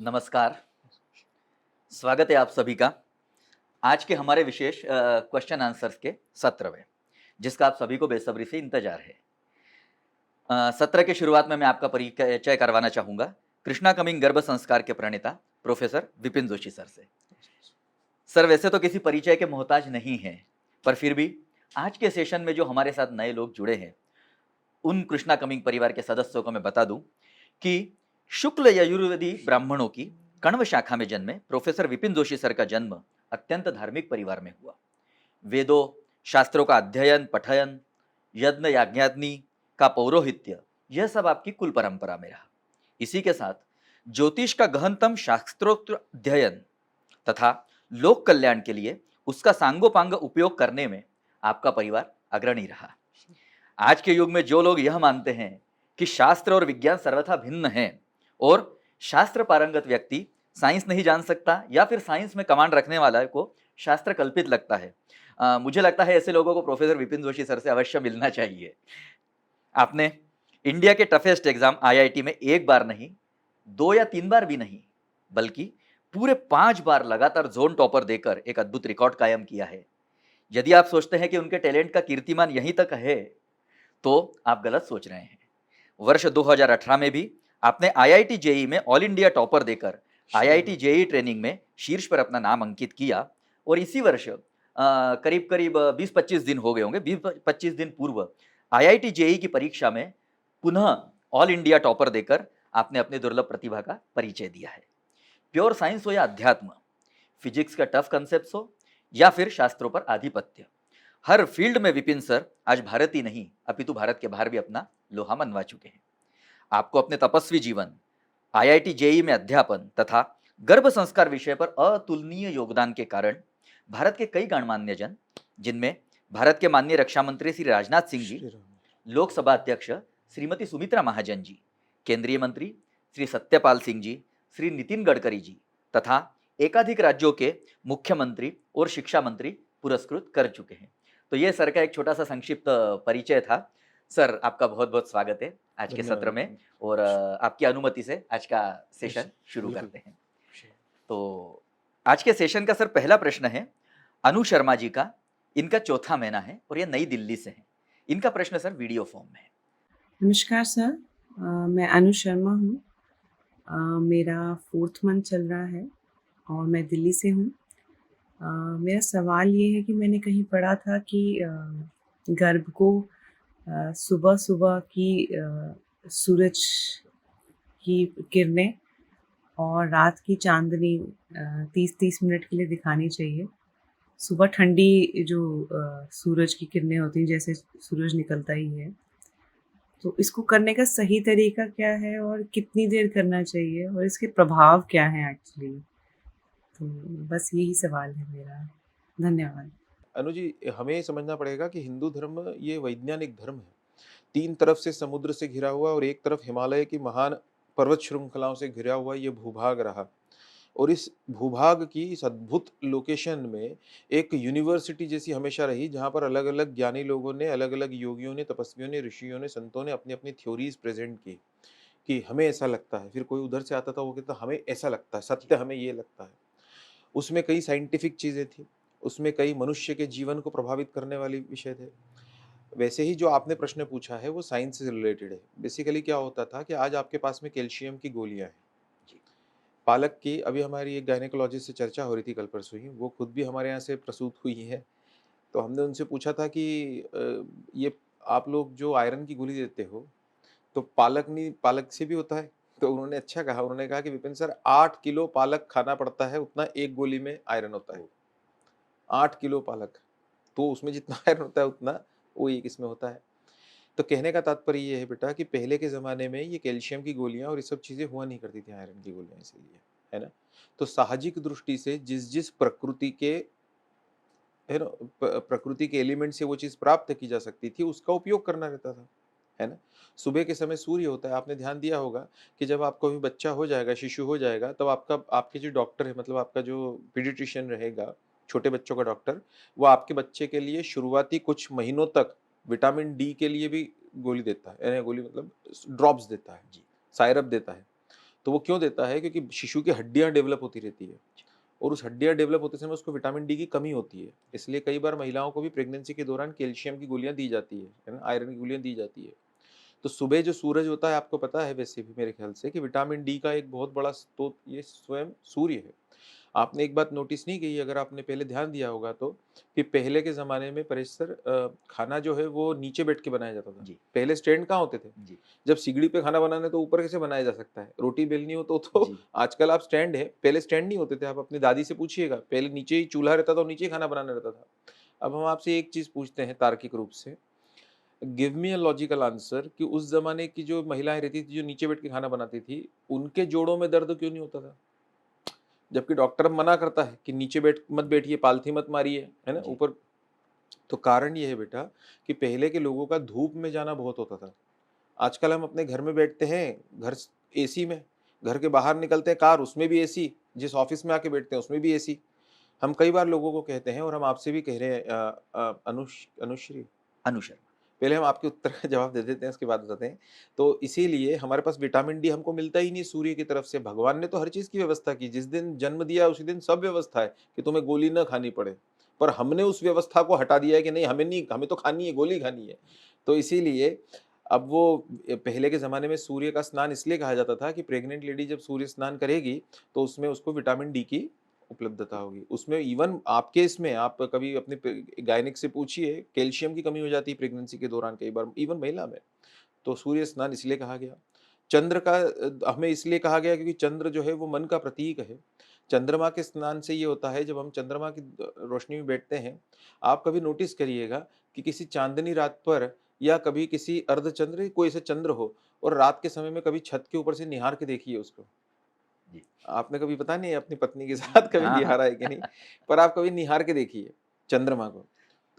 नमस्कार, स्वागत है आप सभी का आज के हमारे विशेष क्वेश्चन आंसर्स के सत्र में, जिसका आप सभी को बेसब्री से इंतजार है। सत्र के शुरुआत में मैं आपका परिचय करवाना चाहूंगा कृष्णा कमिंग गर्भ संस्कार के प्रणेता प्रोफेसर विपिन जोशी सर से। सर वैसे तो किसी परिचय के मोहताज नहीं हैं, पर फिर भी आज के सेशन में जो हमारे साथ नए लोग जुड़े हैं, उन कृष्णा कमिंग परिवार के सदस्यों को मैं बता दूं कि शुक्ल यजुर्वेदी ब्राह्मणों की कण्व शाखा में जन्मे प्रोफेसर विपिन जोशी सर का जन्म अत्यंत धार्मिक परिवार में हुआ। वेदों शास्त्रों का अध्ययन पठयन यज्ञ याज्ञाग्नि का पौरोहित्य, यह सब आपकी कुल परंपरा में रहा। इसी के साथ ज्योतिष का गहनतम शास्त्रोक्त अध्ययन तथा लोक कल्याण के लिए उसका सांगोपांग उपयोग करने में आपका परिवार अग्रणी रहा। आज के युग में जो लोग यह मानते हैं कि शास्त्र और विज्ञान सर्वथा भिन्न हैं और शास्त्र पारंगत व्यक्ति साइंस नहीं जान सकता या फिर साइंस में कमांड रखने वाला को शास्त्र कल्पित लगता है, मुझे लगता है ऐसे लोगों को प्रोफेसर विपिन जोशी सर से अवश्य मिलना चाहिए। आपने इंडिया के टफेस्ट एग्जाम आईआईटी में एक बार नहीं, 2 या 3 बार भी नहीं, बल्कि पूरे 5 बार लगातार जोन टॉपर देकर एक अद्भुत रिकॉर्ड कायम किया है। यदि आप सोचते हैं कि उनके टैलेंट का कीर्तिमान यहीं तक है, तो आप गलत सोच रहे हैं। वर्ष 2018 में भी आपने आईआईटी जेई में ऑल इंडिया टॉपर देकर आईआईटी जेई ट्रेनिंग में शीर्ष पर अपना नाम अंकित किया और इसी वर्ष करीब करीब 20-25 दिन हो गए होंगे, 20-25 दिन पूर्व आईआईटी जेई की परीक्षा में पुनः ऑल इंडिया टॉपर देकर आपने अपनी दुर्लभ प्रतिभा का परिचय दिया है। प्योर साइंस हो या अध्यात्म, फिजिक्स का टफ कंसेप्ट हो या फिर शास्त्रों पर आधिपत्य, हर फील्ड में विपिन सर आज भारत ही नहीं अपितु भारत के बाहर भी अपना लोहा मनवा चुके हैं। आपको अपने तपस्वी जीवन, आईआईटी जेई में अध्यापन तथा गर्भ संस्कार विषय पर अतुलनीय योगदान के कारण भारत के कई गणमान्य जन, जिनमें भारत के माननीय रक्षा मंत्री श्री राजनाथ सिंह जी, लोकसभा अध्यक्ष श्रीमती सुमित्रा महाजन जी, केंद्रीय मंत्री श्री सत्यपाल सिंह जी, श्री नितिन गडकरी जी तथा एकाधिक राज्यों के मुख्यमंत्री और शिक्षा मंत्री पुरस्कृत कर चुके हैं। तो ये सर का एक छोटा सा संक्षिप्त परिचय था। सर आपका बहुत बहुत स्वागत है आज के सत्र में और आपकी अनुमति से आज का सेशन शुरू करते हैं। तो आज के सेशन का सर पहला प्रश्न है अनु शर्मा जी का। इनका चौथा महीना है और ये नई दिल्ली से हैं। इनका प्रश्न सर वीडियो फॉर्म में है। नमस्कार सर, मैं अनु शर्मा हूँ। मेरा 4th मंथ चल रहा है और मैं दिल्ली से हूँ। मेरा सवाल ये है कि मैंने कहीं पढ़ा था कि गर्भ को सुबह सुबह की सूरज की किरणें और रात की चांदनी 30-30 मिनट के लिए दिखानी चाहिए। सुबह ठंडी जो सूरज की किरणें होती हैं, जैसे सूरज निकलता ही है, तो इसको करने का सही तरीका क्या है और कितनी देर करना चाहिए और इसके प्रभाव क्या हैं एक्चुअली? तो बस यही सवाल है मेरा। धन्यवाद। अनु जी, हमें ये समझना पड़ेगा कि हिंदू धर्म ये वैज्ञानिक धर्म है। 3 तरफ से समुद्र से घिरा हुआ और एक तरफ हिमालय की महान पर्वत श्रृंखलाओं से घिरा हुआ ये भूभाग रहा और इस भूभाग की इस अद्भुत लोकेशन में एक यूनिवर्सिटी जैसी हमेशा रही, जहाँ पर अलग-अलग ज्ञानी लोगों ने, अलग-अलग योगियों ने, तपस्वियों ने, ऋषियों ने, संतों ने अपनी-अपनी थ्योरीज़ प्रेज़ेंट की कि हमें ऐसा लगता है। फिर कोई उधर से आता था, वो कहता हमें ऐसा लगता है, सत्य हमें ये लगता है। उसमें कई साइंटिफिक चीज़ें थी, उसमें कई मनुष्य के जीवन को प्रभावित करने वाले विषय थे। वैसे ही जो आपने प्रश्न पूछा है वो साइंस से रिलेटेड है। बेसिकली क्या होता था कि आज आपके पास में कैल्शियम की गोलियाँ हैं। पालक की अभी हमारी एक गायनेकोलॉजिस्ट से चर्चा हो रही थी कल-परसों ही, वो खुद भी हमारे यहाँ से प्रसूत हुई हैं। तो हमने उनसे पूछा था कि ये आप लोग जो आयरन की गोली देते हो, तो पालक से भी होता है? तो उन्होंने अच्छा कहा, उन्होंने कहा कि विपिन सर 8 किलो पालक खाना पड़ता है, उतना एक गोली में आयरन होता है। 8 किलो पालक, तो उसमें जितना आयरन होता है उतना वो एक इसमें होता है। तो कहने का तात्पर्य ये है बेटा कि पहले के ज़माने में ये कैल्शियम की गोलियाँ और ये सब चीज़ें हुआ नहीं करती थी, आयरन की गोलियाँ इसीलिए, है ना? तो साहजिक दृष्टि से जिस-जिस प्रकृति के है ना प्रकृति के एलिमेंट से वो चीज़ प्राप्त की जा सकती थी, उसका उपयोग करना रहता था, है ना? सुबह के समय सूर्य होता है, आपने ध्यान दिया होगा कि जब आपको अभी बच्चा हो जाएगा, शिशु हो जाएगा, तब आपके जो डॉक्टर है, मतलब आपका जो पीडियाट्रिशियन रहेगा, छोटे बच्चों का डॉक्टर, वो आपके बच्चे के लिए शुरुआती कुछ महीनों तक विटामिन डी के लिए भी गोली देता है, यानी गोली मतलब ड्रॉप्स देता है, जी, सायरप देता है। तो वो क्यों देता है? क्योंकि शिशु की हड्डियाँ डेवलप होती रहती है और उस हड्डियाँ डेवलप होते समय उसको विटामिन डी की कमी होती है। इसलिए कई बार महिलाओं को भी प्रेगनेंसी के दौरान कैल्शियम की गोलियाँ दी जाती है ना? आयरन की गोलियाँ दी जाती है। तो सुबह जो सूरज होता है, आपको पता है वैसे भी मेरे ख्याल से, कि विटामिन डी का एक बहुत बड़ा स्रोत ये स्वयं सूर्य है। आपने एक बात नोटिस नहीं की, अगर आपने पहले ध्यान दिया होगा तो, कि पहले के ज़माने में परेश सर, खाना जो है वो नीचे बैठ के बनाया जाता था। जी पहले स्टैंड कहाँ होते थे? जी जब सिगड़ी पे खाना बनाना है तो ऊपर कैसे बनाया जा सकता है? रोटी बेलनी हो तो जी आजकल आप स्टैंड है, पहले स्टैंड नहीं होते थे। आप अपनी दादी से पूछिएगा, पहले नीचे ही चूल्हा रहता था और नीचे ही खाना बनाना रहता था। अब हम आपसे एक चीज़ पूछते हैं तार्किक रूप से, give me a logical answer, कि उस ज़माने की जो महिलाएँ रहती थी, जो नीचे बैठ के खाना बनाती थी, उनके जोड़ों में दर्द क्यों नहीं होता था? जबकि डॉक्टर मना करता है कि नीचे मत बैठिए, पालथी मत मारिए, है ना? जी ऊपर। तो कारण ये है बेटा, कि पहले के लोगों का धूप में जाना बहुत होता था। आजकल हम अपने घर में बैठते हैं, घर स एसी में, घर के बाहर निकलते हैं कार, उसमें भी एसी, जिस ऑफ़िस में आके बैठते हैं उसमें भी एसी। हम कई बार लोगों को कहते हैं, और हम आपसे भी कह रहे हैं, अनुश्री, अनुशर पहले हम आपके उत्तर का जवाब दे देते हैं, उसके बाद बताते हैं। तो इसीलिए हमारे पास विटामिन डी हमको मिलता ही नहीं सूर्य की तरफ से। भगवान ने तो हर चीज़ की व्यवस्था की, जिस दिन जन्म दिया उसी दिन सब व्यवस्था है कि तुम्हें गोली ना खानी पड़े। पर हमने उस व्यवस्था को हटा दिया है कि नहीं, हमें तो खानी है, गोली खानी है। तो इसीलिए अब वो पहले के ज़माने में सूर्य का स्नान इसलिए कहा जाता था कि प्रेग्नेंट लेडी जब सूर्य स्नान करेगी, तो उसमें उसको विटामिन डी की उपलब्धता होगी। उसमें इवन आपके इसमें आप कभी अपने गायनिक से पूछिए, कैल्शियम की कमी हो जाती है प्रेगनेंसी के दौरान कई बार, इवन महिला में। तो सूर्य स्नान इसलिए कहा गया। चंद्र का हमें इसलिए कहा गया क्योंकि चंद्र जो है वो मन का प्रतीक है। चंद्रमा के स्नान से ये होता है, जब हम चंद्रमा की रोशनी में बैठते हैं, आप कभी नोटिस करिएगा कि किसी चांदनी रात पर, या कभी किसी अर्धचंद्र, कोई ऐसे चंद्र हो, और रात के समय में कभी छत के ऊपर से निहार के देखिए उसको। जी आपने कभी पता नहीं अपनी पत्नी के साथ कभी हाँ हाँ निहारा है कि नहीं, पर आप कभी निहार के देखिए चंद्रमा को।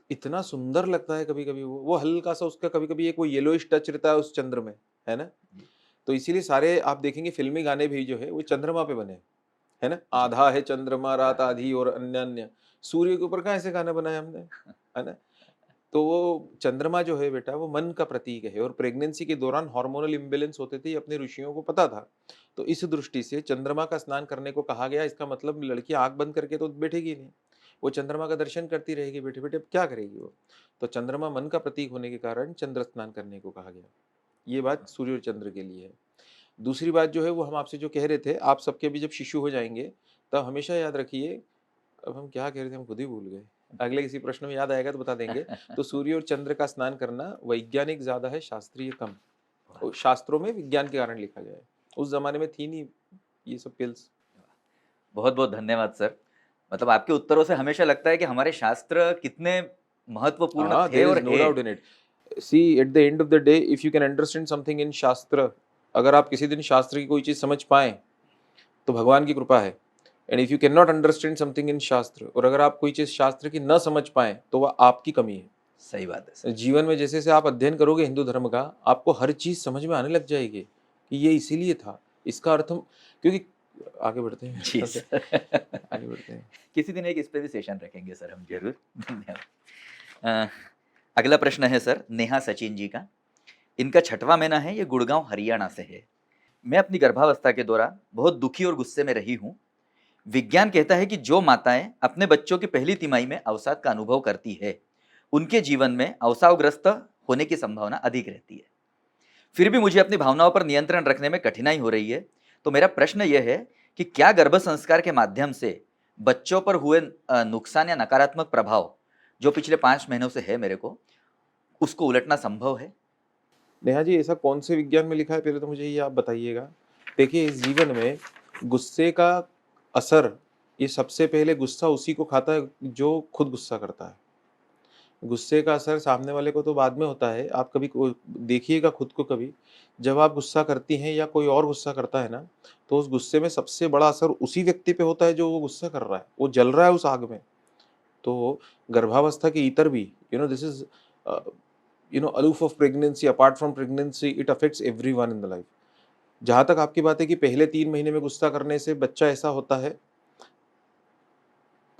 इतना सुंदर लगता है कभी-कभी वो हल्का-सा उसका कभी-कभी एक वो येलोइश टच रहता है उस चंद्र में, है ना? जी तो इसीलिए सारे आप देखेंगे फ़िल्मी गाने भी जो है वो चंद्रमा पे बने हैं, है ना? जी आधा है चंद्रमा हाँ रात हाँ आधी और अन्य-अन्य। सूर्य के ऊपर कहाँ ऐसे गाने बनाए हमने, है ना? तो वो चंद्रमा जो है बेटा वो मन का प्रतीक है, और प्रेगनेंसी के दौरान हार्मोनल इम्बैलेंस होते थे, ये अपने ऋषियों को पता था। तो इस दृष्टि से चंद्रमा का स्नान करने को कहा गया। इसका मतलब लड़की आँख बंद करके तो बैठेगी नहीं। वो चंद्रमा का दर्शन करती रहेगी बैठे-बैठे, अब क्या करेगी वो? तो चंद्रमा मन का प्रतीक होने के कारण चंद्र स्नान करने को कहा गया। ये बात सूर्य और चंद्र के लिए है। दूसरी बात जो है वो हम आपसे जो कह रहे थे, आप सबके भी जब शिशु हो जाएँगे, तब हमेशा याद रखिए, अब हम क्या कह रहे थे हम खुद ही भूल गए। अगले किसी प्रश्न में याद आएगा तो बता देंगे। तो सूर्य और चंद्र का स्नान करना वैज्ञानिक ज़्यादा है, शास्त्रीय कम। शास्त्रों में विज्ञान के कारण लिखा गया है। उस ज़माने में थी नहीं ये सब पिल्स। बहुत बहुत धन्यवाद सर। मतलब आपके उत्तरों से हमेशा लगता है कि हमारे शास्त्र कितने महत्वपूर्ण हाँ, थे देयर और इज़ नो है। Doubt in it. See at the end of the day if you can understand something in shastra, अगर आप किसी दिन शास्त्र की कोई चीज़ समझ पाएँ, तो भगवान की कृपा है। And if you can not understand something in शास्त्र, और अगर आप कोई चीज़ शास्त्र की न समझ पाएँ, तो वह आपकी कमी है। सही बात है सर। जीवन में जैसे-जैसे आप अध्ययन करोगे हिंदू धर्म का, आपको हर चीज़ समझ में आने लग जाएगी कि ये इसीलिए था। इसका अर्थ हम, क्योंकि आगे बढ़ते हैं जी ओके, सर। आगे बढ़ते हैं। किसी दिन एक इस पे भी सेशन रखेंगे सर हम जरूर। धन्यवाद। अ, अगला प्रश्न है सर नेहा सचिन जी का। इनका छठवां महीना है, ये गुड़गांव हरियाणा से है। मैं अपनी गर्भावस्था के दौरान बहुत दुखी और गुस्से में रही हूँ। विज्ञान कहता है कि जो माताएं अपने बच्चों की पहली तिमाही में अवसाद का अनुभव करती है, उनके जीवन में अवसावग्रस्त होने की संभावना अधिक रहती है। फिर भी मुझे अपनी भावनाओं पर नियंत्रण रखने में कठिनाई हो रही है। तो मेरा प्रश्न यह है कि क्या गर्भ संस्कार के माध्यम से बच्चों पर हुए नुकसान या नकारात्मक प्रभाव जो पिछले 5 महीनों से है मेरे को, उसको उलटना संभव है? नेहा जी, ऐसा कौन से विज्ञान में लिखा है, पहले तो मुझे ये आप बताइएगा। देखिए, इस जीवन में गुस्से का असर, ये सबसे पहले गुस्सा उसी को खाता है जो खुद गुस्सा करता है। गुस्से का असर सामने वाले को तो बाद में होता है। आप कभी देखिएगा खुद को कभी, जब आप गुस्सा करती हैं या कोई और गुस्सा करता है ना, तो उस गुस्से में सबसे बड़ा असर उसी व्यक्ति पे होता है जो वो गुस्सा कर रहा है। वो जल रहा है उस आग में। तो गर्भावस्था के इतर भी, this is aloof of pregnancy, apart from pregnancy, it affects everyone in the life. जहाँ तक आपकी बात है कि पहले 3 महीने में गुस्सा करने से बच्चा ऐसा होता है,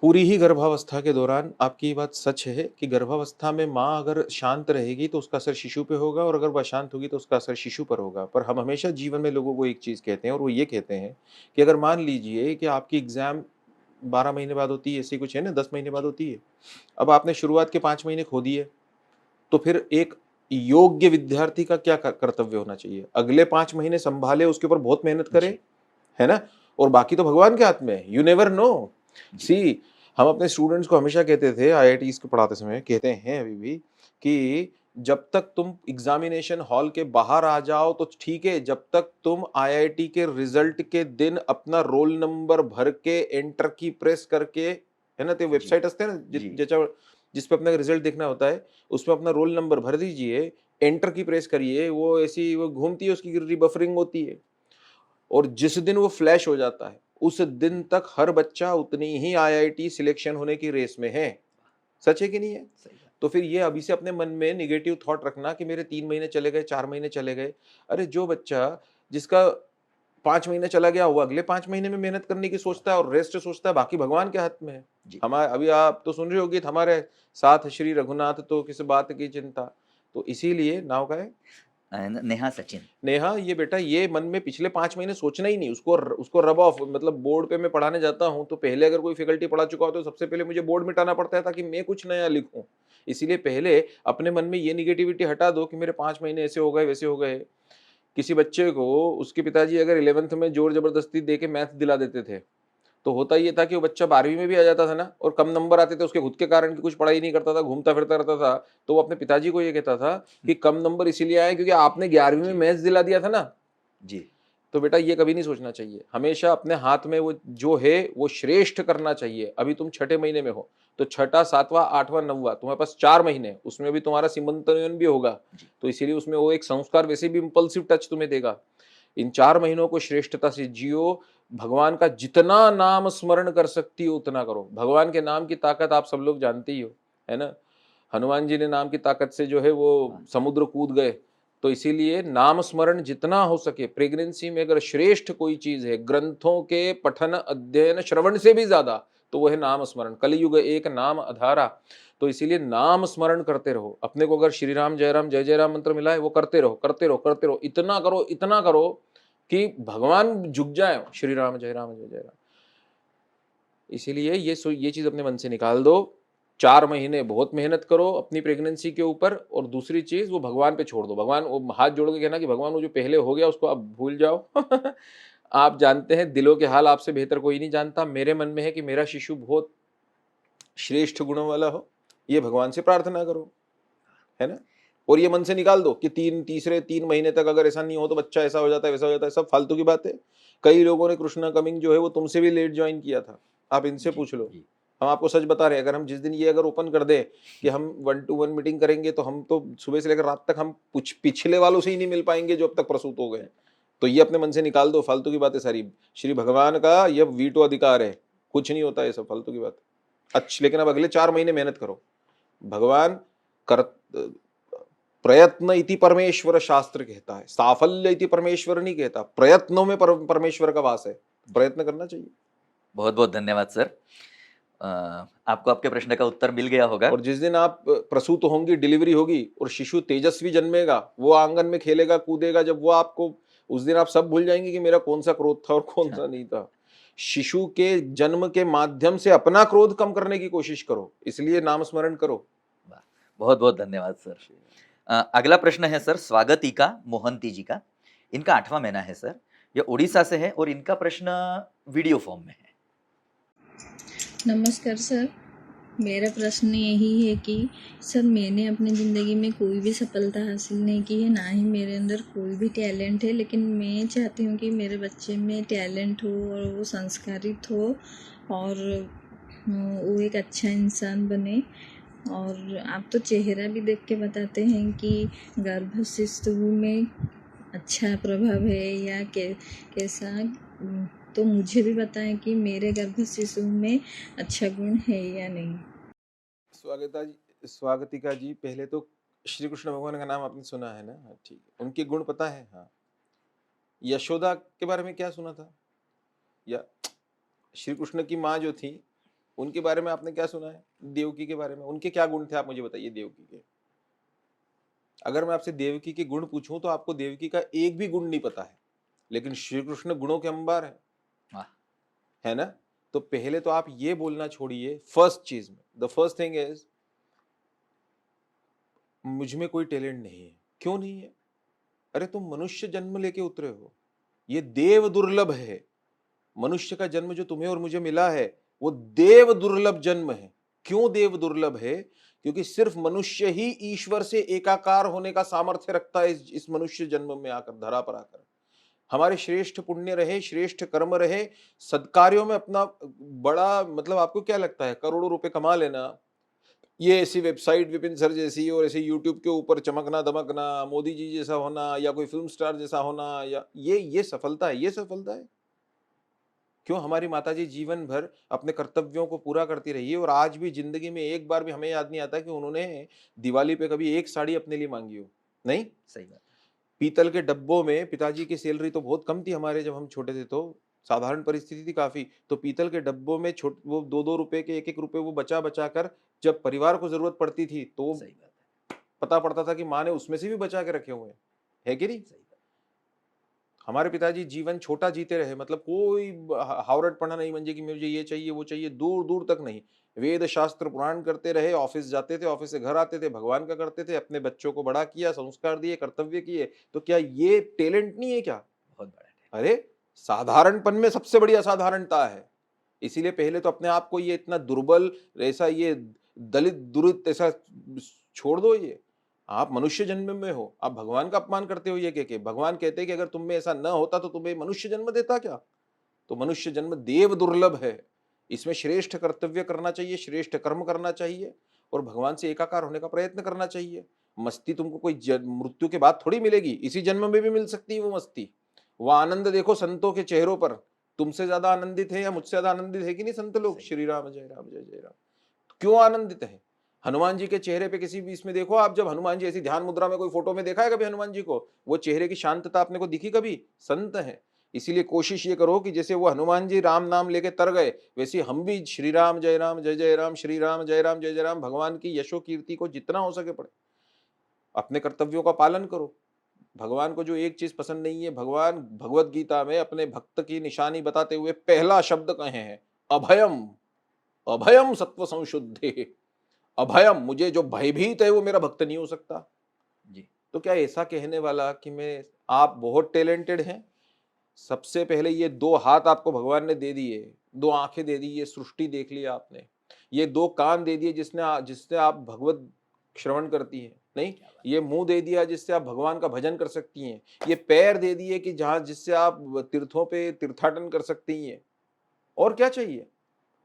पूरी ही गर्भावस्था के दौरान आपकी ये बात सच है कि गर्भावस्था में माँ अगर शांत रहेगी तो उसका असर शिशु पे होगा, और अगर वह अशांत होगी तो उसका असर शिशु पर होगा। पर हम हमेशा जीवन में लोगों को एक चीज़ कहते हैं, और वो ये कहते हैं कि अगर मान लीजिए कि आपकी एग्ज़ाम 12 महीने बाद होती है, ऐसी कुछ है ना, 10 महीने बाद होती है। अब आपने शुरुआत के 5 महीने खो दिए, तो फिर एक योग्य विद्यार्थी का क्या कर्तव्य होना चाहिए? अगले 5 महीने सँभाले, उसके ऊपर बहुत मेहनत करे, जी, है ना? और बाकी तो भगवान के हाथ में है, यू नेवर नो। जी, सी, हम अपने स्टूडेंट्स को हमेशा कहते थे, आईआईटीज़ को पढ़ाते समय कहते हैं अभी भी, कि जब तक तुम एग्जामिनेशन हॉल के बाहर आ जाओ तो ठीक है, जब तक तुम आईआईटी के रिजल्ट के दिन अपना रोल नंबर भर के एंटर की प्रेस करके, है ना, ते जी, वेबसाइट असते ना जी, ज्याच्यावर जिस पे अपना रिजल्ट देखना होता है, उसमें अपना रोल नंबर भर दीजिए, एंटर की प्रेस करिए, वो ऐसी वो घूमती है, उसकी रिबफरिंग होती है, और जिस दिन वो फ्लैश हो जाता है उस दिन तक हर बच्चा उतनी ही आईआईटी सिलेक्शन होने की रेस में है। सच है कि नहीं है? सही बात। तो फिर ये अभी से अपने मन में नेगेटिव थॉट रखना कि मेरे 3 महीने चले गए, 4 महीने चले गए। अरे जो बच्चा जिसका 5 महीने चला गया, वो अगले 5 महीने में मेहनत करने की सोचता है और रेस्ट सोचता है, बाकी भगवान के हाथ में है। जी, हमारे अभी आप तो सुन रहे होगे, हमारे साथ श्री रघुनाथ तो किस बात की चिंता। तो इसीलिए नाव का है नेहा सचिन। नेहा, ये बेटा ये मन में पिछले 5 महीने सोचना ही नहीं, उसको रब ऑफ, मतलब बोर्ड पे मैं पढ़ाने जाता हूँ तो पहले अगर कोई फैकल्टी पढ़ा चुका हो तो सबसे पहले मुझे बोर्ड मिटाना पड़ता है ताकि मैं कुछ नया लिखूं। इसीलिए पहले अपने मन में ये निगेटिविटी हटा दो कि मेरे 5 महीने ऐसे हो गए वैसे हो गए। किसी बच्चे को उसके पिताजी अगर 11th में जोर जबरदस्ती दे के मैथ दिला देते थे, तो होता ये था कि वो बच्चा 12वीं में भी आ जाता था ना, और कम नंबर आते थे उसके खुद के कारण कि कुछ पढ़ाई नहीं करता था, घूमता फिरता रहता था, तो वो अपने पिताजी को ये कहता था कि कम नंबर इसीलिए आए क्योंकि आपने 11वीं में जी, मैथ्स दिला दिया था ना। जी, तो बेटा ये कभी नहीं सोचना चाहिए, हमेशा अपने हाथ में वो जो है वो श्रेष्ठ करना चाहिए। अभी तुम छठे महीने में हो, तो छठा, सातवां, आठवां, नौवां तुम्हारे पास 4 महीने, उसमें भी तुम्हारा सीमंतन भी होगा, जी, तो इसीलिए उसमें वो एक संस्कार वैसे भी इम्पल्सिव टच तुम्हें देगा। इन 4 महीनों को श्रेष्ठता से जियो, भगवान का जितना नाम स्मरण कर सकती हो उतना करो। भगवान के नाम की ताकत आप सब लोग जानते ही हो, है ना? हनुमान जी ने नाम की ताकत से जो है वो हाँ, समुद्र कूद गए। तो इसीलिए नाम स्मरण जितना हो सके, प्रेगनेंसी में अगर श्रेष्ठ कोई चीज है ग्रंथों के पठन अध्ययन श्रवण से भी ज्यादा, तो वो है नाम स्मरण। कलयुग एक नाम आधारा। तो इसीलिए नाम स्मरण करते रहो। अपने को अगर श्री राम जय जय राम मंत्र मिला है, वो करते रहो करते रहो करते रहो, इतना करो कि भगवान झुक जाए, श्री राम जय जय राम। इसीलिए ये चीज अपने मन से निकाल दो। 4 महीने बहुत मेहनत करो अपनी प्रेगनेंसी के ऊपर, और दूसरी चीज वो भगवान पे छोड़ दो। भगवान, वो हाथ जोड़ के कहना कि भगवान वो जो पहले हो गया उसको आप भूल जाओ। आप जानते हैं दिलों के हाल आपसे बेहतर कोई नहीं जानता। मेरे मन में है कि मेरा शिशु बहुत श्रेष्ठ गुणों वाला हो, ये भगवान से प्रार्थना करो, है ना? और ये मन से निकाल दो कि तीसरे 3 महीने तक अगर ऐसा नहीं हो तो बच्चा ऐसा हो जाता है वैसा हो जाता है, सब फालतू की बात है। कई लोगों ने कृष्णा कमिंग जो है वो तुमसे भी लेट ज्वाइन किया था, आप इनसे जी, पूछ लो। जी, हम आपको सच बता रहे हैं, अगर हम जिस दिन ये अगर ओपन कर दे कि हम 1-to-1 मीटिंग करेंगे, तो हम तो सुबह से लेकर रात तक हम पिछले वालों से ही नहीं मिल पाएंगे जो अब तक प्रसूत हो गए। तो ये अपने मन से निकाल दो, फालतू की बातें सारी। श्री भगवान का यह वीटो अधिकार है, कुछ नहीं होता, ये सब फालतू की बात। अच्छा, लेकिन अब अगले 4 महीने मेहनत करो। भगवान कर प्रयत्न इति परमेश्वर शास्त्र कहता है, साफल्य इति परमेश्वर नहीं कहता। प्रयत्नों में परमेश्वर का वास है, प्रयत्न करना चाहिए। बहुत बहुत धन्यवाद सर। आपको आपके प्रश्न का उत्तर मिल गया होगा। और जिस दिन आप प्रसूत होंगी, डिलीवरी होगी और शिशु तेजस्वी जन्मेगा, वो आंगन में खेलेगा कूदेगा, जब वो आपको, उस दिन आप सब भूल जाएंगे कि मेरा कौन सा क्रोध था और कौन सा नहीं था। शिशु के जन्म के माध्यम से अपना क्रोध कम करने की कोशिश करो, इसलिए नाम स्मरण करो। वाह! बहुत बहुत धन्यवाद सर। अगला प्रश्न है सर स्वागतिका मोहंती जी का। इनका 8वां महीना है सर। ये उड़ीसा से है और इनका प्रश्न वीडियो फॉर्म में है। नमस्कार सर। मेरा प्रश्न यही है कि सर मैंने अपनी ज़िंदगी में कोई भी सफलता हासिल नहीं की है, ना ही मेरे अंदर कोई भी टैलेंट है, लेकिन मैं चाहती हूँ कि मेरे बच्चे में टैलेंट हो और वो संस्कारित हो और वो एक अच्छा इंसान बने। और आप तो चेहरा भी देख के बताते हैं कि गर्भशिशु में अच्छा प्रभाव है या कैसा, तो मुझे भी बताएं कि मेरे गर्भशिशु में अच्छा गुण है या नहीं। स्वागतिका जी, पहले तो श्री कृष्ण भगवान का नाम आपने सुना है ना? हाँ, ठीक है। उनके गुण पता है? हाँ। यशोदा के बारे में क्या सुना था? या श्री कृष्ण की माँ जो थी उनके बारे में आपने क्या सुना है? देवकी के बारे में उनके क्या गुण थे, आप मुझे बताइए देवकी के। अगर मैं आपसे देवकी के गुण पूछूं तो आपको देवकी का एक भी गुण नहीं पता है, लेकिन श्री कृष्ण गुणों के अंबार वाह, है ना। तो पहले तो आप ये बोलना छोड़िए, फर्स्ट चीज में द फर्स्ट थिंग इज मुझ में कोई टैलेंट नहीं है। क्यों नहीं है? अरे तुम मनुष्य जन्म लेके उतरे हो, ये देव दुर्लभ है। मनुष्य का जन्म जो तुम्हें और मुझे मिला है वो देव दुर्लभ जन्म है। क्यों देव दुर्लभ है? क्योंकि सिर्फ मनुष्य ही ईश्वर से एकाकार होने का सामर्थ्य रखता है इस मनुष्य जन्म में आकर, धरा पर आकर। हमारे श्रेष्ठ पुण्य रहे, श्रेष्ठ कर्म रहे, सत्कार्यों में अपना बड़ा, मतलब आपको क्या लगता है करोड़ों रुपए कमा लेना, ये ऐसी वेबसाइट विपिन सर जैसी और ऐसे यूट्यूब के ऊपर चमकना दमकना, मोदी जी जैसा होना या कोई फिल्म स्टार जैसा होना, या ये सफलता है? ये सफलता है? क्यों? हमारी माताजी जीवन भर अपने कर्तव्यों को पूरा करती रही है और आज भी जिंदगी में एक बार भी हमें याद नहीं आता कि उन्होंने दिवाली पे कभी एक साड़ी अपने लिए मांगी हो। नहीं, सही बात। पीतल के डब्बों में, पिताजी की सैलरी तो बहुत कम थी हमारे जब हम छोटे थे, तो साधारण परिस्थिति थी काफी, तो पीतल के डब्बों में वो 2-2 रुपए के, 1-1 रुपए वो बचा बचा कर जब परिवार को जरूरत पड़ती थी तो सही बात है। पता पड़ता था कि माँ ने उसमें से भी बचा के रखे हुए हैं, है कि नहीं? सही बात। हमारे पिताजी जीवन छोटा जीते रहे, मतलब कोई हावरट पढ़ा नहीं मंजे कि मुझे ये चाहिए वो चाहिए, दूर दूर तक नहीं। वेद शास्त्र पुराण करते रहे, ऑफिस जाते थे, ऑफिस से घर आते थे, भगवान का करते थे, अपने बच्चों को बड़ा किया, संस्कार दिए, कर्तव्य किए। तो क्या ये टैलेंट नहीं है क्या? बहुत बड़ा है। अरे साधारणपन में सबसे बड़ी असाधारणता है। इसीलिए पहले तो अपने आप को ये इतना दुर्बल, ऐसा ये दलित दुरित ऐसा छोड़ दो। ये आप मनुष्य जन्म में हो, आप भगवान का अपमान करते हो ये के भगवान कहते हैं कि अगर तुम में ऐसा न होता तो तुम्हें मनुष्य जन्म देता क्या? तो मनुष्य जन्म देव दुर्लभ है, इसमें श्रेष्ठ कर्तव्य करना चाहिए, श्रेष्ठ कर्म करना चाहिए और भगवान से एकाकार होने का प्रयत्न करना चाहिए। मस्ती तुमको कोई मृत्यु के बाद थोड़ी मिलेगी, इसी जन्म में भी मिल सकती है वो मस्ती। वो आनंद देखो संतों के चेहरों पर, तुमसे ज्यादा आनंदित है या मुझसे ज्यादा आनंदित है कि नहीं संत लोग? श्री राम जय राम जय जय राम। क्यों आनंदित है? हनुमान जी के चेहरे पे किसी भी इसमें देखो आप, जब हनुमान जी ऐसी ध्यान मुद्रा में, कोई फोटो में देखा है कभी हनुमान जी को? वो चेहरे की शांतता अपने को दिखी कभी? संत है। इसीलिए कोशिश ये करो कि जैसे वो हनुमान जी राम नाम लेके तर गए, वैसे हम भी श्री राम जय राम जय जय राम, श्री राम जय राम जय जय राम, भगवान की यशो कीर्ति को जितना हो सके पढ़े, अपने कर्तव्यों का पालन करो। भगवान को जो एक चीज पसंद नहीं है, भगवान भगवत गीता में अपने भक्त की निशानी बताते हुए पहला शब्द कहे हैं, अभयम। अभयम सत्व संशुद्धि। अभयम, मुझे जो भयभीत है वो मेरा भक्त नहीं हो सकता जी। तो क्या ऐसा कहने वाला कि मैं, आप बहुत टैलेंटेड हैं? सबसे पहले ये 2 हाथ आपको भगवान ने दे दिए, 2 आंखें दे दी, ये सृष्टि देख ली आपने, ये 2 कान दे दिए जिससे आप भगवत श्रवण करती हैं, नहीं, ये मुंह दे दिया जिससे आप भगवान का भजन कर सकती हैं, ये पैर दे दिए कि जिससे आप तीर्थों पे तीर्थाटन कर सकती हैं। और क्या चाहिए?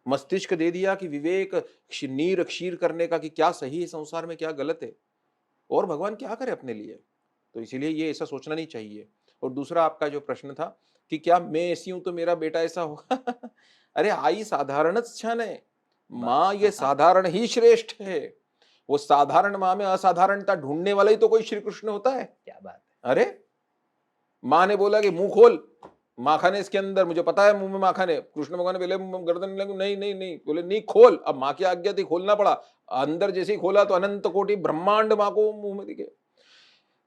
मस्तिष्क दे दिया कि विवेक नीर क्षीर करने का, कि क्या सही है संसार में, क्या गलत है, और भगवान क्या करे अपने लिए। तो इसीलिए ये ऐसा सोचना नहीं चाहिए। और दूसरा आपका जो प्रश्न था कि क्या मैं ऐसी हूं तो मेरा बेटा ऐसा होगा अरे आई साधारणच छान है, माँ ये साधारण ही श्रेष्ठ है। वो साधारण माँ में असाधारणता ढूंढने वाला ही तो कोई श्री कृष्ण होता है। क्या बात है। अरे माँ ने बोला कि मुंह खोल, माखन है इसके अंदर, मुझे पता है मुंह में माखन है। कृष्ण भगवान ने पहले गर्दन में लगे, नहीं नहीं नहीं, बोले नहीं खोल। अब माँ की आज्ञा थी, खोलना पड़ा। अंदर जैसे ही खोला तो अनंत कोटि ब्रह्मांड माँ को मुंह में दिखे।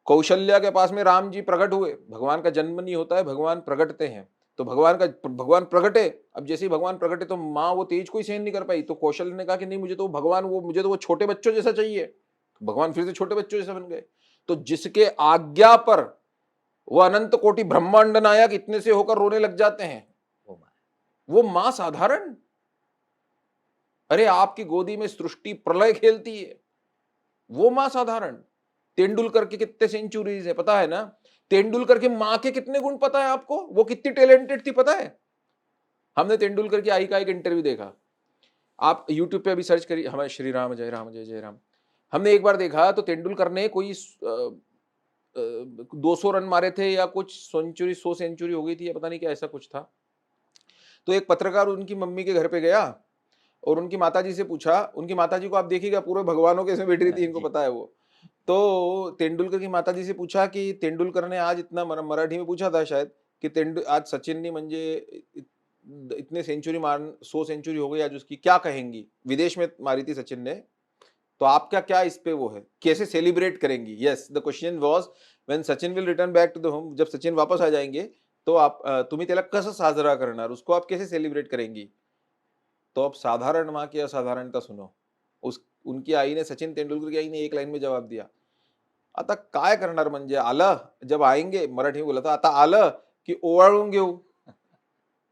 कौशल्या के पास में राम जी प्रकट हुए। भगवान का जन्म नहीं होता है, भगवान प्रकटते हैं। तो भगवान प्रकटे। अब जैसे ही भगवान प्रकटे तो माँ वो तेज कोई सहन नहीं कर पाई, तो कौशल्य ने कहा कि नहीं, मुझे तो वो छोटे बच्चों जैसा चाहिए। भगवान फिर से छोटे बच्चों जैसा बन गए। तो जिसके आज्ञा पर वो अनंत कोटि ब्रह्मांड नायक इतने से होकर रोने लग जाते हैं, वो मां साधारण। अरे आपकी गोदी में सृष्टि प्रलय खेलती है, वो मां साधारण। तेंदुलकर के कितने सेंचुरीज है पता है ना? तेंदुलकर के मां के कितने गुण पता है आपको? वो कितनी टैलेंटेड थी पता है? हमने तेंदुलकर की आई का एक इंटरव्यू देखा, आप यूट्यूब पे अभी सर्च करिए, हमारे श्री राम जय राम जय जय राम। हमने एक बार देखा तो तेंदुलकर ने कोई 200 रन मारे थे या कुछ सेंचुरी, 100 सेंचुरी हो गई थी या पता नहीं क्या, ऐसा कुछ था। तो एक पत्रकार उनकी मम्मी के घर पे गया और उनकी माताजी से पूछा, उनकी माताजी को आप देखिएगा पूरे भगवानों के इसमें बैठी रही थी, इनको पता है वो। तो तेंदुलकर की माताजी से पूछा कि तेंदुलकर ने आज इतना, मराठी में पूछा था शायद, कि आज सचिननी म्हणजे इतने सेंचुरी मार 100 सेंचुरी हो गई आज उसकी, क्या कहेंगी? विदेश में मारी थी सचिन ने, तो आपका क्या इस पे वो है, कैसे सेलिब्रेट करेंगी? Yes, the question was when Sachin will return back to the home, जब सचिन वापस आ जाएंगे तो आप तुम्ही त्याला कसं साजरा करणार, उसको आप कैसे सेलिब्रेट करेंगी? तो अब साधारण माँ की असाधारणता सुनो. उस उनकी आईने, सचिन तेंडुलकर की आईने एक लाईन में जवाब दिया. आता काय करणार म्हणजे, आलं जब आएंगे, मराठी बोलत आता आलं की ओवाळून घेऊ,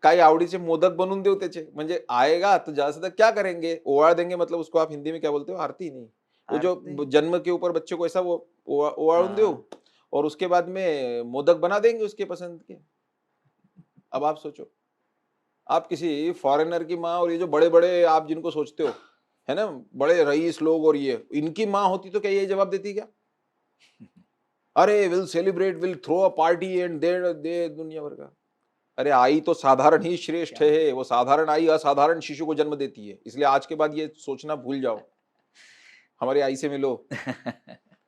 काही आवडीचे मोदक बनवून देऊ त्याचे, म्हणजे आएगा तो ज्यादा से ज्यादा क्या करेंगे, ओवाळ देंगे, मतलब उसको आप हिंदी में क्या बोलते हो, आरती नहीं, वो जो आरती। जन्म के ऊपर बच्चे को ऐसा वो ओवाळून देऊ, हाँ। और उसके बाद में मोदक बना देंगे उसके पसंद के. अब आप सोचो, आप किसी फॉरेनर की माँ, और ये जो बड़े बड़े आप जिनको सोचते हो, है ना, बड़े रईस लोग, और ये इनकी माँ होती तो क्या ये जवाब देती क्या? अरे will celebrate, will throw a party and दे दुनिया भर का. अरे आई तो साधारण ही श्रेष्ठ क्या है, वो साधारण आई असाधारण शिशु को जन्म देती है, इसलिए आज के बाद ये सोचना भूल जाओ. हमारी आई से मिलो.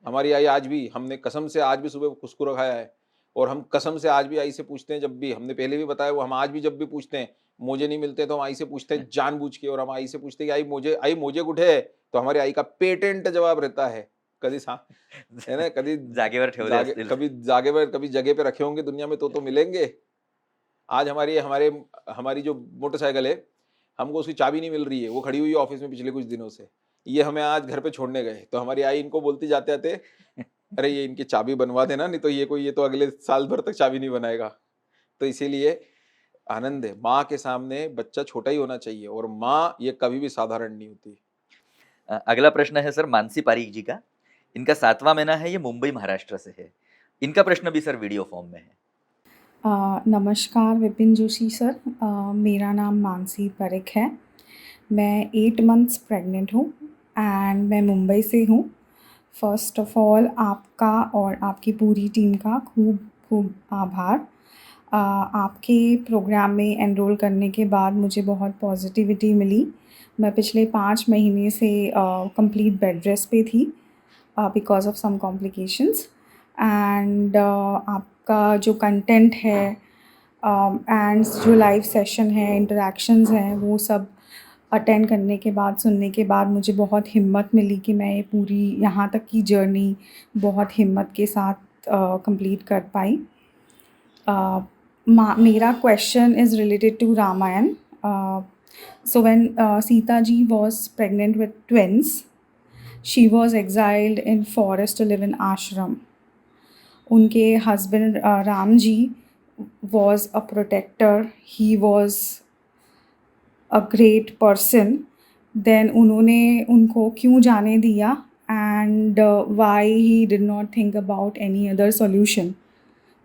हमारी आई आज भी, हमने कसम से आज भी सुबह कुस्कुरा खाया है, और हम कसम से आज भी आई से पूछते हैं, जब भी हमने पहले भी बताया, वो हम आज भी जब भी पूछते हैं मुझे नहीं मिलते, तो हम आई से पूछते हैं जानबूझ के, और हम आई से पूछते हैं कि आई मुझे कुठे है, तो हमारी आई का पेटेंट जवाब रहता है, कभी है ना, कभी जागेवर ठेवले असतील. कभी जागेवर, कभी जगह पे रखे होंगे दुनिया में, तो मिलेंगे. आज हमारी जो मोटरसाइकिल है, हमको उसकी चाबी नहीं मिल रही है, वो खड़ी हुई है ऑफिस में पिछले कुछ दिनों से, ये हमें आज घर पे छोड़ने गए, तो हमारी आई इनको बोलती जाते आते, अरे ये इनकी चाबी बनवा देना, नहीं तो ये तो अगले साल भर तक चाबी नहीं बनाएगा. तो इसीलिए आनंद है, माँ के सामने बच्चा छोटा ही होना चाहिए, और माँ ये कभी भी साधारण नहीं होती. अगला प्रश्न है सर मानसी पारीक जी का. इनका 7वां महीना है, ये मुंबई महाराष्ट्र से है. इनका प्रश्न भी सर वीडियो फॉर्म में है. नमस्कार विपिन जोशी सर. मेरा नाम मानसी पारिक है. मैं 8 मंथ्स प्रेग्नेंट हूँ एंड मैं मुंबई से हूँ. फ़र्स्ट ऑफ़ ऑल आपका और आपकी पूरी टीम का खूब खूब आभार. आपके प्रोग्राम में एनरोल करने के बाद मुझे बहुत पॉजिटिविटी मिली. मैं पिछले 5 महीने से कंप्लीट बेड रेस्ट पे थी because of some complications. And आपका जो कंटेंट है एंड जो लाइव सेशन है, इंटरैक्शंस हैं, वो सब अटेंड करने के बाद, सुनने के बाद मुझे बहुत हिम्मत मिली कि मैं ये पूरी यहाँ तक की जर्नी बहुत हिम्मत के साथ कंप्लीट कर पाई. मेरा question is related to Ramayan. So when Sita ji was pregnant with twins, she was exiled in forest to live in ashram. उनके husband Ram ji was a protector. He was a great person. Then उन्होंने उनको क्यों जाने दिया, and why he did not think about any other solution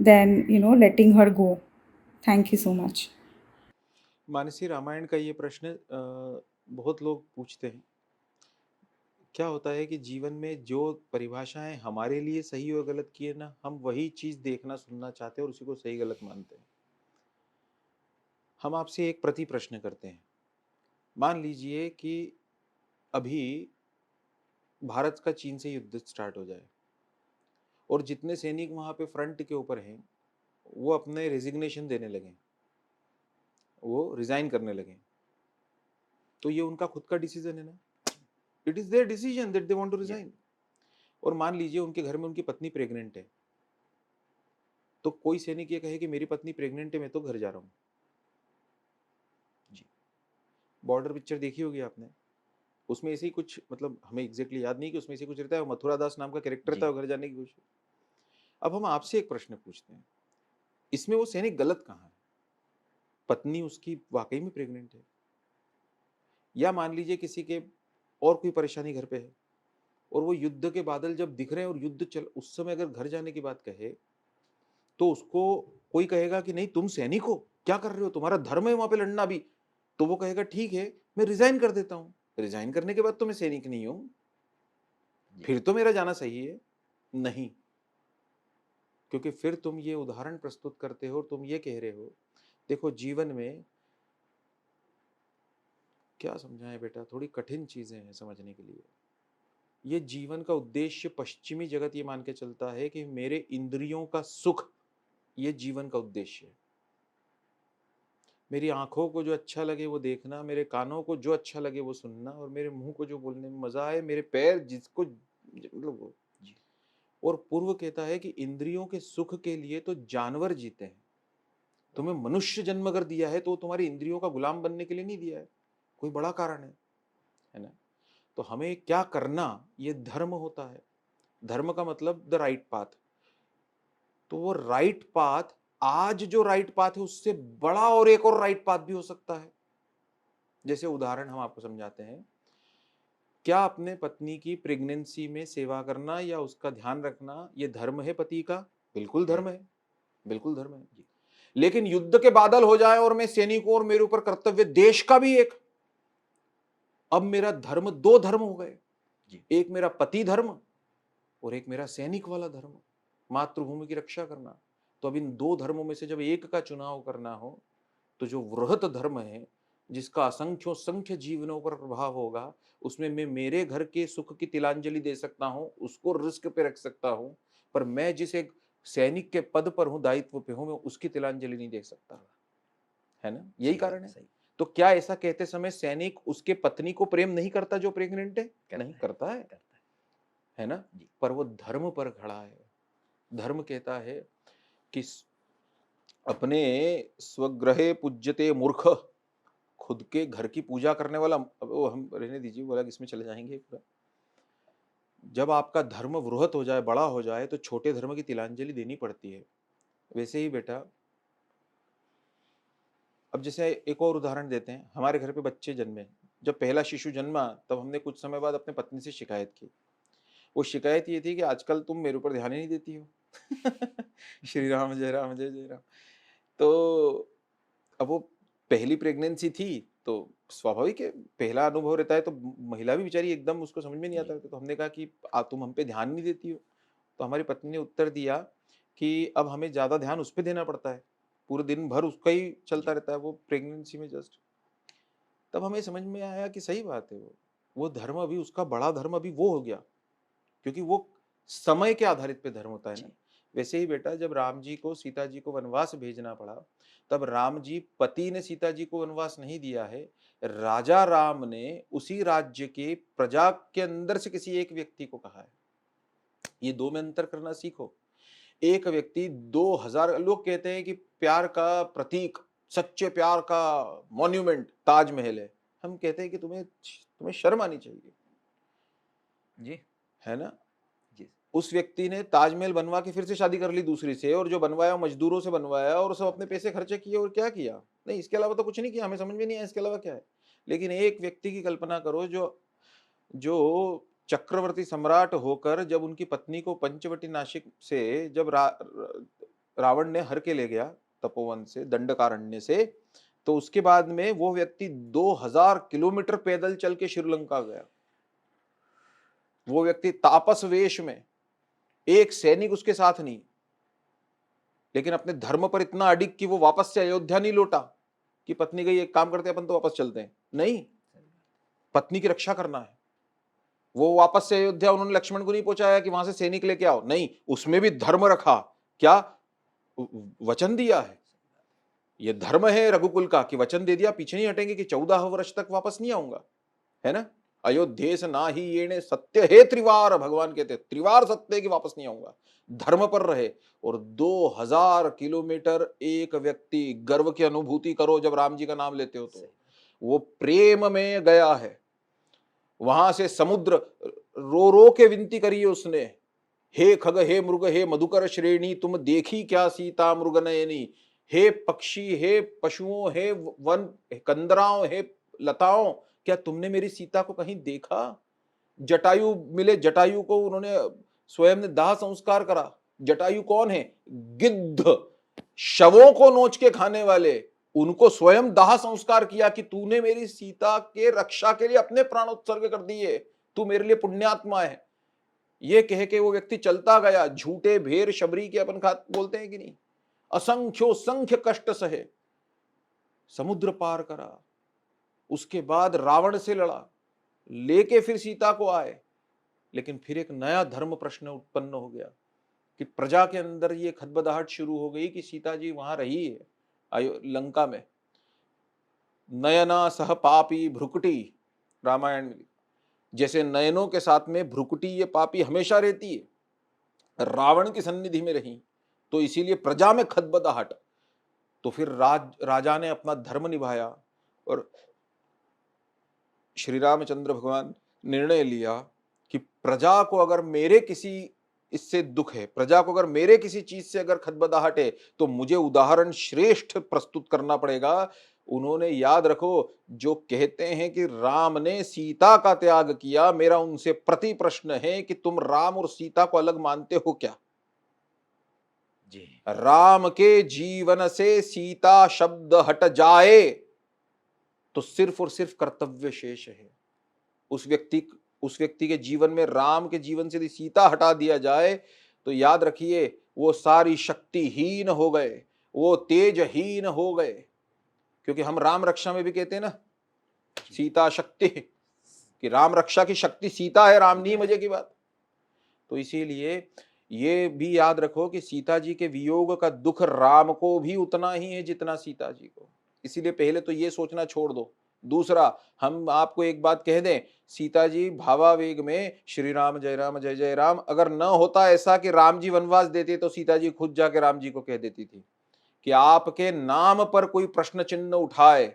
than letting her go. Thank you so much. Mansi, Ramayan का ये प्रश्न बहुत लोग पूछते हैं. क्या होता है कि जीवन में जो परिभाषाएं हमारे लिए सही और गलत की है ना, हम वही चीज देखना सुनना चाहते हैं और उसी को सही गलत मानते हैं. हम आपसे एक प्रति प्रश्न करते हैं. मान लीजिए कि अभी भारत का चीन से युद्ध स्टार्ट हो जाए, और जितने सैनिक वहां पे फ्रंट के ऊपर हैं वो अपने रेजिग्नेशन देने लगे, वो रिजाइन करने लगे, तो ये उनका खुद का डिसीजन है ना. It is there decision that they want to resign. और मान लीजिए उनके घर में उनकी पत्नी प्रेग्नेंट है, तो कोई सैनिक ये कहे कि मेरी पत्नी प्रेग्नेंट है, मैं तो घर जा रहा हूँ. जी, बॉर्डर पिक्चर देखी होगी आपने, उसमें ऐसे ही कुछ, मतलब हमें एग्जैक्टली याद नहीं कि उसमें ऐसे कुछ रहता है, मथुरा दास नाम का कैरेक्टर था, वो घर जाने की कोशिश. अब हम आपसे एक प्रश्न पूछते हैं, इसमें वो सैनिक गलत कहाँ है? पत्नी उसकी वाकई में प्रेग्नेंट है, या मान लीजिए किसी के और कोई परेशानी घर पे है, और वो युद्ध के बादल जब दिख रहे हैं और युद्ध चल, उस समय अगर घर जाने की बात कहे, तो उसको कोई कहेगा कि नहीं तुम सैनिक हो, क्या कर रहे हो, तुम्हारा धर्म है वहां पे लड़ना भी, तो वो कहेगा ठीक है मैं रिजाइन कर देता हूं. रिजाइन करने के बाद तो मैं सैनिक नहीं हूं, फिर तो मेरा जाना सही है. नहीं, क्योंकि फिर तुम ये उदाहरण प्रस्तुत करते हो, तुम ये कह रहे हो, देखो जीवन में क्या समझाएं बेटा, थोड़ी कठिन चीजें हैं समझने के लिए. ये जीवन का उद्देश्य, पश्चिमी जगत ये मान के चलता है कि मेरे इंद्रियों का सुख ये जीवन का उद्देश्य है. मेरी आंखों को जो अच्छा लगे वो देखना, मेरे कानों को जो अच्छा लगे वो सुनना, और मेरे मुंह को जो बोलने में मजा आए, मेरे पैर जिसको मतलब वो। जी। और पूर्व कहता है कि इंद्रियों के सुख के लिए तो जानवर जीते हैं, तुम्हें मनुष्य जन्म अगर दिया है तो तुम्हारी इंद्रियों का गुलाम बनने के लिए नहीं दिया है, कोई बड़ा कारण है ना। तो हमें क्या करना, ये धर्म होता है। धर्म का मतलब द राइट पाथ। तो वो राइट पाथ, आज जो राइट पाथ है उससे बड़ा और एक और राइट पाथ भी हो सकता है। जैसे उदाहरण हम आपको समझाते हैं, क्या अपने पत्नी की प्रेगनेंसी में सेवा करना या उसका ध्यान रखना ये धर्म है पति का? बिल्कुल धर्म है, बिल्कुल धर्म है। लेकिन युद्ध के बादल हो जाए और मैं सैनिक हूं और मेरे ऊपर कर्तव्य देश का भी एक, अब मेरा धर्म दो धर्म हो गए, एक मेरा पति धर्म और एक मेरा सैनिक वाला धर्म, मातृभूमि की रक्षा करना। तो अब इन दो धर्मों में से जब एक का चुनाव करना हो, तो जो वृहत धर्म है जिसका असंख्यों संख्य जीवनों पर प्रभाव होगा, उसमें मैं मेरे घर के सुख की तिलांजलि दे सकता हूं, उसको रिस्क पे रख सकता हूं, पर मैं जिस एक सैनिक के पद पर हूं, दायित्व पे हूं, मैं उसकी तिलांजलि नहीं दे सकता, है ना। यही कारण है। तो क्या ऐसा कहते समय सैनिक उसके पत्नी को प्रेम नहीं करता जो प्रेग्नेंट है? नहीं करता है ना। पर वो धर्म पर खड़ा है। धर्म कहता है कि अपने स्वग्रहे पूज्यते मूर्ख, खुद के घर की पूजा करने वाला, वो हम रहने दीजिए, बोला इसमें चले जाएंगे पूरा। जब आपका धर्म वृहत हो जाए, बड़ा हो जाए, तो छोटे धर्म की तिलांजलि देनी पड़ती है। वैसे ही बेटा, अब जैसे एक और उदाहरण देते हैं, हमारे घर पे बच्चे जन्मे, जब पहला शिशु जन्मा तब हमने कुछ समय बाद अपने पत्नी से शिकायत की। वो शिकायत ये थी कि आजकल तुम मेरे ऊपर ध्यान ही नहीं देती हो। श्री राम जय राम जय जय राम। तो अब वो पहली प्रेगनेंसी थी, तो स्वाभाविक है, पहला अनुभव रहता है, तो महिला भी बेचारी एकदम उसको समझ में नहीं आता। तो हमने कहा कि तुम हम पे ध्यान नहीं देती हो। तो हमारी पत्नी ने उत्तर दिया कि अब हमें ज्यादा ध्यान उस पर देना पड़ता है, पूरे दिन भर उसका ही चलता रहता है, वो प्रेगनेंसी में जस्ट। तब हमें समझ में आया कि सही बात है, वो धर्म अभी, उसका बड़ा धर्म अभी वो हो गया, क्योंकि वो समय के आधारित पे धर्म होता है ना। वैसे ही बेटा, जब राम जी को सीता जी को वनवास भेजना पड़ा, तब राम जी पति ने सीता जी को वनवास नहीं दिया है, राजा राम ने उसी राज्य के प्रजा के अंदर से किसी एक व्यक्ति को कहा है। ये दो में अंतर करना सीखो। एक व्यक्ति 2000, लोग कहते हैं कि प्यार का प्रतीक, सच्चे प्यार का मॉन्यूमेंट ताजमहल है। हम कहते हैं कि तुम्हें शर्म आनी चाहिए जी, है ना। उस व्यक्ति ने ताजमहल बनवा के फिर से शादी कर ली दूसरी से, और जो बनवाया मजदूरों से बनवाया, और सब अपने पैसे खर्चे किए, और क्या किया? नहीं, इसके अलावा तो कुछ नहीं किया। हमें समझ में नहीं आया इसके अलावा क्या है। लेकिन एक व्यक्ति की कल्पना करो, जो चक्रवर्ती सम्राट होकर जब उनकी पत्नी को पंचवटी नासिक से जब रावण ने हर के ले गया तपोवन से, दंडकारण्य से, तो उसके बाद में वो व्यक्ति 2000 किलोमीटर पैदल चल के श्रीलंका गया। वो व्यक्ति तापस वेश में, एक सैनिक उसके साथ नहीं, लेकिन अपने धर्म पर इतना अडिग कि वो वापस से अयोध्या नहीं लौटा कि पत्नी गई, एक काम करते अपन तो वापस चलते हैं। नहीं, पत्नी की रक्षा करना है। वो वापस से अयोध्या उन्होंने लक्ष्मण को नहीं पहुंचाया कि वहां से सैनिक लेके आओ, नहीं, उसमें भी धर्म रखा। क्या वचन दिया है, ये धर्म है रघुकुल का, कि वचन दे दिया, पीछे नहीं हटेंगे, कि 14 वर्ष तक वापस नहीं आऊंगा, है ना। अयोध्या से ना ही ये सत्य है त्रिवार, भगवान कहते त्रिवार सत्य की वापस नहीं आऊंगा, धर्म पर रहे। और 2000 किलोमीटर एक व्यक्ति, गर्व की अनुभूति करो जब राम जी का नाम लेते हो, तो वो प्रेम में गया है। वहां से समुद्र रो रो के विनती करी है उसने, हे खग हे मृग हे मधुकर श्रेणी, तुम देखी क्या सीता मृग नयनी। हे पक्षी, हे पशुओं, हे वन कंदराओं, हे लताओं, क्या तुमने मेरी सीता को कहीं देखा? जटायु मिले, जटायु को उन्होंने स्वयं ने दाह संस्कार करा। जटायु कौन है? गिद्ध, शवों को नोच के खाने वाले, उनको स्वयं दाह संस्कार किया कि तूने मेरी सीता के रक्षा के लिए अपने प्राण उत्सर्ग कर दिए, तू मेरे लिए पुण्यात्मा है। ये कह के वो व्यक्ति चलता गया। झूठे भेर शबरी के अपन बोलते हैं कि नहीं, असंख्यो संख्य कष्ट सहे, समुद्र पार करा, उसके बाद रावण से लड़ा, लेके फिर सीता को आए। लेकिन फिर एक नया धर्म प्रश्न उत्पन्न हो गया कि प्रजा के अंदर ये खदबदाहट शुरू हो गई कि सीता जी वहां रही है लंका में, नयना सह पापी भ्रुकुटी, रामायण में जैसे नयनों के साथ में भ्रुकुटी ये पापी हमेशा रहती है, रावण की सन्निधि में रही, तो इसीलिए प्रजा में खदबदाहट। तो फिर राजा ने अपना धर्म निभाया और श्री रामचंद्र भगवान निर्णय लिया कि प्रजा को अगर मेरे किसी इससे दुख है, प्रजा को अगर मेरे किसी चीज से अगर खदबदाहट है, तो मुझे उदाहरण श्रेष्ठ प्रस्तुत करना पड़ेगा। उन्होंने, याद रखो, जो कहते हैं कि राम ने सीता का त्याग किया, मेरा उनसे प्रति प्रश्न है कि तुम राम और सीता को अलग मानते हो क्या? जी। राम के जीवन से सीता शब्द हट जाए तो सिर्फ और सिर्फ कर्तव्य शेष है। उस व्यक्ति के जीवन में, राम के जीवन से यदि सीता हटा दिया जाए तो याद रखिए वो सारी शक्तिहीन हो गए, वो तेजहीन हो गए। क्योंकि हम राम रक्षा में भी कहते हैं ना, सीता शक्ति, कि राम रक्षा की शक्ति सीता है, राम नहीं। मजे की बात। तो इसीलिए ये भी याद रखो कि सीता जी के वियोग का दुख राम को भी उतना ही है जितना सीता जी को। इसीलिए पहले तो ये सोचना छोड़ दो। दूसरा, हम आपको एक बात कह दें, सीता जी भावावेग में श्री राम जय राम जय जय राम, अगर न होता ऐसा कि राम जी वनवास देते तो सीता जी खुद जाके राम जी को कह देती थी कि आपके नाम पर कोई प्रश्न चिन्ह उठाए,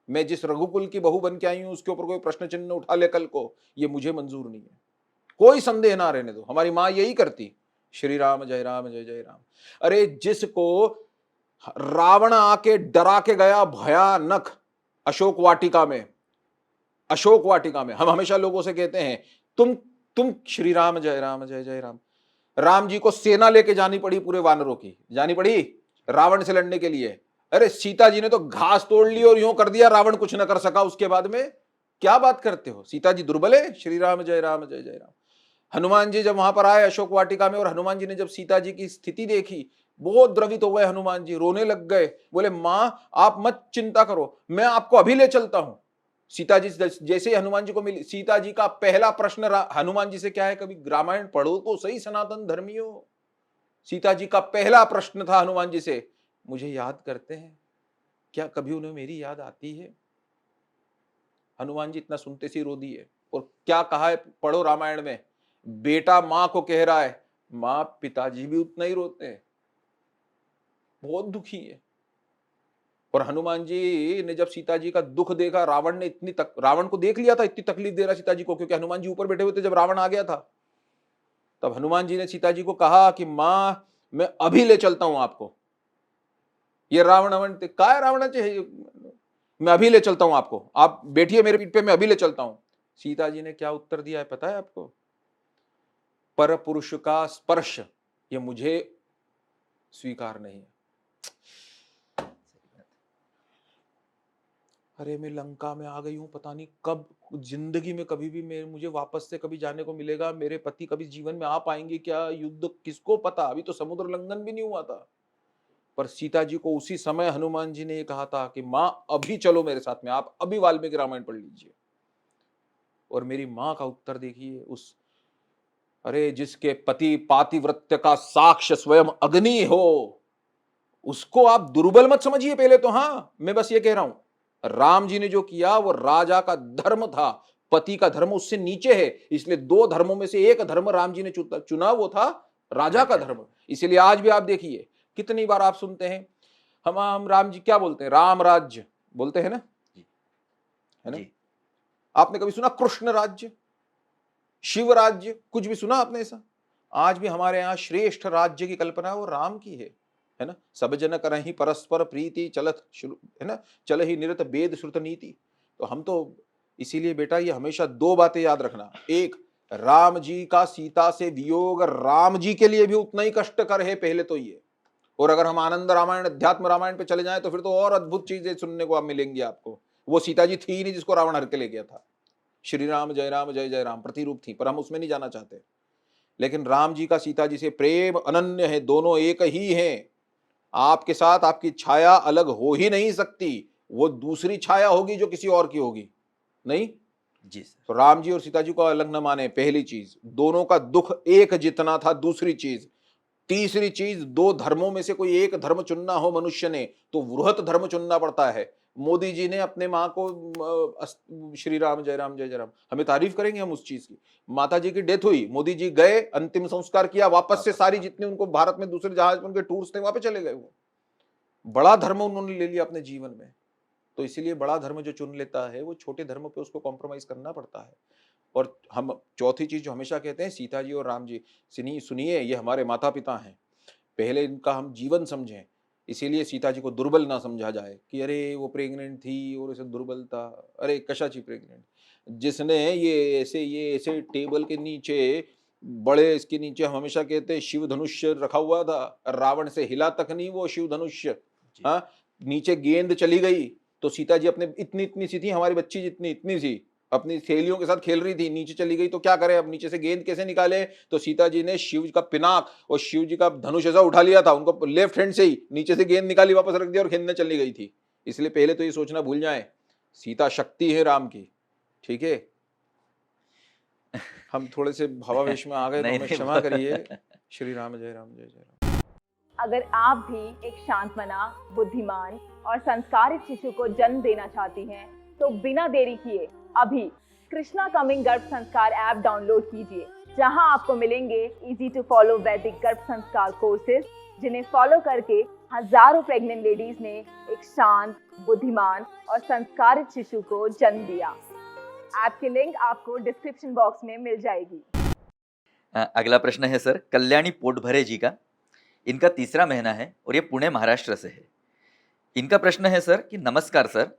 मैं जिस रघुकुल की बहू बन के आई हूं उसके ऊपर कोई प्रश्न चिन्ह उठा ले कल को, ये मुझे मंजूर नहीं है, कोई संदेह ना रहने दो। हमारी मां यही करती, श्री राम जय जय राम। अरे जिसको रावण आके डरा के गया भयानक अशोक वाटिका में, अशोक वाटिका में, हम हमेशा लोगों से कहते हैं तुम श्री राम जय जय राम। राम जी को सेना लेके जानी पड़ी, पूरे वानरों की जानी पड़ी रावण से लड़ने के लिए। अरे सीता जी ने तो घास तोड़ ली और यूं कर दिया, रावण कुछ न कर सका उसके बाद में। क्या बात करते हो, सीता जी दुर्बल है? श्री राम जय जय राम। हनुमान जी जब वहां पर आए अशोक वाटिका में, और हनुमान जी ने जब सीता जी की स्थिति देखी, बहुत द्रवित हो गए हनुमान जी, रोने लग गए, बोले मां आप मत चिंता करो, मैं आपको अभी ले चलता हूं। सीता जी जैसे ही हनुमान जी को मिली, सीता जी का पहला प्रश्न हनुमान जी से क्या है, कभी रामायण पढ़ो तो सही सनातन धर्मियों। सीता जी का पहला प्रश्न था हनुमान जी से, मुझे याद करते हैं क्या? कभी उन्हें मेरी याद आती है? हनुमान जी इतना सुनते से रो दिए। और क्या कहा है, पढ़ो रामायण में, बेटा मां को कह रहा है, मां पिताजी भी उतना ही रोते हैं, बहुत दुखी है। और हनुमान जी ने जब सीता जी का दुख देखा, रावण ने रावण को देख लिया था इतनी तकलीफ दे रहा सीता जी को, क्योंकि हनुमान जी ऊपर बैठे हुए थे जब रावण आ गया था। तब हनुमान जी ने सीता जी को कहा कि मां मैं अभी ले चलता हूं आपको, ये रावण क्या है, रावण चाहिए, मैं अभी ले चलता हूं आपको, आप बैठिए मेरे पीठ पे, मैं अभी ले चलता हूं। सीता जी ने क्या उत्तर दिया है पता है आपको? पर पुरुष का स्पर्श ये मुझे स्वीकार नहीं है। अरे मैं लंका में आ गई हूं, पता नहीं कब जिंदगी में कभी भी मुझे वापस से कभी जाने को मिलेगा, मेरे पति कभी जीवन में आ पाएंगे क्या, युद्ध किसको पता, अभी तो समुद्र लंघन भी नहीं हुआ था। पर सीता जी को उसी समय हनुमान जी ने ये कहा था कि मां अभी चलो मेरे साथ में, आप अभी वाल्मीकि रामायण पढ़ लीजिए। और मेरी मां का उत्तर देखिए, उस अरे जिसके पति पातिव्रत्य का साक्ष्य स्वयं अग्नि हो, उसको आप दुर्बल मत समझिए पहले तो। हाँ, मैं बस ये कह रहा हूं, राम जी ने जो किया वो राजा का धर्म था, पति का धर्म उससे नीचे है, इसलिए दो धर्मों में से एक धर्म राम जी ने चुना, वो था राजा का धर्म। इसलिए आज भी आप देखिए कितनी बार आप सुनते हैं, हम राम जी क्या बोलते हैं, राम राज्य बोलते हैं ना, है ना? आपने कभी सुना कृष्ण राज्य, शिव राज्य, कुछ भी सुना आपने ऐसा? आज भी हमारे यहाँ श्रेष्ठ राज्य की कल्पना वो राम की है ना? सब जन करहि परस्पर प्रीति चलत, है ना, चल ही निरत वेद श्रुत नीति। तो हम तो इसीलिए बेटा ये हमेशा दो बातें याद रखना, एक राम जी का सीता से वियोग राम जी के लिए भी उतना ही कष्टकर है, पहले तो ये। और अगर हम आनंद रामायण अध्यात्म रामायण पे चले जाएं तो फिर तो और अद्भुत चीजें सुनने को आप मिलेंगी आपको। वो सीता जी थी ही नहीं जिसको रावण हर के ले गया था, श्री राम जय जय राम प्रतिरूप थी, पर हम उसमें नहीं जाना चाहते। लेकिन राम जी का सीता जी से प्रेम अनन्य है, दोनों एक ही हैं। आपके साथ आपकी छाया अलग हो ही नहीं सकती, वो दूसरी छाया होगी जो किसी और की होगी, नहीं जी सर। तो राम जी और सीता जी को अलग न माने, पहली चीज। दोनों का दुख एक जितना था, दूसरी चीज। तीसरी चीज, दो धर्मों में से कोई एक धर्म चुनना हो मनुष्य ने तो वृहत धर्म चुनना पड़ता है। मोदी जी ने अपने माँ को श्री राम जय राम जय जय राम, हमें तारीफ करेंगे हम उस चीज की। माता जी की डेथ हुई, मोदी जी गए, अंतिम संस्कार किया, वापस से सारी जितने उनको भारत में दूसरे जहाज में उनके टूर्स थे वहां पे चले गए। वो बड़ा धर्म उन्होंने ले लिया अपने जीवन में। तो इसीलिए बड़ा धर्म जो चुन लेता है वो छोटे धर्म पे उसको कॉम्प्रोमाइज करना पड़ता है। और हम चौथी चीज जो हमेशा कहते हैं, सीता जी और राम जी, सुनिए ये हमारे माता पिता हैं, पहले इनका हम जीवन समझें। इसीलिए सीता जी को दुर्बल ना समझा जाए कि अरे वो प्रेग्नेंट थी और इसे दुर्बल था। अरे कशाची प्रेग्नेंट, जिसने ये ऐसे टेबल के नीचे, बड़े इसके नीचे हम हमेशा कहते हैं शिव धनुष्य रखा हुआ था, रावण से हिला तक नहीं वो शिव धनुष्य। हाँ, नीचे गेंद चली गई तो सीता जी अपने इतनी इतनी सी थी, हमारी बच्ची जितनी इतनी सी, अपनी सहेलियों के साथ खेल रही थी, नीचे चली गई तो क्या करें, अब नीचे से गेंद कैसे निकाले। तो सीता जी ने शिव का पिनाक और शिव जी का धनुष ऐसा उठा लिया था, उनको लेफ्ट हैंड से ही नीचे से गेंद निकाली, वापस रख दिया और खेलने चली गई थी। इसलिए पहले तो ये सोचना भूल जाए, सीता शक्ति है राम की, ठीक है। हम थोड़े से भावावेश में आ गए तो नहीं हमें नहीं क्षमा करिए। श्री राम जय राम जय जय राम। अगर आप भी एक शांतमना, बुद्धिमान और संस्कारित शिशु को जन्म देना चाहती हैं, तो बिना देरी किए अभी कृष्णा कमिंग गर्भ संस्कार ऐप डाउनलोड कीजिए, जहां आपको मिलेंगे इजी टू फॉलो वैदिक गर्भ संस्कार कोर्सेज, जिन्हें फॉलो करके हजारों प्रेग्नेंट लेडीज ने एक शांत, बुद्धिमान और संस्कारित शिशु को जन्म दिया। ऐप की लिंक आपको डिस्क्रिप्शन बॉक्स में मिल जाएगी। अगला प्रश्न है सर कल्याणी पोटभरे जी का। इनका तीसरा महीना है और ये पुणे महाराष्ट्र से है। इनका प्रश्न है सर कि नमस्कार सर,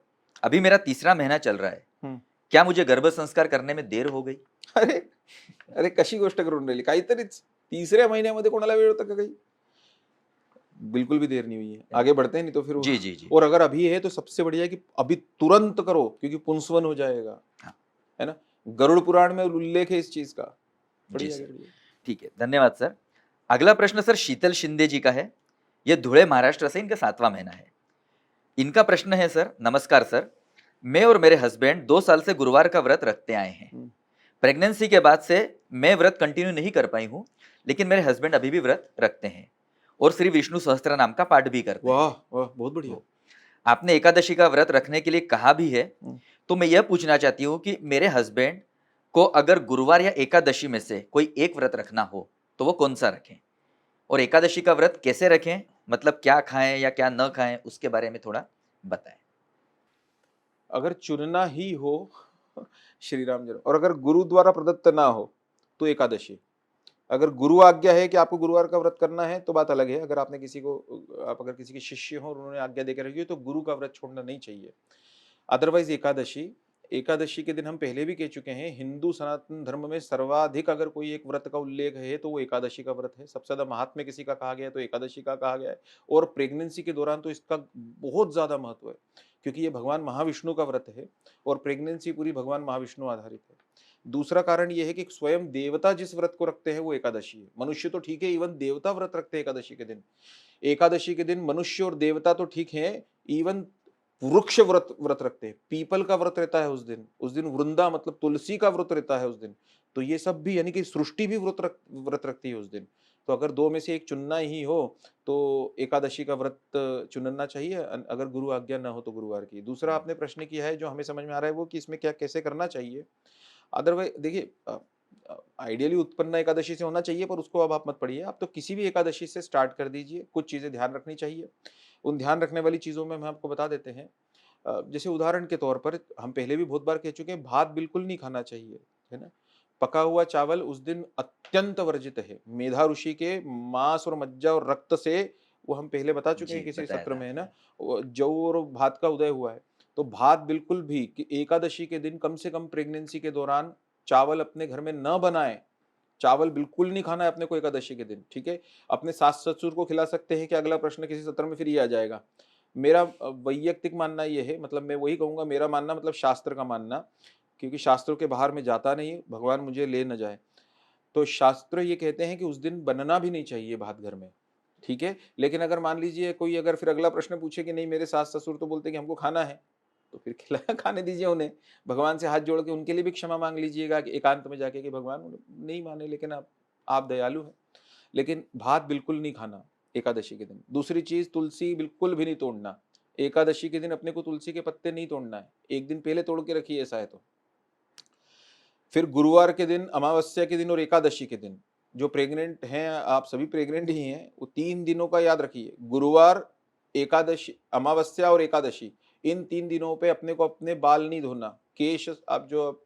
अभी मेरा तीसरा महीना चल रहा है, क्या मुझे गर्भ संस्कार करने में देर हो गई? अरे अरे कशी गोष्ट करून राहिली, काहीतरीच तिसऱ्या महिन्यामध्ये कोणाला वेळ होता का काही? बिल्कुल भी देर नहीं हुई है, आगे बढ़ते हैं, नहीं तो फिर जी जी जी। और अगर अभी है तो सबसे बढ़िया है कि अभी तुरंत करो, क्योंकि पुंसवन हो जाएगा। हाँ। है ना, गरुड़ पुराण में उल्लेख है इस चीज का। जी बढ़िया सर, बढ़िया। ठीक है, धन्यवाद सर। अगला प्रश्न सर शीतल शिंदे जी का है। ये धुले महाराष्ट्र से, इनका 7वां महीना है। इनका प्रश्न है सर नमस्कार सर, मैं और मेरे हस्बैंड 2 साल से गुरुवार का व्रत रखते आए हैं। प्रेगनेंसी के बाद से मैं व्रत कंटिन्यू नहीं कर पाई हूँ, लेकिन मेरे हस्बैंड अभी भी व्रत रखते हैं और श्री विष्णु सहस्त्र नाम का पाठ भी करते हैं। वाह वाह, बहुत बढ़िया। आपने एकादशी का व्रत रखने के लिए कहा भी है, तो मैं यह पूछना चाहती हूँ कि मेरे हस्बैंड को अगर गुरुवार या एकादशी में से कोई एक व्रत रखना हो तो वो कौन सा रखें, और एकादशी का व्रत कैसे रखें, मतलब क्या खाएं या क्या न खाएं, उसके बारे में थोड़ा बताएं। अगर चुनना ही हो श्री राम जय, और अगर गुरु द्वारा प्रदत्त ना हो तो एकादशी। अगर गुरु आज्ञा है कि आपको गुरुवार का व्रत करना है तो बात अलग है। अगर आपने किसी को, आप अगर किसी के शिष्य हो और उन्होंने आज्ञा देकर रखी हो तो गुरु का व्रत छोड़ना नहीं चाहिए। अदरवाइज एकादशी के दिन हम पहले भी कह चुके हैं, हिंदू सनातन धर्म में सर्वाधिक अगर कोई एक व्रत का उल्लेख है तो वो एकादशी का व्रत है। सबसे ज्यादा महात्म्य किसी का कहा गया है तो एकादशी का कहा गया है, और प्रेगनेंसी के दौरान तो इसका बहुत ज्यादा महत्व है, क्योंकि ये भगवान महाविष्णु का व्रत है और प्रेगनेंसी पूरी भगवान महाविष्णु आधारित है। दूसरा कारण यह है कि स्वयं देवता जिस व्रत को रखते हैं वो एकादशी है। मनुष्य तो ठीक है, इवन देवता व्रत रखते हैं एकादशी के दिन। एकादशी के दिन मनुष्य और देवता तो ठीक है, इवन वृक्ष व्रत रखते हैं, पीपल का व्रत रहता है उस दिन वृंदा मतलब तुलसी का व्रत रहता है उस दिन। तो ये सब भी, यानी कि सृष्टि भी व्रत रखती है उस दिन। तो अगर दो में से एक चुनना ही हो तो एकादशी का व्रत चुनना चाहिए, अगर गुरु आज्ञा ना हो तो गुरुवार की। दूसरा आपने प्रश्न किया है जो हमें समझ में आ रहा है वो कि इसमें क्या कैसे करना चाहिए। अदरवाइज देखिए, आइडियली उत्पन्न एकादशी से होना चाहिए, पर उसको अब आप मत पढ़िए, आप तो किसी भी एकादशी से स्टार्ट कर दीजिए। कुछ चीजें ध्यान रखनी चाहिए, उन ध्यान रखने वाली चीजों में हम आपको बता देते हैं। जैसे उदाहरण के तौर पर हम पहले भी बहुत बार कह चुके हैं, भात बिल्कुल नहीं खाना चाहिए, है ना। पका हुआ चावल उस दिन अत्यंत वर्जित है। मेधा ऋषि के मांस और मज्जा और रक्त से, वो हम पहले बता चुके हैं किसी सत्र में, है ना, जौ और भात का उदय हुआ है। तो भात बिल्कुल भी, कि एकादशी के दिन कम से कम प्रेगनेंसी के दौरान चावल अपने घर में न बनाएं। चावल बिल्कुल नहीं खाना है अपने को एकादशी के दिन, ठीक है। अपने सास ससुर को खिला सकते हैं कि अगला प्रश्न किसी सत्र में फिर ये आ जाएगा। मेरा वैयक्तिक मानना ये है, मतलब मैं वही कहूंगा, मेरा मानना मतलब शास्त्र का मानना, क्योंकि शास्त्रों के बाहर में जाता नहीं, भगवान मुझे ले न जाए। तो शास्त्र ये कहते हैं कि उस दिन बनना भी नहीं चाहिए भात घर में, ठीक है। लेकिन अगर मान लीजिए कोई अगर फिर अगला प्रश्न पूछे कि नहीं मेरे सास ससुर तो बोलते कि हमको खाना है, तो फिर खिला खाने दीजिए उन्हें। भगवान से हाथ जोड़ के उनके लिए भी क्षमा मांग लीजिएगा कि एकांत में जाके कि भगवान नहीं माने, लेकिन आप दयालु हैं। लेकिन भात बिल्कुल नहीं खाना एकादशी के दिन। दूसरी चीज, तुलसी बिल्कुल भी नहीं तोड़ना। एकादशी के दिन अपने को तुलसी के पत्ते नहीं तोड़ना है, एक दिन पहले तोड़ के रखिए ऐसा है तो। फिर गुरुवार के दिन, अमावस्या के दिन और एकादशी के दिन, जो प्रेग्नेंट हैं, आप सभी प्रेग्नेंट ही हैं, वो 3 दिनों का याद रखिए, गुरुवार, एकादशी, अमावस्या और एकादशी, इन 3 दिनों पे अपने को अपने बाल नहीं धोना। केश, आप जो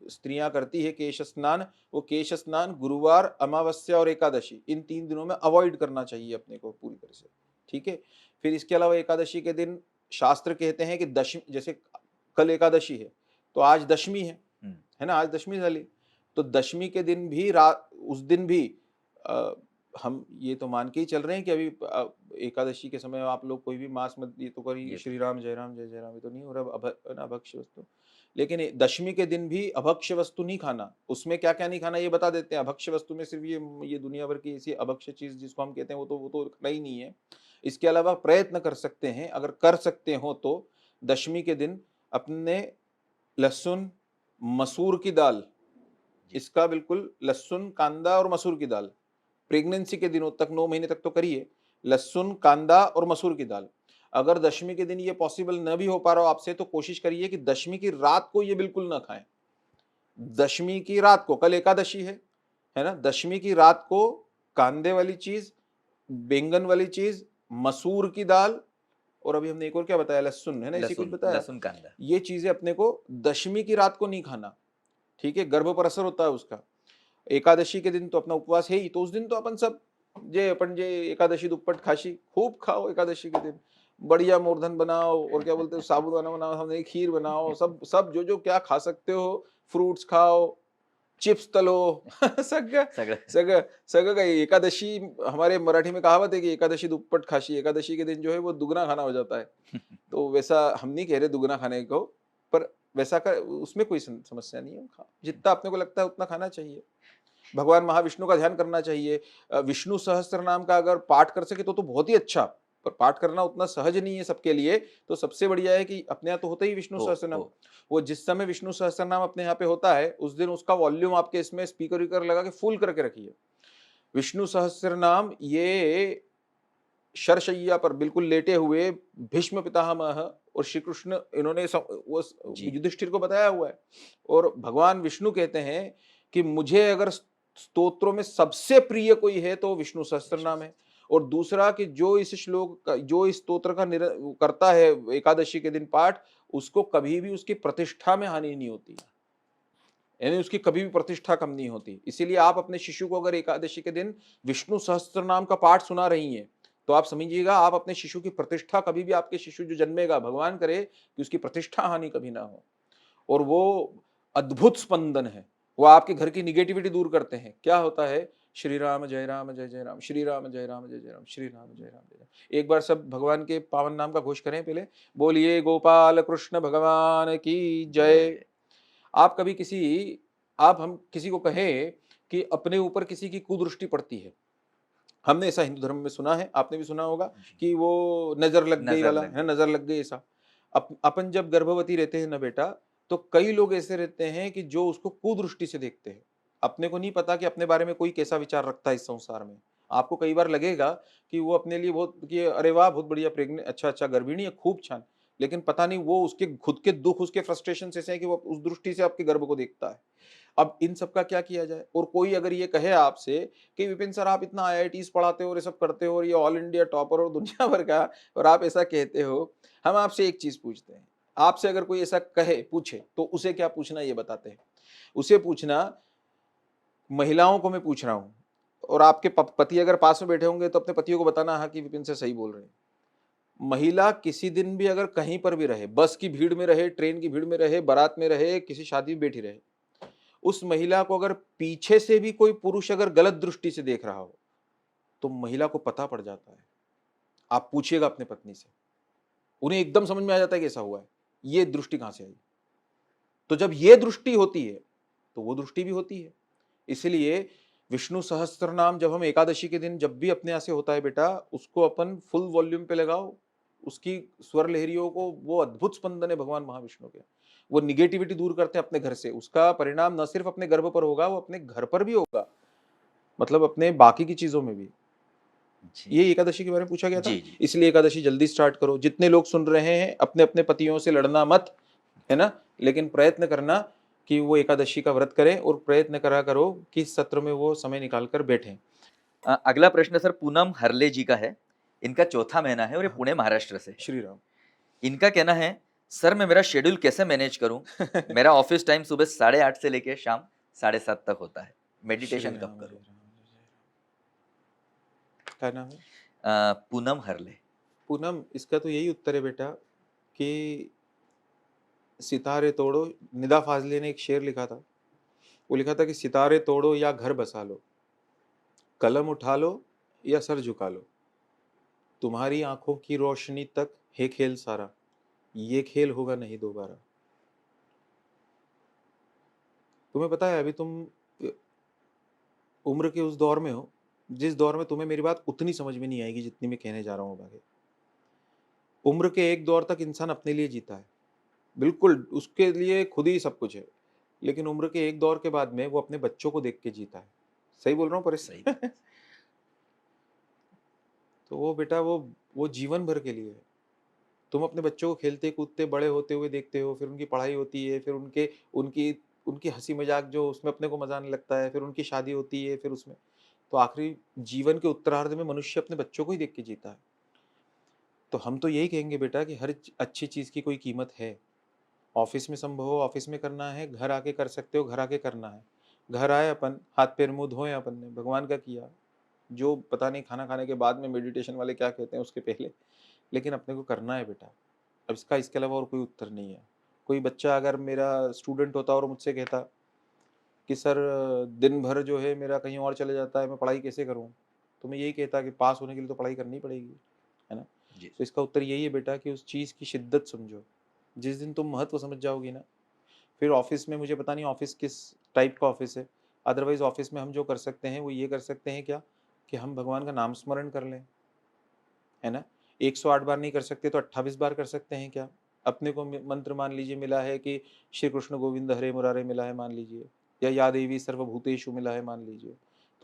स्त्रियां करती है केश स्नान, वो केश स्नान गुरुवार, अमावस्या और एकादशी, इन 3 दिनों में अवॉइड करना चाहिए अपने को पूरी तरह से, ठीक है। फिर इसके अलावा एकादशी के दिन शास्त्र कहते हैं कि दशमी, जैसे कल एकादशी है तो आज दशमी है ना, आज दशमी वाली, तो दशमी के दिन भी रात, उस दिन भी हम ये तो मान के ही चल रहे हैं कि अभी एकादशी के समय आप लोग कोई भी मांस मत ये तो करिए, श्री राम जय राम जय जय राम, ये तो नहीं हो रहा अभक्ष्य वस्तु। लेकिन दशमी के दिन भी अभक्ष्य वस्तु नहीं खाना। उसमें क्या क्या नहीं खाना ये बता देते हैं। अभक्ष्य वस्तु में सिर्फ ये दुनिया भर की ऐसी अभक्ष्य चीज जिसको हम कहते हैं वो तो खाना ही नहीं है। इसके अलावा प्रयत्न कर सकते हैं, अगर कर सकते हो तो दशमी के दिन अपने लहसुन, मसूर की दाल, इसका बिल्कुल लहसुन, कांदा और मसूर की दाल, प्रेगनेंसी के दिनों तक 9 महीने तक तो करिए, लहसुन, कांदा और मसूर की दाल। अगर दशमी के दिन ये पॉसिबल न भी हो पा रहा हो आपसे तो कोशिश करिए कि दशमी की रात को ये बिल्कुल ना खाएं। दशमी की रात को, कल एकादशी है ना, दशमी की रात को कांदे वाली चीज, बैंगन वाली चीज, मसूर की दाल, और अभी हमने एक और क्या बताया, लहसुन है ना, इसी कुछ बताया, लहसुन, कांदा, ये चीजें अपने को दशमी की रात को नहीं खाना, ठीक है। गर्भ पर असर होता है उसका। एकादशी के दिन तो अपना उपवास है ही, तो उस दिन तो अपन सब जे एकादशी दुप्पट खाशी खूब खाओ। एकादशी के दिन बढ़िया मूर्धन बनाओ, और क्या बोलते हो, साबूदाना बनाओ, हमने खीर बनाओ, सब सब जो जो क्या खा सकते हो, फ्रूट्स खाओ, चिप्स तलो सगळं सगळं सगळं काही। एकादशी, हमारे मराठी में कहावत है कि एकादशी दुप्पट खाशी, एकादशी के दिन जो है वो दुगना खाना हो जाता है। तो वैसा हम नहीं कह रहे दुगना खाने को, पर वैसा कर, उसमें कोई समस्या नहीं है, जितना अपने को लगता है उतना खाना चाहिए। भगवान महाविष्णु का ध्यान करना चाहिए। विष्णु सहस्त्र नाम का अगर पाठ कर सके तो बहुत ही अच्छा, पर पाठ करना उतना सहज नहीं है सबके लिए। तो सबसे बढ़िया है कि अपने यहाँ तो होता ही विष्णु सहस्त्र नाम, वो जिस समय विष्णु सहस्त्र नाम अपने यहाँ पे होता है उस दिन उसका वॉल्यूम आपके इसमें स्पीकर विकर लगा के फुल करके रखिए। विष्णु सहस्त्र नाम ये शरशैया पर बिल्कुल लेटे हुए भीष्म पितामह और श्री कृष्ण, इन्होंने वो युधिष्ठिर को बताया हुआ है। और भगवान विष्णु कहते हैं कि मुझे अगर स्तोत्रों में सबसे प्रिय कोई है तो विष्णु सहस्त्र नाम है। और दूसरा कि जो इस श्लोक का, जो इस स्तोत्र का करता है एकादशी के दिन पाठ, उसको कभी भी उसकी प्रतिष्ठा में हानि नहीं होती, यानी उसकी कभी भी प्रतिष्ठा कम नहीं होती। इसीलिए आप अपने शिशु को अगर एकादशी के दिन विष्णु सहस्त्र नाम का पाठ सुना रही हैं तो आप समझिएगा आप अपने शिशु की प्रतिष्ठा, कभी भी आपके शिशु जो जन्मेगा, भगवान करे कि उसकी प्रतिष्ठा हानि कभी ना हो। और वो अद्भुत स्पंदन है, वो आपके घर की निगेटिविटी दूर करते हैं। क्या होता है, श्री राम जय राम जय जय राम, श्री राम जय राम जय जय राम, श्री राम जय राम जय राम। एक बार सब भगवान के पावन नाम का घोष करें पहले, बोलिए गोपाल कृष्ण भगवान की जय। आप कभी हम किसी को कहें कि अपने ऊपर किसी की कुदृष्टि पड़ती है, हमने ऐसा हिंदू धर्म में सुना है, आपने भी सुना होगा कि वो नजर लग गई वाला है, नजर लग गई ऐसा। अपन जब गर्भवती रहते हैं ना बेटा, तो कई लोग ऐसे रहते हैं कि जो उसको कुदृष्टि से देखते हैं। अपने को नहीं पता कि अपने बारे में कोई कैसा विचार रखता है इस संसार में। आपको कई बार लगेगा कि वो अपने लिए बहुत, कि अरे वाह बहुत बढ़िया प्रेग्नेंट, अच्छा गर्भिणी है, खूब छान, लेकिन पता नहीं वो उसके खुद के दुख, उसके फ्रस्ट्रेशन ऐसे हैं कि वो उस दृष्टि से आपके गर्भ को देखता है। अब इन सब का क्या किया जाए। और कोई अगर ये कहे आपसे कि विपिन सर आप इतना IITs पढ़ाते हो और ये सब करते हो और ये ऑल इंडिया टॉपर और दुनिया भर का, और आप ऐसा कहते हो, हम आपसे एक चीज पूछते हैं, आपसे अगर कोई ऐसा कहे, पूछे, तो उसे क्या पूछना ये बताते हैं। उसे पूछना, महिलाओं को मैं पूछ रहा हूं, और आपके पति अगर पास में बैठे होंगे तो अपने पतियों को बताना हाँ कि विपिन से सही बोल रहे हैं। महिला किसी दिन भी अगर कहीं पर भी रहे, बस की भीड़ में रहे, ट्रेन की भीड़ में रहे, बारात में रहे, किसी शादी में बैठी रहे, उस महिला को अगर पीछे से भी कोई पुरुष अगर गलत दृष्टि से देख रहा हो तो महिला को पता पड़ जाता है। आप पूछिएगा अपने पत्नी से, उन्हें एकदम समझ में आ जाता है कि ऐसा हुआ है, ये दृष्टि कहां से आई। तो जब ये दृष्टि होती है तो वो दृष्टि भी होती है। इसलिए विष्णु सहस्त्र नाम जब हम एकादशी के दिन जब भी अपने यहां से होता है बेटा, उसको अपन फुल वॉल्यूम पे लगाओ, उसकी स्वर लहरियों को, वो अद्भुत स्पंदन है भगवान महाविष्णु के, वो निगेटिविटी दूर करते हैं अपने घर से। उसका परिणाम न सिर्फ अपने गर्भ पर होगा, वो अपने घर पर भी होगा, मतलब अपने बाकी की चीजों में भी। जी ये एकादशी के बारे में पूछा गया था। जी जी इसलिए एकादशी जल्दी स्टार्ट करो। जितने लोग सुन रहे हैं, अपने अपने पतियों से लड़ना मत, है ना, लेकिन प्रयत्न करना कि वो एकादशी का व्रत करें और प्रयत्न करा करो कि इस सत्र में वो समय निकाल कर बैठें। अगला प्रश्न सर पूनम हरले जी का है। इनका चौथा महीना है और ये हाँ। पुणे महाराष्ट्र से है। श्री राम। इनका कहना है सर मैं मेरा शेड्यूल कैसे मैनेज करूं? मेरा ऑफिस टाइम सुबह 8:30 से लेके शाम 7:30 तक होता है। मेडिटेशन श्री कब राम, करूं? जय राम, जय राम। क्या नाम है? पूनम हरले। पूनम, इसका तो यही उत्तर है बेटा कि सितारे तोड़ो। निदा फाजली ने एक शेर लिखा था। वो लिखा था कि सितारे तोड़ो या घर बसा लो, कलम उठा लो या सर झुका लो, तुम्हारी आंखों की रोशनी तक है खेल सारा, ये खेल होगा नहीं दोबारा। तुम्हें पता है अभी तुम उम्र के उस दौर में हो जिस दौर में तुम्हें मेरी बात उतनी समझ में नहीं आएगी जितनी मैं कहने जा रहा हूँ आगे। उम्र के एक दौर तक इंसान अपने लिए जीता है, बिल्कुल उसके लिए खुद ही सब कुछ है, लेकिन उम्र के एक दौर के बाद में वो अपने बच्चों को देख के जीता है। सही बोल रहा हूँ परेश? सही तो वो बेटा वो जीवन भर के लिए है। तुम अपने बच्चों को खेलते कूदते बड़े होते हुए देखते हो, फिर उनकी पढ़ाई होती है, फिर उनकी उनकी हंसी मजाक जो उसमें अपने को मजा आने लगता है, फिर उनकी शादी होती है, फिर उसमें तो आखिरी जीवन के उत्तरार्ध में मनुष्य अपने बच्चों को ही देख के जीता है। तो हम तो यही कहेंगे बेटा कि हर अच्छी चीज की कोई कीमत है। ऑफिस में संभव हो ऑफिस में करना है, घर आके कर सकते हो घर आके करना है। घर आए अपन, हाथ पैर मुंह धोए, अपन ने भगवान का किया, जो पता नहीं खाना खाने के बाद में मेडिटेशन वाले क्या कहते हैं उसके पहले, लेकिन अपने को करना है बेटा। अब इसके अलावा और कोई उत्तर नहीं है। कोई बच्चा अगर मेरा स्टूडेंट होता और मुझसे कहता कि सर दिन भर जो है मेरा कहीं और चले जाता है, मैं पढ़ाई कैसे करूं, तो मैं यही कहता कि पास होने के लिए तो पढ़ाई करनी पड़ेगी, है ना। जी तो इसका उत्तर यही है बेटा कि उस चीज़ की शिद्दत समझो। जिस दिन तुम महत्व समझ जाओगी ना, फिर ऑफिस में मुझे पता नहीं ऑफिस किस टाइप का ऑफिस है, अदरवाइज ऑफिस में हम जो कर सकते हैं वो ये कर सकते हैं क्या कि हम भगवान का नाम स्मरण कर लें, है ना। 108 बार नहीं कर सकते तो 28 बार कर सकते हैं क्या। अपने को मंत्र मान लीजिए मिला है कि श्री कृष्ण गोविंद हरे मुरारे मिला है मान लीजिए, या या देवी सर्वभूतेषु मिला है मान लीजिए,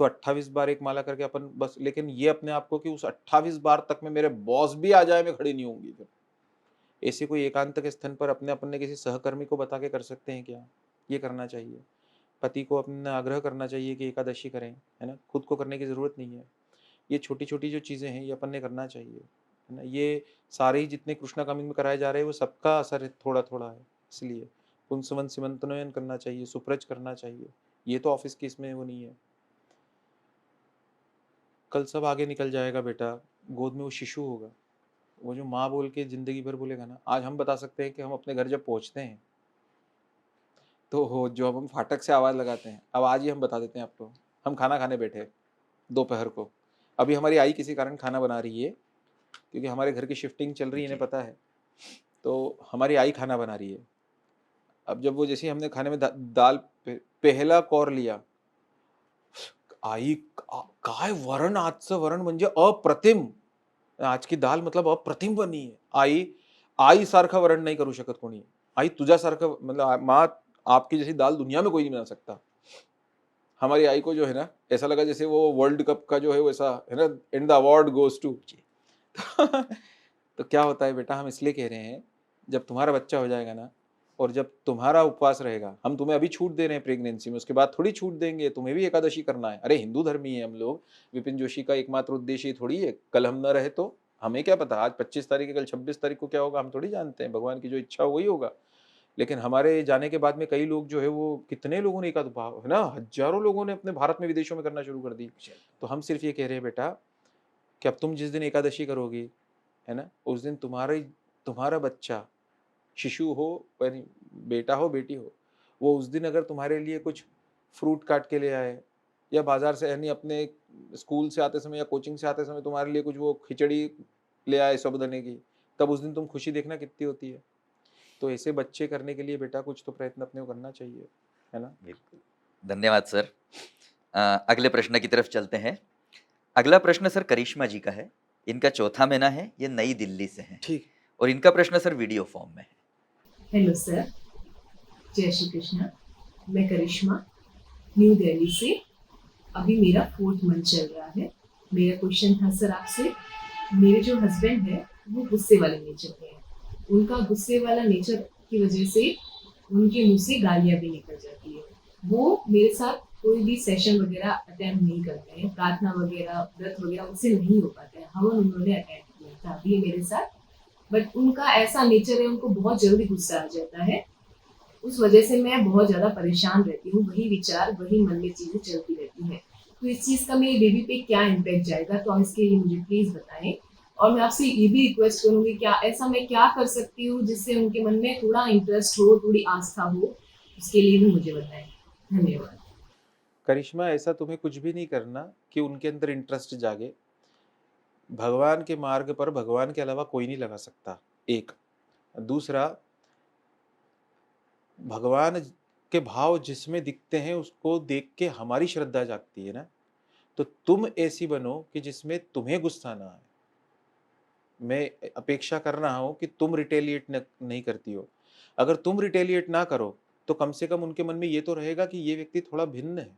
तो 28 बार एक माला करके अपन बस। लेकिन ये अपने आप को कि उस 28 बार तक में मेरे बॉस भी आ जाए मैं खड़ी नहीं होंगी, फिर ऐसे कोई एकांत के स्थान पर अपने अपने किसी सहकर्मी को बता के कर सकते हैं क्या। ये करना चाहिए। पति को अपना आग्रह करना चाहिए कि एकादशी करें, है ना, खुद को करने की जरूरत नहीं है। ये छोटी छोटी जो चीजें हैं ये अपन ने करना चाहिए, है ना। ये सारे ही जितने कृष्णा कामिंग में कराए जा रहे हैं वो सबका असर थोड़ा थोड़ा है, इसलिए पुंसवन सिमंतनयन करना चाहिए, सुप्रज करना चाहिए। ये तो ऑफिस की इसमें वो नहीं है। कल सब आगे निकल जाएगा बेटा, गोद में वो शिशु होगा, वो जो माँ बोल के जिंदगी भर बोलेगा ना। आज हम बता सकते हैं कि हम अपने घर जब पहुंचते हैं तो जो हम फाटक से आवाज लगाते हैं, अब आज ही हम बता देते हैं आपको। हम खाना खाने बैठे दोपहर को, अभी हमारी आई किसी कारण खाना बना रही है, क्योंकि हमारे घर की शिफ्टिंग चल रही है, इन्हें पता है, तो हमारी आई खाना बना रही है। अब जब वो जैसे हमने खाने में दाल पहला कौर लिया, आई काय वरण, आजचं वरण म्हणजे अप्रतिम, आज की दाल मतलब अप्रतिम बनी है। आई सारखं वरण नाही करू शकत कोणी। आई तुझ्यासारखं मतलब माँ आपकी जैसी दाल दुनिया में कोई नहीं बना सकता। हमारी आई को जो है ना ऐसा लगा जैसे वो वर्ल्ड कप का जो है वैसा, है ना, and the award goes to. तो क्या होता है बेटा, हम इसलिए कह रहे हैं जब तुम्हारा बच्चा हो जाएगा ना और जब तुम्हारा उपवास रहेगा, हम तुम्हें अभी छूट दे रहे हैं प्रेगनेंसी में, उसके बाद थोड़ी छूट देंगे, तुम्हें भी एकादशी करना है। अरे हिंदू धर्मी है हम लोग, विपिन जोशी का एकमात्र उद्देश्य थोड़ी है कल हम न रहे तो, हमें क्या पता आज 25 तारीख है, कल 26 तारीख को क्या होगा हम थोड़ी जानते हैं। भगवान की जो इच्छा वही होगा। लेकिन हमारे जाने के बाद में कई लोग जो है वो कितने लोगों ने एकादशी, है ना, हजारों लोगों ने अपने भारत में विदेशों में करना शुरू कर दी। तो हम सिर्फ ये कह रहे हैं बेटा कि अब तुम जिस दिन एकादशी करोगी, है ना, उस दिन तुम्हारा बच्चा शिशु हो, बेटा हो बेटी हो, वो उस दिन अगर तुम्हारे लिए कुछ फ्रूट काट के ले आए, या बाजार से यानी अपने स्कूल से आते समय या कोचिंग से आते समय तुम्हारे लिए कुछ वो खिचड़ी ले आए साबूदाने की, तब उस दिन तुम खुशी देखना कितनी होती है। तो ऐसे बच्चे करने के लिए बेटा कुछ तो प्रयत्न अपने को करना चाहिए, है ना। बिल्कुल, धन्यवाद सर। अगले प्रश्न की तरफ चलते हैं। अगला प्रश्न सर करिश्मा जी का है। इनका चौथा महीना है, ये नई दिल्ली से है, ठीक। और इनका प्रश्न सर वीडियो फॉर्म में है। हेलो सर, जय श्री कृष्ण। मैं करिश्मा न्यू दिल्ली से, अभी मेरा 4th मंथ चल रहा है मेरा क्वेश्चन था सर आपसे, मेरे जो हस्बैंड है वो गुस्से वाले नेचर के हैं। उनका गुस्से वाला नेचर की वजह से उनके मुंह से गालियां भी निकल जाती है। वो मेरे साथ कोई भी सेशन वगैरह अटेंड नहीं करते हैं, प्रार्थना वगैरह व्रत वगैरह उनसे नहीं हो पाते हैं। हवन उन्होंने अटेंड किया था अभी मेरे साथ, बट उनका ऐसा नेचर है, उनको बहुत जल्दी गुस्सा आ जाता है। उस वजह से मैं बहुत ज़्यादा परेशान रहती हूँ, वही विचार वही मन में चीज़ें चलती रहती हैं। तो इस चीज़ का मेरी बेबी पे क्या इम्पैक्ट जाएगा, तो आप इसके लिए मुझे प्लीज़ बताएं। और मैं आपसे ये भी रिक्वेस्ट करूँगी, क्या ऐसा मैं क्या कर सकती हूँ जिससे उनके मन में थोड़ा इंटरेस्ट हो, थोड़ी आस्था हो, उसके लिए भी मुझे बताएं। धन्यवाद। करिश्मा, ऐसा तुम्हें कुछ भी नहीं करना कि उनके अंदर इंटरेस्ट जागे। भगवान के मार्ग पर भगवान के अलावा कोई नहीं लगा सकता, एक। दूसरा, भगवान के भाव जिसमें दिखते हैं उसको देख के हमारी श्रद्धा जागती है ना। तो तुम ऐसी बनो कि जिसमें तुम्हें गुस्सा ना आए। मैं अपेक्षा कर रहा हूं कि तुम रिटेलिएट नहीं करती हो। अगर तुम रिटेलिएट ना करो तो कम से कम उनके मन में ये तो रहेगा कि ये व्यक्ति थोड़ा भिन्न है।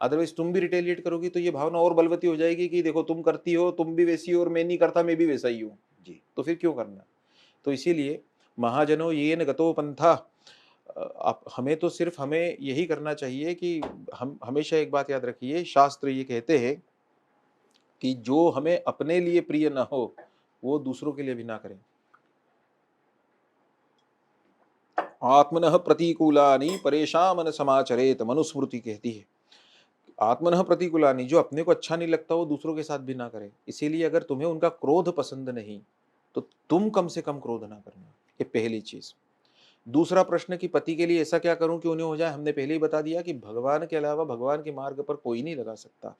अदरवाइज तुम भी रिटेलिएट करोगी तो ये भावना और बलवती हो जाएगी कि देखो तुम करती हो, तुम भी वैसी हो, और मैं नहीं करता, मैं भी वैसा ही हूँ जी, तो फिर क्यों करना। तो इसीलिए महाजनों ये न गतो पंथा, आप हमें तो सिर्फ हमें यही करना चाहिए कि हम हमेशा एक बात याद रखिए, शास्त्र ये कहते हैं कि जो हमें अपने लिए प्रिय ना हो वो दूसरों के लिए भी ना करें। आत्मनः प्रतिकूलानि परेशान समाचरेत, मनुस्मृति कहती है। आत्मनः प्रतिकूलानि, जो अपने को अच्छा नहीं लगता वो दूसरों के साथ भी ना करे। इसीलिए अगर तुम्हें उनका क्रोध पसंद नहीं तो तुम कम से कम क्रोध ना करना, ये पहली चीज। दूसरा प्रश्न कि पति के लिए ऐसा क्या करूं कि उन्हें हो जाए, हमने पहले ही बता दिया कि भगवान के अलावा भगवान के मार्ग पर कोई नहीं लगा सकता।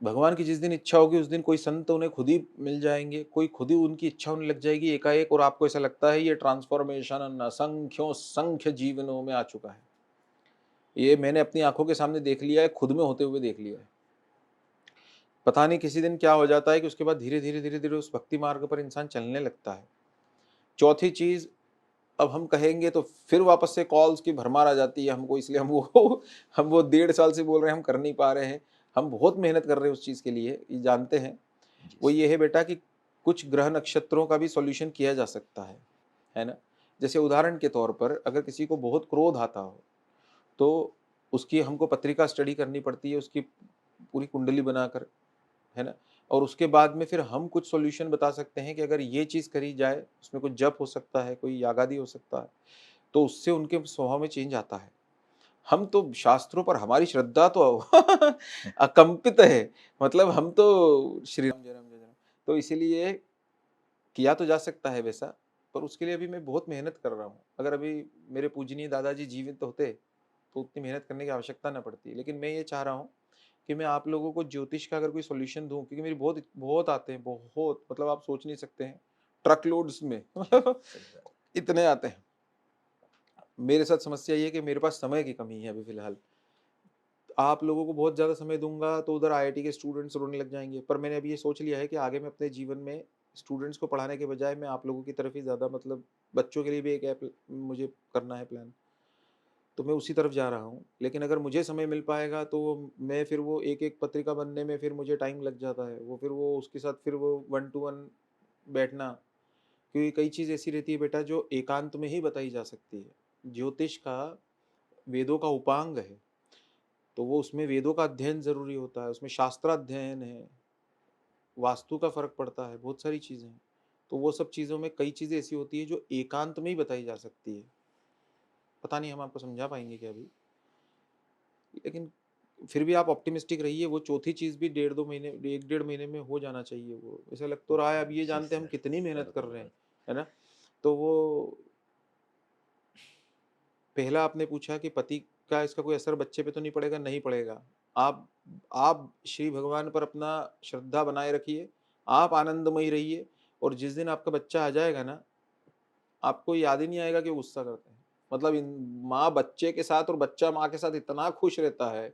भगवान की जिस दिन इच्छा होगी उस दिन कोई संत उन्हें खुद ही मिल जाएंगे, कोई खुद ही उनकी इच्छा होने लग जाएगी एकाएक, और आपको ऐसा लगता है ये ट्रांसफॉर्मेशन असंख्यों संख्य जीवनों में आ चुका है। ये मैंने अपनी आंखों के सामने देख लिया है, खुद में होते हुए देख लिया है। पता नहीं किसी दिन क्या हो जाता है कि उसके बाद धीरे धीरे धीरे धीरे उस भक्ति मार्ग पर इंसान चलने लगता है। चौथी चीज, अब हम कहेंगे तो फिर वापस से कॉल्स की भरमार आ जाती है हमको, इसलिए हम वो 1.5 साल से बोल रहे हैं, हम कर नहीं पा रहे हैं। हम बहुत मेहनत कर रहे हैं उस चीज के लिए, ये जानते हैं। वो ये है बेटा कि कुछ ग्रह नक्षत्रों का भी सॉल्यूशन किया जा सकता है ना। जैसे उदाहरण के तौर पर अगर किसी को बहुत क्रोध आता हो तो उसकी हमको पत्रिका स्टडी करनी पड़ती है, उसकी पूरी कुंडली बनाकर, है ना। और उसके बाद में फिर हम कुछ सॉल्यूशन बता सकते हैं कि अगर ये चीज़ करी जाए, उसमें कुछ जप हो सकता है, कोई यागादि हो सकता है, तो उससे उनके स्वभाव में चेंज आता है। हम तो शास्त्रों पर हमारी श्रद्धा तो अकंपित है, मतलब हम तो श्री राम जय राम जय राम। तो इसीलिए किया तो जा सकता है वैसा, पर उसके लिए अभी मैं बहुत मेहनत कर रहा हूँ। अगर अभी मेरे पूजनीय दादाजी जीवित होते तो उतनी मेहनत करने की आवश्यकता न पड़ती। लेकिन मैं ये चाह रहा हूँ कि मैं आप लोगों को ज्योतिष का अगर कोई सॉल्यूशन दूं, क्योंकि मेरी बहुत बहुत आते हैं, बहुत, मतलब आप सोच नहीं सकते हैं, ट्रक लोड्स में इतने आते हैं। मेरे साथ समस्या ये है कि मेरे पास समय की कमी है अभी फिलहाल। आप लोगों को बहुत ज़्यादा समय दूंगा तो उधर आईआईटी के स्टूडेंट्स रोने लग जाएंगे। पर मैंने अभी ये सोच लिया है कि आगे मैं अपने जीवन में स्टूडेंट्स को पढ़ाने के बजाय मैं आप लोगों की तरफ ही ज़्यादा, मतलब बच्चों के लिए भी एक ऐप मुझे करना है प्लान, तो मैं उसी तरफ जा रहा हूँ। लेकिन अगर मुझे समय मिल पाएगा तो मैं फिर वो एक एक पत्रिका बनने में फिर मुझे टाइम लग जाता है, वो फिर वो उसके साथ फिर वो 1 to 1 बैठना, क्योंकि कई चीज़ ऐसी रहती है बेटा जो एकांत में ही बताई जा सकती है। ज्योतिष का वेदों का उपांग है, तो वो उसमें वेदों का अध्ययन जरूरी होता है, उसमें शास्त्राध्ययन है, वास्तु का फर्क पड़ता है, बहुत सारी चीज़ें हैं। तो वो सब चीज़ों में कई चीज़ें ऐसी होती है जो एकांत में ही बताई जा सकती है। पता नहीं हम आपको समझा पाएंगे क्या अभी, लेकिन फिर भी आप ऑप्टिमिस्टिक रहिए। वो चौथी चीज़ भी 1.5 महीने 1-1.5 महीने में हो जाना चाहिए। वो ऐसा लग तो रहा है, अब ये जानते हैं हम कितनी मेहनत कर रहे हैं, है ना। तो वो पहला आपने पूछा कि पति का इसका कोई असर बच्चे पे तो नहीं पड़ेगा, नहीं पड़ेगा। आप श्री भगवान पर अपना श्रद्धा बनाए रखिए, आप आनंदमयी रहिए, और जिस दिन आपका बच्चा आ जाएगा ना, आपको याद ही नहीं आएगा कि वो गुस्सा करते हैं। मतलब माँ बच्चे के साथ और बच्चा माँ के साथ इतना खुश रहता है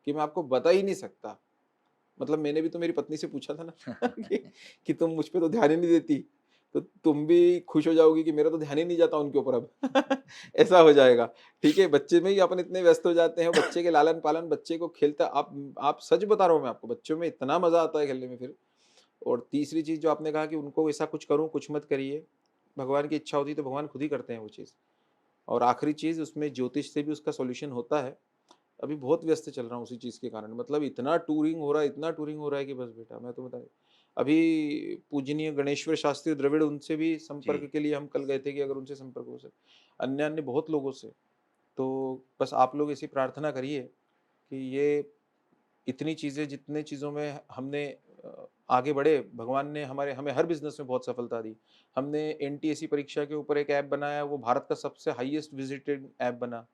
कि मैं आपको बता ही नहीं सकता। मतलब मैंने भी तो मेरी पत्नी से पूछा था ना कि तुम मुझ पे तो ध्यान ही नहीं देती, तो तुम भी खुश हो जाओगी कि मेरा तो ध्यान ही नहीं जाता उनके ऊपर अब ऐसा हो जाएगा। ठीक है, बच्चे में ही अपन इतने व्यस्त हो जाते हैं, बच्चे के लालन पालन, बच्चे को खेलता, आप सच बता रहा हूँ मैं आपको, बच्चों में इतना मजा आता है खेलने में फिर। और तीसरी चीज जो आपने कहा कि उनको ऐसा कुछ करूं, कुछ मत करिए, भगवान की इच्छा होती है तो भगवान खुद ही करते हैं वो चीज। और आखिरी चीज, उसमें ज्योतिष से भी उसका सॉल्यूशन होता है। अभी बहुत व्यस्त चल रहा हूँ उसी चीज के कारण, मतलब इतना टूरिंग हो रहा है, इतना टूरिंग हो रहा है कि बस बेटा मैं तो बता, अभी पूजनीय गणेश्वर शास्त्री द्रविड़, उनसे भी संपर्क जी। के लिए हम कल गए थे कि अगर उनसे संपर्क हो सके, अन्य अन्य बहुत लोगों से। तो बस आप लोग ऐसी प्रार्थना करिए कि ये इतनी चीजें, जितने चीजों में हमने आगे बढ़े, भगवान ने हमें हर बिजनेस में बहुत सफलता दी। हमने एनटीएसी परीक्षा के ऊपर एक ऐप बनाया, वो भारत का सबसे हाईएस्ट विजिटेड ऐप बना।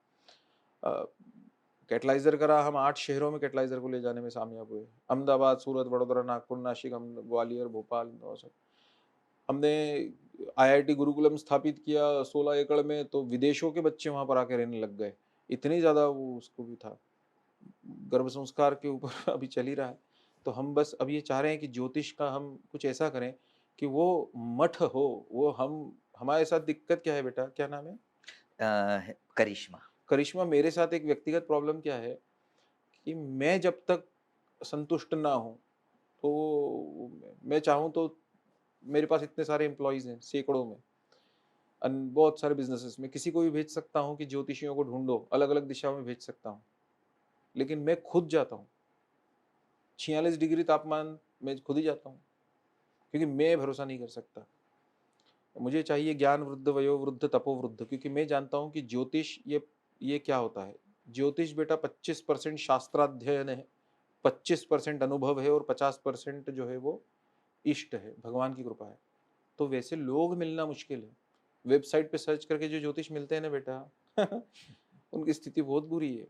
कैटलाइजर करा, हम 8 शहरों में कैटलाइजर को ले जाने में कामयाब हुए, अहमदाबाद, सूरत, वडोदरा, नागपुर, नासिक, ग्वालियर, भोपाल, सब। हमने आईआईटी गुरुकुलम स्थापित किया 16 एकड़ में, तो विदेशों के बच्चे वहां पर आके रहने लग गए, इतनी ज्यादा वो उसको भी था। गर्भ संस्कार के ऊपर अभी चल ही रहा है। तो हम बस अब ये चाह रहे हैं कि ज्योतिष का हम कुछ ऐसा करें कि वो मठ हो, वो हमारे साथ दिक्कत क्या है बेटा, क्या नाम है? करिश्मा। करिश्मा, मेरे साथ एक व्यक्तिगत प्रॉब्लम क्या है कि मैं जब तक संतुष्ट ना हूं, तो मैं चाहूं तो मेरे पास इतने सारे एम्प्लॉयज हैं, सैकड़ों में, बहुत सारे बिजनेसेस में, किसी को भी भेज सकता हूं कि ज्योतिषियों को ढूंढो, अलग अलग दिशाओं में भेज सकता हूं। लेकिन मैं खुद जाता हूँ 46 डिग्री तापमान में, खुद ही जाता हूँ, क्योंकि मैं भरोसा नहीं कर सकता। मुझे चाहिए ज्ञान वृद्ध, वयो वृद्ध, तपो वृद्ध, क्योंकि मैं जानता हूँ कि ज्योतिष ये क्या होता है। ज्योतिष बेटा 25% शास्त्राध्ययन है, 25% अनुभव है, और 50% जो है वो इष्ट है, भगवान की कृपा है। तो वैसे लोग मिलना मुश्किल है। वेबसाइट पे सर्च करके जो ज्योतिष मिलते हैं ना बेटा उनकी स्थिति बहुत बुरी है।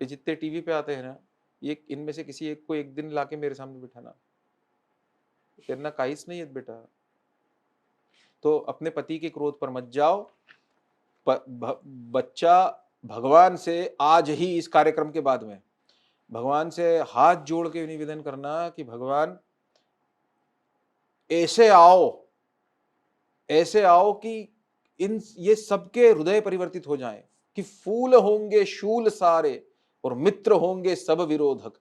ये जितने टीवी पे आते हैं ना, ये इनमें से किसी एक को एक दिन लाके मेरे सामने बिठाना, करना काहीच नहीं है बेटा। तो अपने पति के क्रोध पर मत जाओ। बच्चा भगवान से आज ही, इस कार्यक्रम के बाद में भगवान से हाथ जोड़ के निवेदन करना कि भगवान ऐसे आओ कि ये सबके हृदय परिवर्तित हो जाएं, कि फूल होंगे शूल सारे और मित्र होंगे सब विरोधक।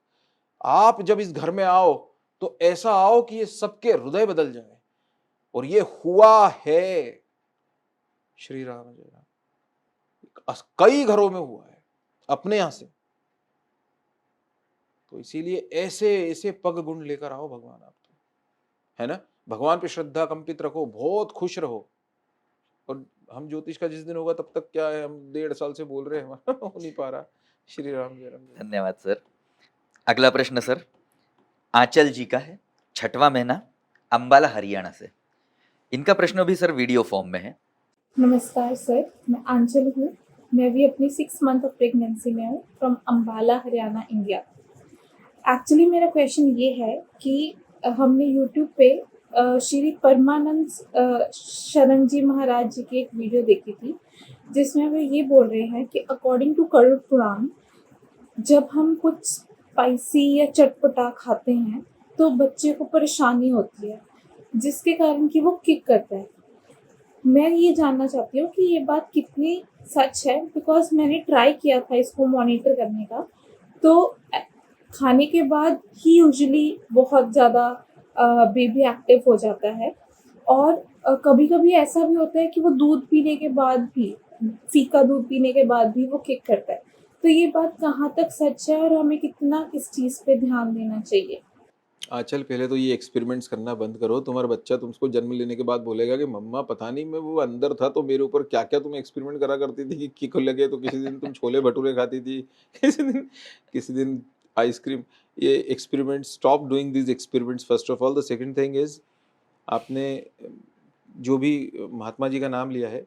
आप जब इस घर में आओ तो ऐसा आओ कि ये सबके हृदय बदल जाए, और ये हुआ है। श्री राम जय राम। कई घरों में हुआ है अपने यहां से। तो इसीलिए ऐसे ऐसे पग गुण लेकर आओ भगवान, आप तो, है ना, भगवान पे श्रद्धा कंपित रखो, बहुत खुश रहो। और हम ज्योतिष का जिस दिन होगा तब तक क्या है, हम 1.5 साल से बोल रहे हैं, हो नहीं पा रहा। श्री राम जय राम। धन्यवाद सर। अगला प्रश्न सर आंचल जी का है, 6वां महीना, अंबाला हरियाणा से। इनका प्रश्न भी सर वीडियो फॉर्म में है। नमस्कार सर, मैं आंचल हूँ। मैं भी अपनी 6 मंथ ऑफ प्रेगनेंसी में हूँ, from Ambala Haryana, India. Actually मेरा क्वेश्चन ये है कि हमने यूट्यूब पे श्री परमानंद शरण जी महाराज जी की एक वीडियो देखी थी, जिसमें वे ये बोल रहे हैं कि अकॉर्डिंग टू गरुड़ पुराण, जब हम कुछ स्पाइसी या चटपटा खाते हैं तो बच्चे को परेशानी होती है, जिसके कारण कि वो किक करता है। मैं ये जानना चाहती हूँ कि ये बात कितनी सच है, बिकॉज मैंने ट्राई किया था इसको मॉनिटर करने का। तो खाने के बाद ही यूजुअली बहुत ज़्यादा बेबी एक्टिव हो जाता है, और कभी कभी ऐसा भी होता है कि वो दूध पीने के बाद भी, फीका दूध पीने के बाद भी वो किक करता है। तो ये बात कहाँ तक सच है और हमें कितना इस चीज़ पे ध्यान देना चाहिए? आंचल, पहले तो ये एक्सपेरिमेंट्स करना बंद करो। तुम्हारा बच्चा तुमको जन्म लेने के बाद बोलेगा कि मम्मा पता नहीं मैं वो अंदर था तो मेरे ऊपर क्या क्या तुम एक्सपेरिमेंट करा करती थी कि किक लगे, तो किसी दिन तुम छोले भटूरे खाती थी, किसी दिन आइसक्रीम। ये experiment, stop doing this experiments first of all. The second thing is, आपने जो भी महात्मा जी का नाम लिया है,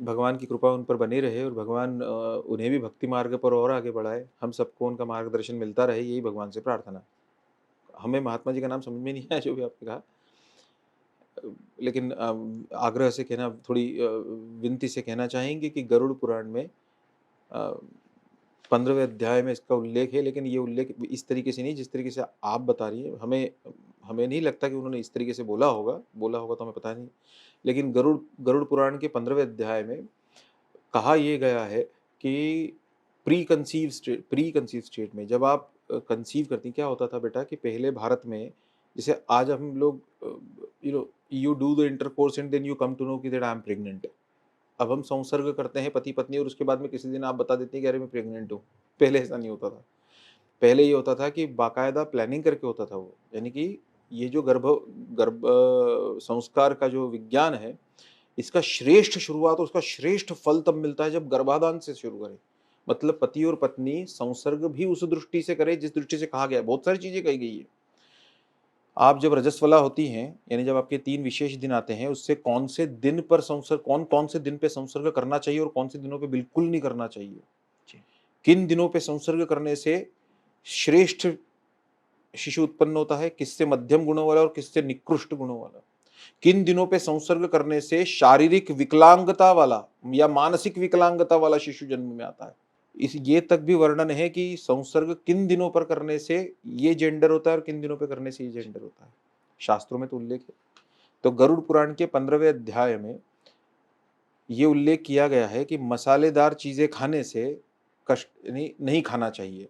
भगवान की कृपा उन पर बनी रहे, और भगवान उन्हें भी भक्ति मार्ग पर और आगे बढ़ाए, हम सबको उनका मार्गदर्शन मिलता रहे, यही भगवान से प्रार्थना। हमें महात्मा जी का नाम समझ में नहीं आया जो भी आपने कहा, लेकिन आग्रह से कहना, थोड़ी विनती से कहना चाहेंगे कि गरुड़ पुराण में 15वें अध्याय में इसका उल्लेख है, लेकिन ये उल्लेख इस तरीके से नहीं जिस तरीके से आप बता रही हैं। हमें नहीं लगता कि उन्होंने इस तरीके से बोला होगा तो हमें पता नहीं, लेकिन गरुड़ पुराण के 15वें अध्याय में कहा यह गया है कि प्री कंसीव स्टेट में जब आप कंसीव करती, क्या होता था बेटा कि पहले भारत में, जैसे आज हम लोग you do the intercourse and then you come to know कि दैट आई एम प्रेग्नेंट। अब हम संसर्ग करते हैं पति पत्नी और उसके बाद में किसी दिन आप बता देते हैं कि अरे मैं प्रेग्नेंट हूँ। पहले ऐसा नहीं होता था। पहले ये होता था कि बाकायदा प्लानिंग करके होता था वो, यानी कि ये जो गर्भ संस्कार का जो विज्ञान है, इसका श्रेष्ठ शुरुआत और उसका श्रेष्ठ फल तब मिलता है जब गर्भाधान से शुरू करें। मतलब पति और पत्नी संसर्ग भी उस दृष्टि से करे जिस दृष्टि से कहा गया है। बहुत सारी चीजें कही गई है। आप जब रजस्वला होती हैं, यानी जब आपके 3 विशेष दिन आते हैं, उससे कौन से दिन पर संसर्ग, कौन से दिन पे संसर्ग करना चाहिए और कौन से दिनों पे बिल्कुल नहीं करना चाहिए, किन दिनों पे संसर्ग करने से श्रेष्ठ शिशु उत्पन्न होता है, किससे मध्यम गुणों वाला और किससे निकृष्ट गुणों वाला, किन दिनों पे संसर्ग करने से शारीरिक विकलांगता वाला या मानसिक विकलांगता वाला शिशु जन्म में आता है। ये तक भी वर्णन है कि संसर्ग किन दिनों पर करने से ये जेंडर होता है और किन दिनों पर करने से ये जेंडर होता है। शास्त्रों में तो उल्लेख है। तो गरुड़ पुराण के 15वें अध्याय में ये उल्लेख किया गया है कि मसालेदार चीजें खाने से कष्ट नहीं खाना चाहिए,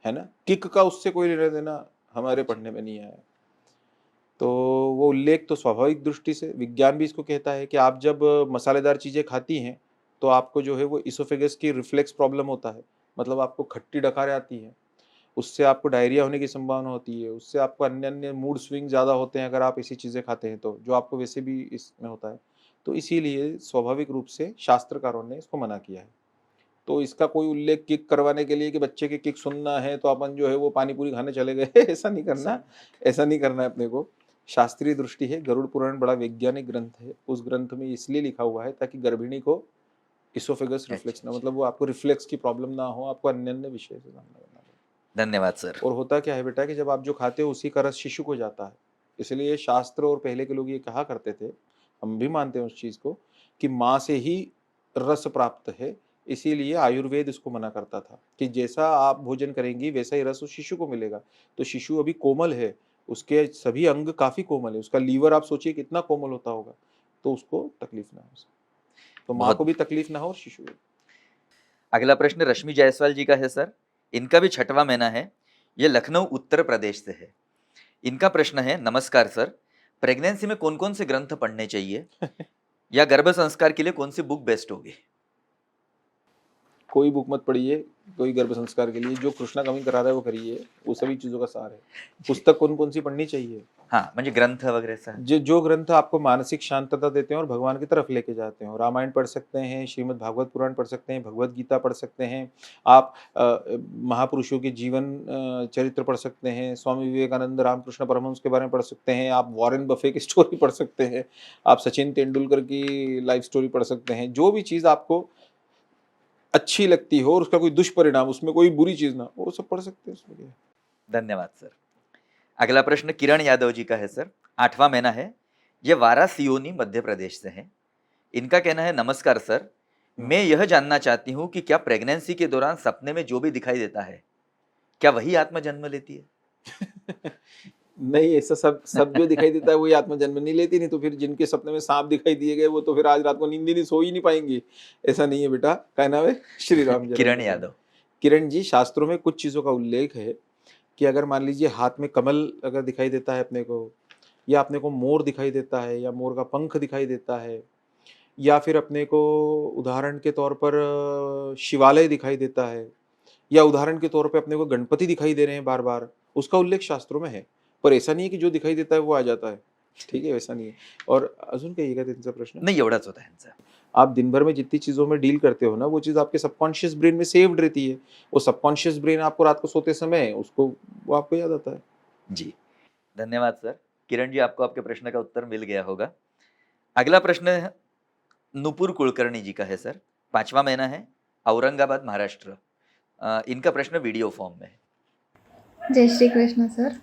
है ना। किक का उससे कोई लेना देना हमारे पढ़ने में नहीं आया। तो वो उल्लेख तो स्वाभाविक दृष्टि से, विज्ञान भी इसको कहता है कि आप जब मसालेदार चीजें खाती हैं तो आपको जो है वो इसोफेगस की रिफ्लेक्स प्रॉब्लम होता है, मतलब आपको खट्टी डकारें आती हैं, उससे आपको डायरिया होने की संभावना होती है, उससे आपको अन्य अन्य मूड स्विंग ज़्यादा होते हैं अगर आप ऐसी चीज़ें खाते हैं तो, जो आपको वैसे भी इसमें होता है। तो इसीलिए स्वाभाविक रूप से शास्त्रकारों ने इसको मना किया है। तो इसका कोई उल्लेख किक करवाने के लिए कि बच्चे की किक सुनना है तो अपन जो है वो पानी पूरी खाने चले गए ऐसा नहीं करना है अपने को। शास्त्रीय दृष्टि है। गरुड़ पुराण बड़ा वैज्ञानिक ग्रंथ है। उस ग्रंथ में इसलिए लिखा हुआ है ताकि गर्भिणी को इसोफेगस रिफ्लेक्स ना, मतलब वो आपको रिफ्लेक्स की प्रॉब्लम ना हो, आपको अन्य अन्य विषय से सामना करना पड़े। धन्यवाद सर। और होता क्या है बेटा कि जब आप जो खाते हो उसी का रस शिशु को जाता है। इसलिए शास्त्र और पहले के लोग ये कहा करते थे, हम भी मानते हैं उस चीज को, कि माँ से ही रस प्राप्त है। इसीलिए आयुर्वेद इसको मना करता था कि जैसा आप भोजन करेंगी वैसा ही रस उस शिशु को मिलेगा। तो शिशु अभी कोमल है, उसके सभी अंग काफी कोमल है, उसका लीवर आप सोचिए कितना कोमल होता होगा, तो उसको तकलीफ ना हो, तो माँ को भी तकलीफ ना हो और शिशु को। अगला प्रश्न रश्मि जायसवाल जी का है सर। इनका भी 6वां महीना है। ये लखनऊ उत्तर प्रदेश से है। इनका प्रश्न है, नमस्कार सर, प्रेगनेंसी में कौन कौन से ग्रंथ पढ़ने चाहिए या गर्भ संस्कार के लिए कौन सी बुक बेस्ट होगी? कोई बुक मत पढ़िए, कोई गर्भ संस्कार के लिए जो कृष्णा कमिंग करा रहा है वो करिए, वो सभी चीजों का सार है। पुस्तक कौन कौन सी पढ़नी चाहिए? हाँ, म्हणजे ग्रंथ वगैरह सा जो ग्रंथ आपको मानसिक शांतता देते हैं और भगवान की तरफ लेके जाते हैं। रामायण पढ़ सकते हैं, श्रीमद् भागवत पुराण पढ़ सकते हैं, भगवत गीता पढ़ सकते हैं, आप महापुरुषों के जीवन चरित्र पढ़ सकते हैं, स्वामी विवेकानंद, रामकृष्ण परमहंस के बारे में पढ़ सकते हैं, आप वॉरेन बफे की स्टोरी पढ़ सकते हैं, आप सचिन तेंदुलकर की लाइफ स्टोरी पढ़ सकते हैं। जो भी चीज़ आपको अच्छी लगती हो और उसका कोई दुष्परिणाम, उसमें कोई बुरी चीज ना, वो सब पढ़ सकते हैं उसमें। धन्यवाद सर। अगला प्रश्न किरण यादव जी का है सर। 8वां महीना है। ये वारासियोनी मध्य प्रदेश से है। इनका कहना है, नमस्कार सर, मैं यह जानना चाहती हूँ कि क्या प्रेगनेंसी के दौरान सपने में जो भी दिखाई देता है क्या वही आत्मा जन्म लेती है? नहीं, ऐसा सब जो दिखाई देता है वही आत्मा जन्म नहीं लेती। नहीं तो फिर जिनके सपने में सांप दिखाई दिए गए वो तो फिर आज रात को नींद नहीं, सो ही नहीं पाएंगे। ऐसा नहीं है बेटा। क्या नाम है? श्री राम। किरण यादव। किरण जी, शास्त्रों में कुछ चीजों का उल्लेख है कि अगर मान लीजिए हाथ में कमल अगर दिखाई देता है अपने को, या अपने को मोर दिखाई देता है, या मोर का पंख दिखाई देता है, या फिर अपने को उदाहरण के तौर पर शिवालय दिखाई देता है, या उदाहरण के तौर पे अपने को गणपति दिखाई दे रहे हैं बार बार, उसका उल्लेख शास्त्रों में है। पर ऐसा नहीं है कि जो दिखाई देता है वो आ जाता है, ठीक है, वैसा नहीं है। और अजून कहिएगा त्यांचा प्रश्न? नहीं, एवढाच होता है। आप दिन भर में जितनी चीजों में डील करते हो ना, वो चीज आपके सबकॉन्शियस ब्रेन में सेव्ड रहती है। वो सबकॉन्शियस ब्रेन आपको रात को सोते समय उसको वो आपको याद आता है। जी, धन्यवाद सर। किरण जी, आपको आपके प्रश्न का उत्तर मिल गया होगा। अगला प्रश्न नुपुर कुलकर्णी जी का है सर। 5वां महीना है, औरंगाबाद, महाराष्ट्र। इनका प्रश्न वीडियो फॉर्म में है। जय श्री कृष्ण सर,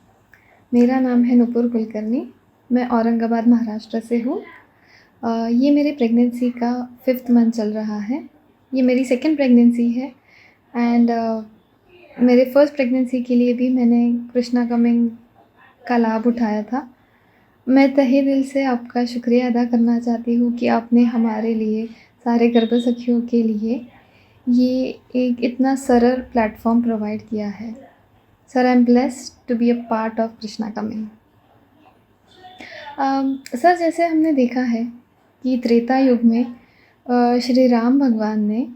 मेरा नाम है नुपुर कुलकर्णी, मैं औरंगाबाद महाराष्ट्र से हूँ। ये मेरे प्रेगनेंसी का 5th मंथ चल रहा है। ये मेरी 2nd प्रेगनेंसी है एंड मेरे फर्स्ट प्रेगनेंसी के लिए भी मैंने कृष्णा कमिंग का लाभ उठाया था। मैं तहे दिल से आपका शुक्रिया अदा करना चाहती हूँ कि आपने हमारे लिए, सारे गर्भ सखियों के लिए ये एक इतना सरल प्लेटफ़ॉर्म प्रोवाइड किया है। Sir, I am blessed to be a part of Krishna coming. Sir, जैसे हमने देखा है कि त्रेता युग में श्री राम भगवान ने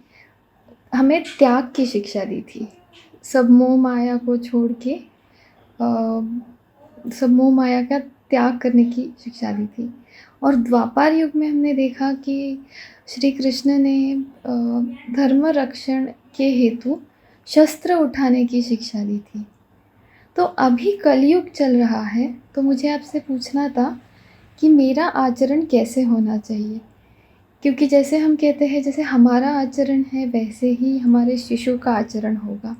हमें त्याग की शिक्षा दी थी। सब मोह माया को छोड़ के सब मोह माया का त्याग करने की शिक्षा दी थी। और द्वापर युग में हमने देखा कि श्री कृष्ण ने धर्म रक्षण के हेतु शस्त्र उठाने की शिक्षा दी थी। तो अभी कलयुग चल रहा है, तो मुझे आपसे पूछना था कि मेरा आचरण कैसे होना चाहिए? क्योंकि जैसे हम कहते हैं, जैसे हमारा आचरण है वैसे ही हमारे शिशु का आचरण होगा।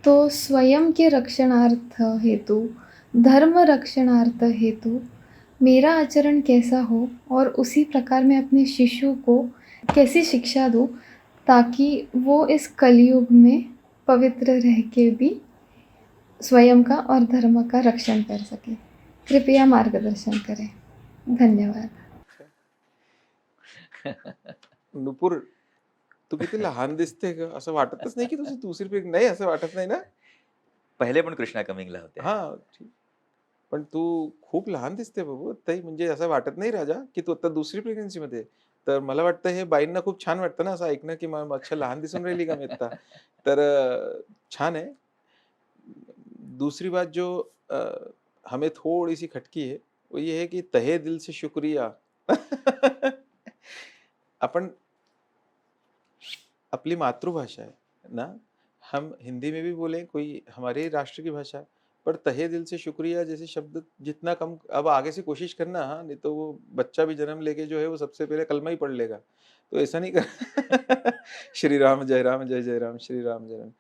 तो स्वयं के रक्षणार्थ हेतु, धर्म रक्षणार्थ हेतु मेरा आचरण कैसा हो और उसी प्रकार मैं अपने शिशु को कैसी शिक्षा दूँ ताकि वो इस कलयुग में पवित्र रह के भी स्वयं का और धर्म का रक्षण कर सके। कृपया मार्गदर्शन करें। धन्यवाद। नुपूर, तू किती लहान दिसते ग. असं वाटतच नाही की तुझी दुसरी पिढी नाही, असं वाटत नाही ना? पहिले पण कृष्णा कमिंगला होत्या. हा, ठीक. पण तू खूप लहान दिसते बाबू ताई, म्हणजे असं वाटत नाही राजा की तू आता दुसरी प्रेग्नन्सी मध्ये आहे. तर मला वाटतं हे बाईंना खूप छान वाटतं ना असं ऐकणं की अच्छा लहान दिसून राहिली का मी आता. तर छान आहे. दूसरी बात जो हमें थोड़ी सी खटकी है वो ये है कि तहे दिल से शुक्रिया. अपन अपनी मातृभाषा है ना, हम हिंदी में भी बोले, कोई हमारे राष्ट्र की भाषा है, पर तहे दिल से शुक्रिया जैसे शब्द जितना कम, अब आगे से कोशिश करना, हाँ, नहीं तो वो बच्चा भी जन्म लेके जो है वो सबसे पहले कलमा ही पढ़ लेगा, तो ऐसा नहीं कर. श्री राम जय राम जय जय राम, श्री राम जय राम.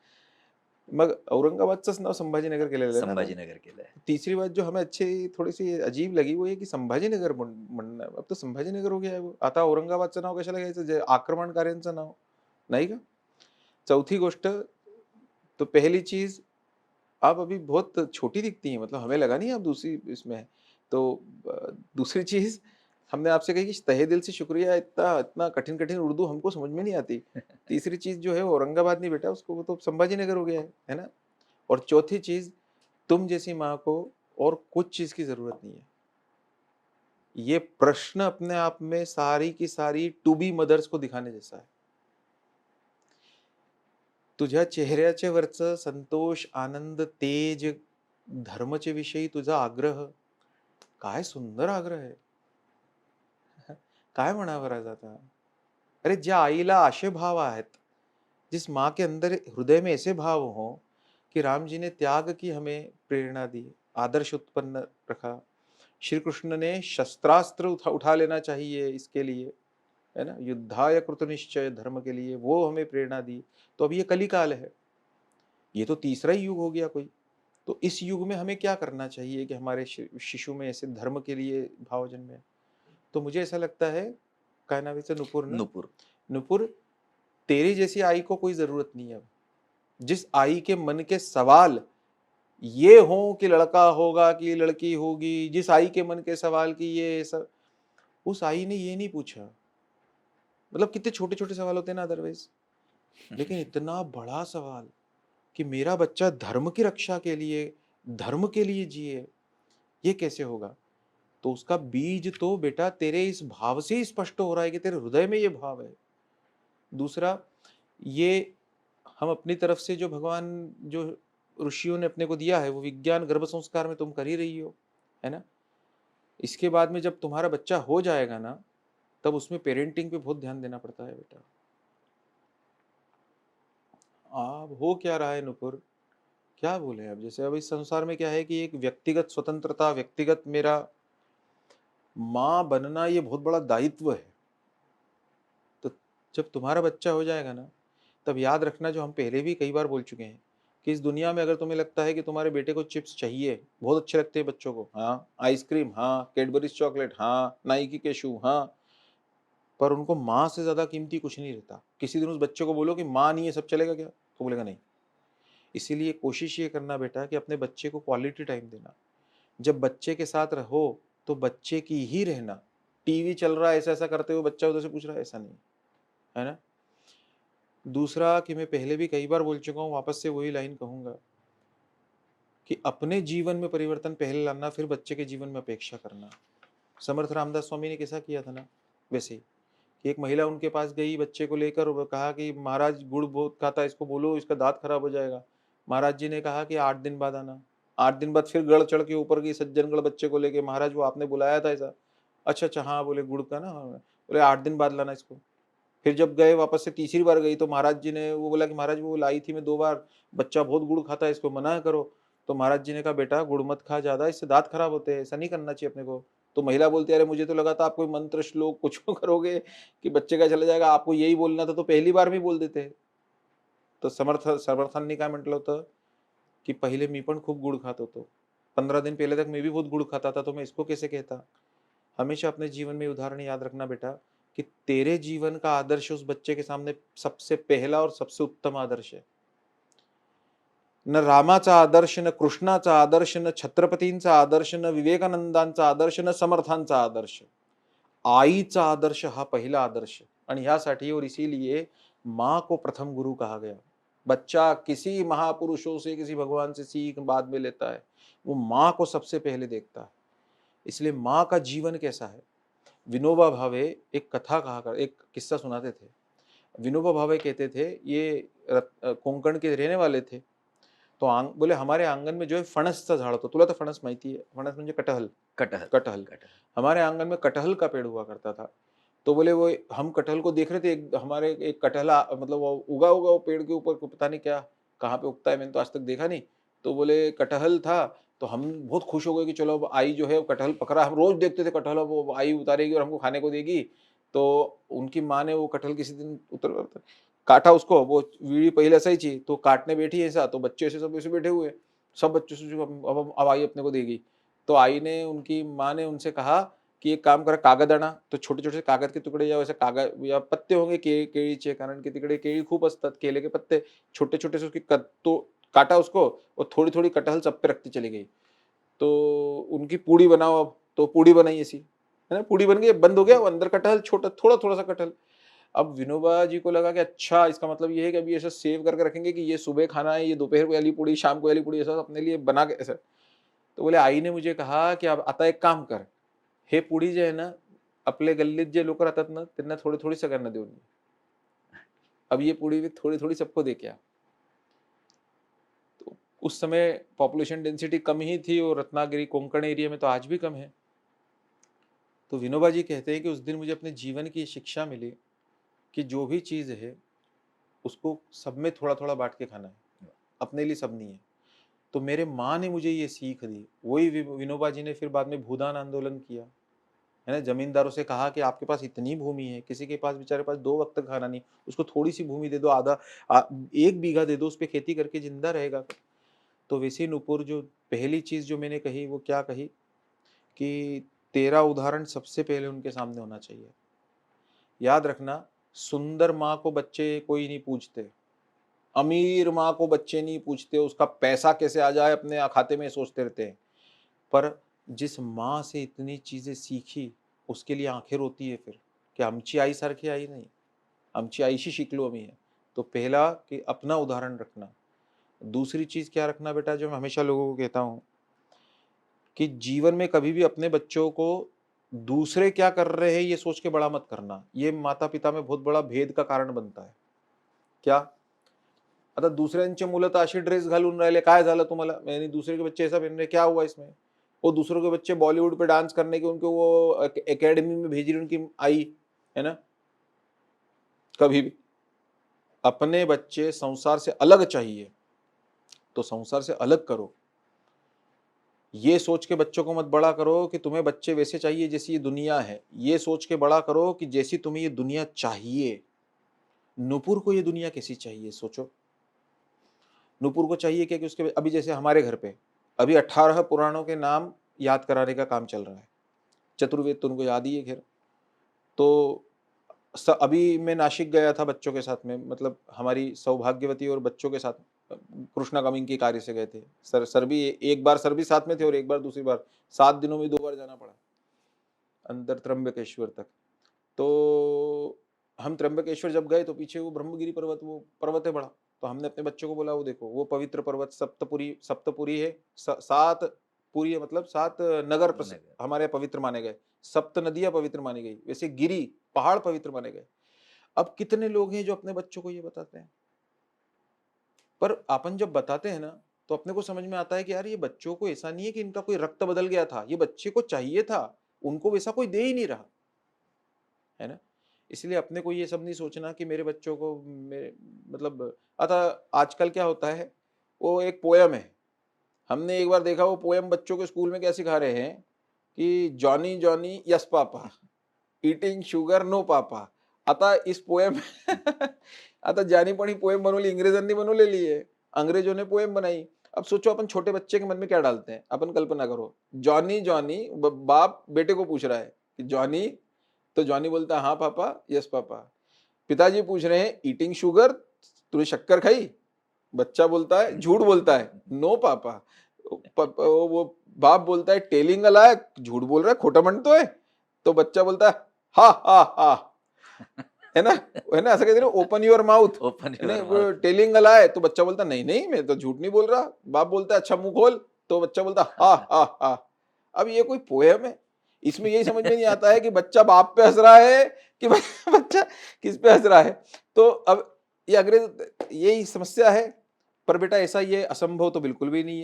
मग औरंगाबादचंच नाव संभाजीनगर केलेलं आहे ना आता. संभाजीनगर केलंय. तीसरी बात जो हमें अच्छी थोड़ी सी अजीब लगी वो ये की संभाजीनगर म्हणणं, अब तो संभाजीनगर हो गया है वो. आता औरंगाबादचं नाव कशाला घ्यायचं, जे आक्रमणकार्यांचं नाव नाही का. चौथी गोष्ट, तो पहली चीज, आप अभी बहुत छोटी दिखती हैं, मतलब हमें लगा नहीं आप दूसरी इसमें है. तो दूसरी चीज हमने आपसे कही कि तहे दिल से शुक्रिया, इतना इतना कठिन कठिन उर्दू हमको समझ में नहीं आती. तीसरी चीज जो है वो औरंगाबाद नहीं बेटा, उसको वो तो संभाजीनगर हो गया है ना. और चौथी चीज, तुम जैसी माँ को और कुछ चीज की जरूरत नहीं है. ये प्रश्न अपने आप में सारी की सारी टू बी मदर्स को दिखाने जैसा है. तुझ्या चेहऱ्याचे वरचं संतोष, आनंद, तेज, धर्मचे विषयी तुझा आग्रह, काय सुंदर आग्रह आहे. काय म्हणावं राजा आता. अरे ज्या आईला असे भाव आहेत, जिस माँ के अंदर हृदय में ऐसे भाव हो कि राम जी ने त्याग की हमें प्रेरणा दी, आदर्श उत्पन्न रखा. श्री कृष्ण ने शस्त्रास्त्र उठा लेना चाहिए इसके लिए, है ना, युद्धाय कृतनिश्चय, धर्म के लिए, वो हमें प्रेरणा दी. तो अब ये कलिकाल है, ये तो तीसरा ही युग हो गया कोई. तो इस युग में हमें क्या करना चाहिए कि हमारे शिशु में ऐसे धर्म के लिए भाव जन्मे. तो मुझे ऐसा लगता है, क्या नाम है इसे, नुपुर ना, नुपुर. नुपुर, तेरी जैसी आई को कोई जरूरत नहीं है. जिस आई के मन के सवाल ये हो कि लड़का होगा कि लड़की होगी, जिस आई के मन के सवाल कि ये सब, उस आई ने ये नहीं पूछा. मतलब कितने छोटे छोटे सवाल होते हैं ना अदरवाइज, लेकिन इतना बड़ा सवाल कि मेरा बच्चा धर्म की रक्षा के लिए, धर्म के लिए जिए, ये कैसे होगा. तो उसका बीज तो बेटा तेरे इस भाव से ही स्पष्ट हो रहा है कि तेरे हृदय में ये भाव है. दूसरा, ये हम अपनी तरफ से जो भगवान, जो ऋषियों ने अपने को दिया है, वो विज्ञान गर्भ संस्कार में तुम कर ही रही हो, है ना. इसके बाद में जब तुम्हारा बच्चा हो जाएगा ना, तब उसमें पेरेंटिंग पे बहुत ध्यान देना पड़ता है बेटा. अब हो क्या रहा है नुपुर, क्या बोले. अब जैसे अब इस संसार में क्या है कि एक व्यक्तिगत स्वतंत्रता, व्यक्तिगत मेरा माँ बनना, ये बहुत बड़ा दायित्व है. तो जब तुम्हारा बच्चा हो जाएगा ना, तब याद रखना, जो हम पहले भी कई बार बोल चुके हैं, कि इस दुनिया में अगर तुम्हें लगता है कि तुम्हारे बेटे को चिप्स चाहिए, बहुत अच्छे लगते हैं बच्चों को, हाँ, आइसक्रीम, हाँ, कैडबरीज चॉकलेट, हाँ, नाइकी के शू, हाँ, पर उनको माँ से ज्यादा कीमती कुछ नहीं रहता. किसी दिन उस बच्चे को बोलो कि माँ नहीं है सब चलेगा क्या, तो बोलेगा नहीं. इसीलिए कोशिश ये करना बेटा कि अपने बच्चे को क्वालिटी टाइम देना. जब बच्चे के साथ रहो तो बच्चे की ही रहना। टीवी चल रहा है ऐसा ऐसा करते हुए बच्चा उधर से पूछ रहा है, ऐसा नहीं है ना। दूसरा कि मैं पहले भी कई बार बोल चुका हूँ, वापस से वही लाइन कहूंगा कि अपने जीवन में परिवर्तन पहले लाना, फिर बच्चे के जीवन में अपेक्षा करना। समर्थ रामदास स्वामी ने कैसा किया था ना, वैसे ही कि एक महिला उनके पास गई बच्चे को लेकर और कहा कि महाराज गुड़ बहुत खाता है, इसको बोलो इसका दांत खराब हो जाएगा। महाराज जी ने कहा कि 8 दिन बाद आना। 8 दिन बाद फिर गढ़ चढ़ के ऊपर गई सज्जनगढ़ बच्चे को लेके, महाराज वो आपने बुलाया था ऐसा। अच्छा अच्छा हाँ, बोले गुड़ का ना, हाँ। बोले 8 दिन बाद लाना इसको। फिर जब गए वापस से तीसरी बार गई तो महाराज जी ने वो बोला कि महाराज वो लाई थी मैं 2 बार, बच्चा बहुत गुड़ खाता है, इसको मना करो। तो महाराज जी ने कहा बेटा गुड़ मत खा ज्यादा, इससे दांत खराब होते हैं, ऐसा नहीं करना चाहिए अपने को। तो महिला बोलती है अरे मुझे तो लगा था आप कोई मंत्र श्लोक कुछ करोगे कि बच्चे का चला जाएगा, आपको यही बोलना था तो पहली बार भी बोल देते। तो समर्थांनी काय म्हटलं होतं की पहिले मी पण खूप गुड़ खात होतो, 15 दिन पहले तक मैं भी बहुत गुड़ खाता था, तो मैं इसको कैसे कहता। हमेशा अपने जीवन में उदाहरण याद रखना बेटा कि तेरे जीवन का आदर्श उस बच्चे के सामने सबसे पहला और सबसे उत्तम आदर्श है। न रामाचा आदर्श, न कृष्णाचा आदर्श, न छत्रपतींचा आदर्श, न विवेकानंदांचा आदर्श, न समर्थांचा आदर्श, आईचा आदर्श हा पहिला आदर्श। आणि ह्यासाठी और इसीलिए माँ को प्रथम गुरु कहा गया। बच्चा किसी महापुरुषों से किसी भगवान से सीख बाद में लेता है, वो माँ को सबसे पहले देखता है। इसलिए माँ का जीवन कैसा है। विनोबा भावे एक कथा कहा कर, एक किस्सा सुनाते थे। विनोबा भावे कहते थे ये कोंकण के रहने वाले थे। तो बोले हमारे आंगन में जो है फणसचं झाड होतं, तुला तर फणस माहिती आहे, फणस म्हणजे कटहल। कटहल कटहल हमारे आंगन में कटहल का पेड़ हुआ करता था। तो बोले वो हम कटहल को देख रहे थे, हमारे एक कटहल मतलब वो उगा वो पेड़ के ऊपर, पता नहीं क्या कहाँ पे उगता है, मैंने तो आज तक देखा नहीं। तो बोले कटहल था, तो हम बहुत खुश हो गए कि चलो अब आई जो है कटहल पकड़ा। हम रोज देखते थे कटहल, वो आई उतारेगी और हमको खाने को देगी। तो उनकी माँ ने वो कटहल किसी दिन काटा उसको, वो वीड़ी पहले असायची, तो काटने बैठी ऐसा, तो बच्चे ऐसे सब ऐसे बैठे हुए, सब बच्चों से अब आई अपने को देगी। तो आई ने, उनकी माँ ने उनसे कहा कि एक काम करा, कागद आणा। तो छोटे छोटे कागद के तुकडे या वैसे कागद या पत्ते होंगे केळीचे, कारण की तिकडे केळी खूप असतात, केले के पत्ते छोटे छोटे से उसकी तो काटा उसको और थोड़ी थोड़ी कटहल सब पे रखती चली गई। तो उनकी पूड़ी बनाओ, अब तो पूड़ी बनाई ऐसी है ना, पूड़ी बन गई, बंद हो गया, वो अंदर कटहल छोटा थोड़ा थोड़ा सा कटहल। अब विनोबा जी को लगा कि अच्छा इसका मतलब ये है कि अभी ऐसा सेव करके रखेंगे कि ये सुबह खाना है, ये दोपहर को वाली पूड़ी, शाम को वाली पूड़ी, ऐसा अपने लिए बना के ऐसा। तो बोले आई ने मुझे कहा की अब आता एक काम कर, हे पुडी जे आहे ना, आपल्या गल्लीत जे लोक राहतात ना त्यांना थोडी थोडी सगळ्यांना देऊन ये। अब ये पुडी भी थोड़ी थोड़ी सबको दे के आ। तो उस समय पॉपुलेशन डेंसिटी कम ही थी और रत्नागिरी कोंकण एरिया में तो आज भी कम है। तो विनोबा जी कहते हैं कि उस दिन मुझे अपने जीवन की शिक्षा मिली कि जो भी चीज है उसको सब में थोड़ा थोड़ा बांट के खाना है, अपने लिए सब नहीं है। तो मेरे माँ ने मुझे ये सीख दी। वही विनोबा जी ने फिर बाद में भूदान आंदोलन किया है ना, जमींदारों से कहा कि आपके पास इतनी भूमि है, किसी के पास बेचारे पास 2 वक्त खाना नहीं, उसको थोड़ी सी भूमि दे दो, आधा 1 बीघा दे दो, उस पर खेती करके जिंदा रहेगा। तो वैसे नुपुर जो पहली चीज जो मैंने कही वो क्या कही कि तेरा उदाहरण सबसे पहले उनके सामने होना चाहिए। याद रखना, सुंदर माँ को बच्चे कोई नहीं पूछते, अमीर माँ को बच्चे नहीं पूछते, उसका पैसा कैसे आ जाए अपने खाते में सोचते रहते हैं। पर जिस माँ से इतनी चीजें सीखी उसके लिए आंखें रोती है फिर कि आमची आई सारखी आई नहीं, आमची आईशी शिकलो आम्ही है। तो पहला कि अपना उदाहरण रखना। दूसरी चीज क्या रखना बेटा, जो मैं हमेशा लोगों को कहता हूं कि जीवन में कभी भी अपने बच्चों को दूसरे क्या कर रहे हैं ये सोच के बड़ा मत करना। ये माता पिता में बहुत बड़ा भेद का कारण बनता है। क्या आता दुसऱ्यांचे मुलं तर अशी ड्रेस घालून राहिले, काय झालं तुम्हाला, यानी दूसरे के बच्चे ऐसा पहन रहे, क्या हुआ इसमें। वो दूसरों के बच्चे बॉलीवुड पे डांस करने के उनको वो एकेडमी में भेज रही उनकी आई है ना। कभी भी अपने बच्चे संसार से अलग चाहिए तो संसार से अलग करो। ये सोच के बच्चों को मत बड़ा करो कि तुम्हें बच्चे वैसे चाहिए जैसी ये दुनिया है, ये सोच के बड़ा करो कि जैसी तुम्हें ये दुनिया चाहिए। नुपुर को ये दुनिया कैसी चाहिए सोचो। नुपुर को चाहिए क्या कि उसके अभी जैसे हमारे घर पे अभी 18 पुराणों के नाम याद कराने का काम चल रहा है। चतुर्वेद तो उनको याद ही है खैर। तो अभी मैं नासिक गया था बच्चों के साथ में, मतलब हमारी सौभाग्यवती और बच्चों के साथ कृष्णा कमिंग के कार्य से गए थे। सर भी एक बार सर भी साथ में थे और एक बार दूसरी बार 7 दिनों में 2 बार जाना पड़ा अंदर त्र्यंबकेश्वर तक। तो हम त्र्यंबकेश्वर जब गए तो पीछे वो ब्रह्मगिरी पर्वत, वो पर्वत है बड़ा, तो हमने अपने बच्चों को बोला वो देखो वो पवित्र पर्वत सप्तपुरी है, 7 पुरी है, मतलब 7 नगर हमारे पवित्र माने गए, 7 नदियां पवित्र मानी गई, वैसे गिरी पहाड़ पवित्र माने गए। अब कितने लोग हैं जो अपने बच्चों को ये बताते हैं, पर अपन जब बताते हैं ना तो अपने को समझ में आता है कि यार ये बच्चों को ऐसा नहीं है कि इनका कोई रक्त बदल गया था, ये बच्चे को चाहिए था, उनको वैसा कोई दे ही नहीं रहा है ना। इसलिए अपने को ये सब नहीं सोचना कि मेरे बच्चों को मेरे मतलब, अतः आजकल क्या होता है, वो एक पोयम है, हमने एक बार देखा वो पोयम बच्चों के स्कूल में क्या सिखा रहे हैं कि Johnny Johnny yes papa, eating sugar no papa. आता इस पोयम आता जानी पड़ी पोयम बनवली, इंग्रेजांनी बनवलेली आहे, अंग्रेजों ने पोयम बनाई। अब सोचो अपन छोटे बच्चे के मन में क्या डालते हैं, अपन कल्पना करो जॉनी जॉनी, बाप बेटे को पूछ रहा है कि जॉनी, तो जॉनी बोलता है हाँ पापा, यस पापा। पिताजी पूछ रहे हैं ईटिंग शुगर, तूने शक्कर खाई? बच्चा बोलता है, झूठ बोलता है, नो पापा। वो बाप बोलता है टेलिंग अलाय, झूठ बोल रहा है, खोटा मन तो है। तो बच्चा बोलता है हा हा हा, है ना ऐसा कहते हैं ओपन योर माउथ, टेलिंग अलाय। तो बच्चा बोलता नहीं नहीं मैं तो झूठ नहीं बोल रहा। बाप बोलता है अच्छा मुंह खोल, तो बच्चा बोलता हा हा हा। अब ये कोई पोयम है? इसमें यही समझ में नहीं आता है कि बच्चा बाप पे हंस रहा है कि बच्चा किस पे हंस रहा है। तो अब ये अंग्रेज, यही समस्या है। पर बेटा ऐसा ये असंभव तो बिल्कुल भी नहीं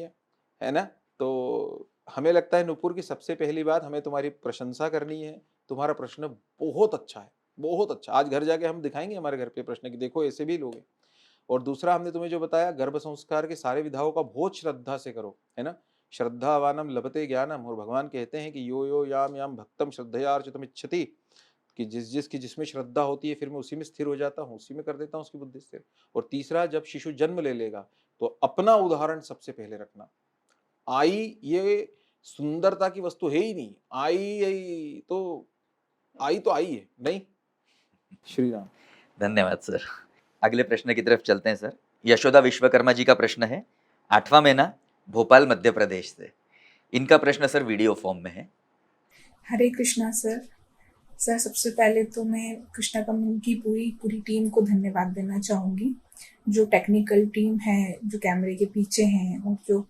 है ना। तो हमें लगता है नुपुर की सबसे पहली बात हमें तुम्हारी प्रशंसा करनी है। तुम्हारा प्रश्न बहुत अच्छा है, बहुत अच्छा। आज घर जाके हम दिखाएंगे हमारे घर पे प्रश्न कि देखो ऐसे भी लोग हैं। और दूसरा हमने तुम्हें जो बताया, गर्भ संस्कार के सारे विधाओं का बहुत श्रद्धा से करो, है ना। श्रद्धावानम लभते ज्ञानम, और भगवान कहते हैं कि यो यो याम याम भक्तम श्रद्धया अर्चितम इच्छति, कि जिसमें श्रद्धा होती है फिर मैं उसी में स्थिर हो जाता हूँ, उसी में कर देता हूँ उसकी बुद्धि स्थिर। और तीसरा, जब शिशु जन्म ले लेगा तो अपना उदाहरण सबसे पहले रखना। आई ये सुंदरता की वस्तु है ही नहीं, आई तो आई है नहीं। श्री राम। धन्यवाद सर। अगले प्रश्न की तरफ चलते हैं सर। यशोदा विश्वकर्मा जी का प्रश्न है, 8वां महीना, भोपाल मध्य प्रदेश से। इनका प्रश्न सर वीडियो फॉर्म में है। हरे कृष्णा सर। सर सबसे पहले तो मैं कृष्णा कम्युनिटी की पूरी टीम को धन्यवाद देना चाहूँगी, जो टेक्निकल टीम है, जो कैमरे के पीछे हैं और जो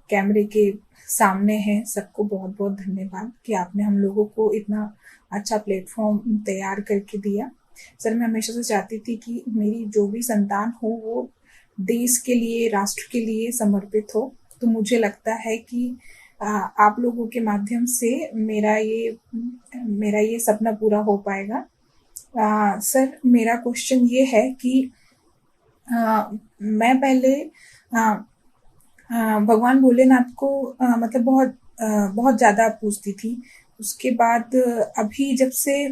कैमरे के सामने हैं, सबको बहुत बहुत धन्यवाद कि आपने हम लोगों को इतना अच्छा प्लेटफॉर्म तैयार करके दिया। सर मैं हमेशा से चाहती थी कि मेरी जो भी संतान हो वो देश के लिए, राष्ट्र के लिए समर्पित हो। तो मुझे लगता है कि आप लोगों के माध्यम से मेरा ये सपना पूरा हो पाएगा। सर मेरा क्वेश्चन ये है कि मैं पहले भगवान भोलेनाथ को मतलब बहुत ज़्यादा पूजती थी। उसके बाद अभी जब से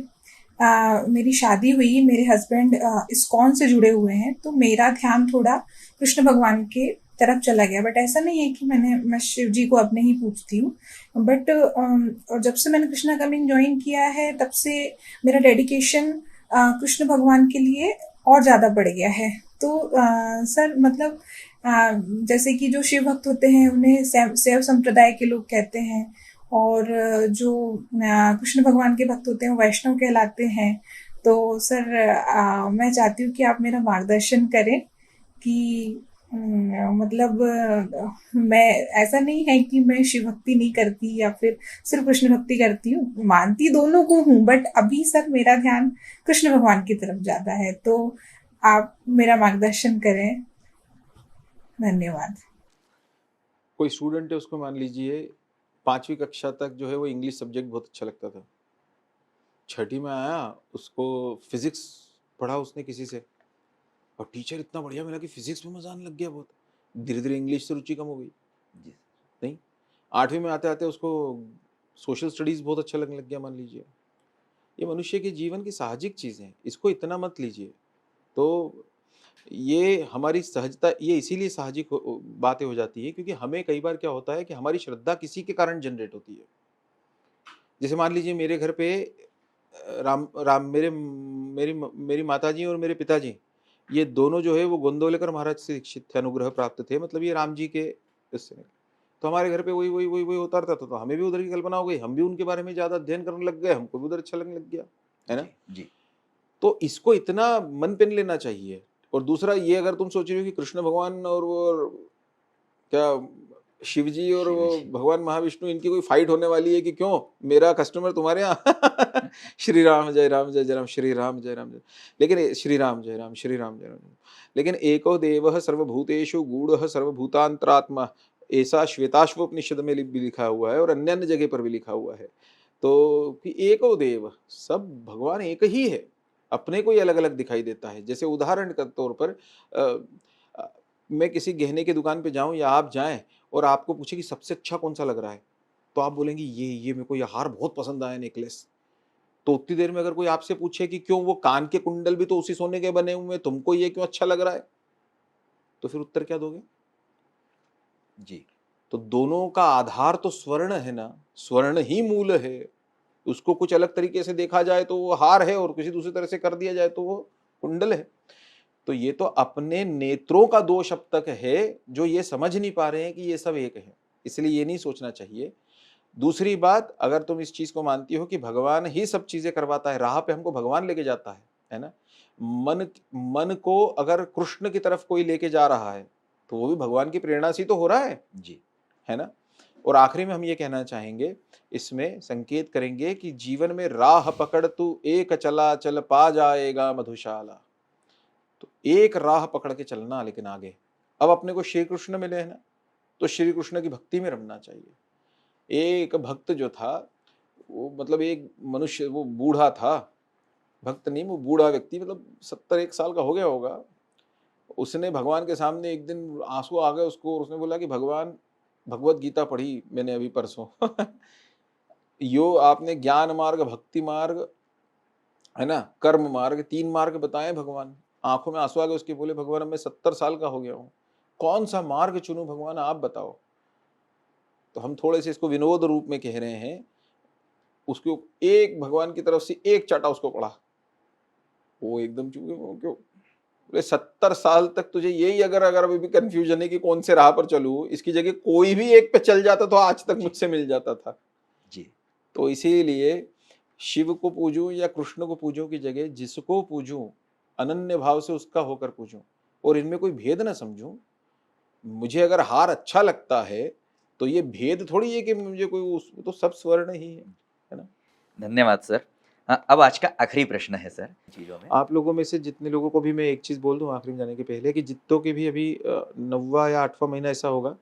मेरी शादी हुई, मेरे हस्बैंड इस्कॉन से जुड़े हुए हैं, तो मेरा ध्यान थोड़ा कृष्ण भगवान के तरफ चला गया। बट ऐसा नहीं है कि मैं शिव जी को अपने ही पूजती हूँ, बट और जब से मैंने कृष्णा कमिंग ज्वाइन किया है तब से मेरा डेडिकेशन कृष्ण भगवान के लिए और ज़्यादा बढ़ गया है। तो सर मतलब जैसे कि जो शिव भक्त होते हैं उन्हें शैव संप्रदाय के लोग कहते हैं, और जो कृष्ण भगवान के भक्त होते हैं वो वैष्णव कहलाते हैं। तो सर मैं चाहती हूँ कि आप मेरा मार्गदर्शन करें कि मतलब मैं, ऐसा नहीं है कि मैं शिव भक्ति नहीं करती या फिर सिर्फ कृष्ण भक्ति करती हूँ, मानती दोनों को हूँ, बट अभी सर मेरा ध्यान कृष्ण भगवान की तरफ ज़्यादा है। तो आप मेरा मार्गदर्शन करें, धन्यवाद। कोई स्टूडेंट है, उसको मान लीजिए 5वीं कक्षा तक जो है वो इंग्लिश सब्जेक्ट बहुत अच्छा लगता था, 6ठी में आया, उसको फिजिक्स पढ़ा उसने किसी से, और टीचर इतना बढ़िया मिला कि फिजिक्स में मजा आने लग गया बहुत। धीरे धीरे इंग्लिश से रुचि कम हो गई, नहीं 8वीं में आते आते उसको सोशल स्टडीज बहुत अच्छा लगने लग गया। मान लीजिए ये मनुष्य के जीवन की साहजिक चीज़ें हैं, इसको इतना मत लीजिए। तो ये हमारी सहजता, ये इसीलिए साहजिक बातें हो जाती है क्योंकि हमें कई बार क्या होता है कि हमारी श्रद्धा किसी के कारण जनरेट होती है। जैसे मान लीजिए मेरे घर पे मेरी माताजी और मेरे पिताजी ये दोनों जो है वो गोंदवलेकर महाराज से दीक्षित थे, अनुग्रह प्राप्त थे, मतलब ये राम जी के इससे। तो हमारे घर पे वही होता रहता था, तो हमें भी उधर की कल्पना हो गई, हम भी उनके बारे में ज्यादा अध्ययन करने लग गए, हमको भी उधर अच्छा लगने लग गया, है ना। जी जी तो इसको इतना मन पे नहीं लेना चाहिए। और दूसरा ये, अगर तुम सोच रहे हो कि कृष्ण भगवान और वो क्या शिव जी और वो शिव जी। भगवान महाविष्णु इनकी कोई फाइट होने वाली है कि क्यों मेरा कस्टमर तुम्हारे यहाँ श्री राम जय राम जय जय राम, श्री राम जय राम जय, लेकिन श्री राम जय राम, श्री राम जय राम, लेकिन एको देवः सर्वभूतेषु गूढ़ः सर्वभूतांतरात्मा, ऐसा श्वेताश्वोपनिषद में भी लिखा हुआ है और अन्य अन्य जगह पर भी लिखा हुआ है। तो कि एको देव, सब भगवान एक ही है, अपने को ही अलग अलग दिखाई देता है। जैसे उदाहरण के तौर पर मैं किसी गहने की दुकान पे जाऊं या आप जाएं और आपको पूछे कि सबसे अच्छा कौन सा लग रहा है, तो आप बोलेंगे ये मेरे को ये हार बहुत पसंद आया, नेकलेस। तो उतनी देर में अगर कोई आपसे पूछे कि क्यों वो कान के कुंडल भी तो उसी सोने के बने हुए हैं, तुमको ये क्यों अच्छा लग रहा है, तो फिर उत्तर क्या दोगे? जी तो दोनों का आधार तो स्वर्ण है ना, स्वर्ण ही मूल है। उसको कुछ अलग तरीके से देखा जाए तो वो हार है, और किसी दूसरी तरह से कर दिया जाए तो वो कुंडल है। तो ये तो अपने नेत्रों का दोष अब तक है, जो ये समझ नहीं पा रहे हैं कि ये सब एक है, इसलिए ये नहीं सोचना चाहिए। दूसरी बात, अगर तुम इस चीज को मानती हो कि भगवान ही सब चीजें करवाता है, राह पे हमको भगवान लेके जाता है ना, मन को अगर कृष्ण की तरफ कोई लेके जा रहा है तो वो भी भगवान की प्रेरणा से तो हो रहा है जी है ना। और आखिरी में हम ये कहना चाहेंगे, इसमें संकेत करेंगे कि जीवन में राह पकड़ तू एक चला चल पा जाएगा मधुशाला। तो एक राह पकड़ के चलना, लेकिन आगे अब अपने को श्री कृष्ण मिले हैं ना, तो श्री कृष्ण की भक्ति में रमना चाहिए। एक भक्त जो था वो, मतलब एक मनुष्य, वो बूढ़ा था, भक्त नहीं, वो बूढ़ा व्यक्ति, मतलब 71 साल का हो गया होगा। उसने भगवान के सामने एक दिन आंसू आ गए उसको, और उसने बोला कि भगवान, भगवत गीता पढ़ी मैंने अभी परसों यो आपने ज्ञान मार्ग, भक्ति मार्ग, है ना, कर्म मार्ग, 3 मार्ग बताए भगवान। आंखों में आंसू आ गए उसके, बोले भगवान अब मैं 70 साल का हो गया हूँ, कौन सा मार्ग चुनूं भगवान, आप बताओ। तो हम थोड़े से इसको विनोद रूप में कह रहे हैं, उसको एक भगवान की तरफ से एक चाटा उसको पड़ा, वो एकदम चुप गया। वो क्यों? बोले 70 साल तक तुझे यही अगर अभी भी कंफ्यूजन है कि कौन से राह पर चलूं, इसकी जगह कोई भी एक पे चल जाता तो आज तक मुझसे मिल जाता था जी तो इसीलिए शिव को पूजूं या कृष्ण को पूजूं की जगह जिसको पूजूं अनन्य भाव से उसका होकर पूजूं, और इनमें कोई भेद ना समझूं। मुझे अगर हार अच्छा लगता है तो ये भेद थोड़ी है कि मुझे कोई तो सब स्वर्ण ही है ना। धन्यवाद सर। अब आज का आखिरी प्रश्न है सर चीजों में। आप लोगों में से जितने लोगों को भी मैं एक चीज बोल दूं आखिरी में जाने के पहले, कि जितनों के भी अभी 9वां या 8वां महीना ऐसा होगा,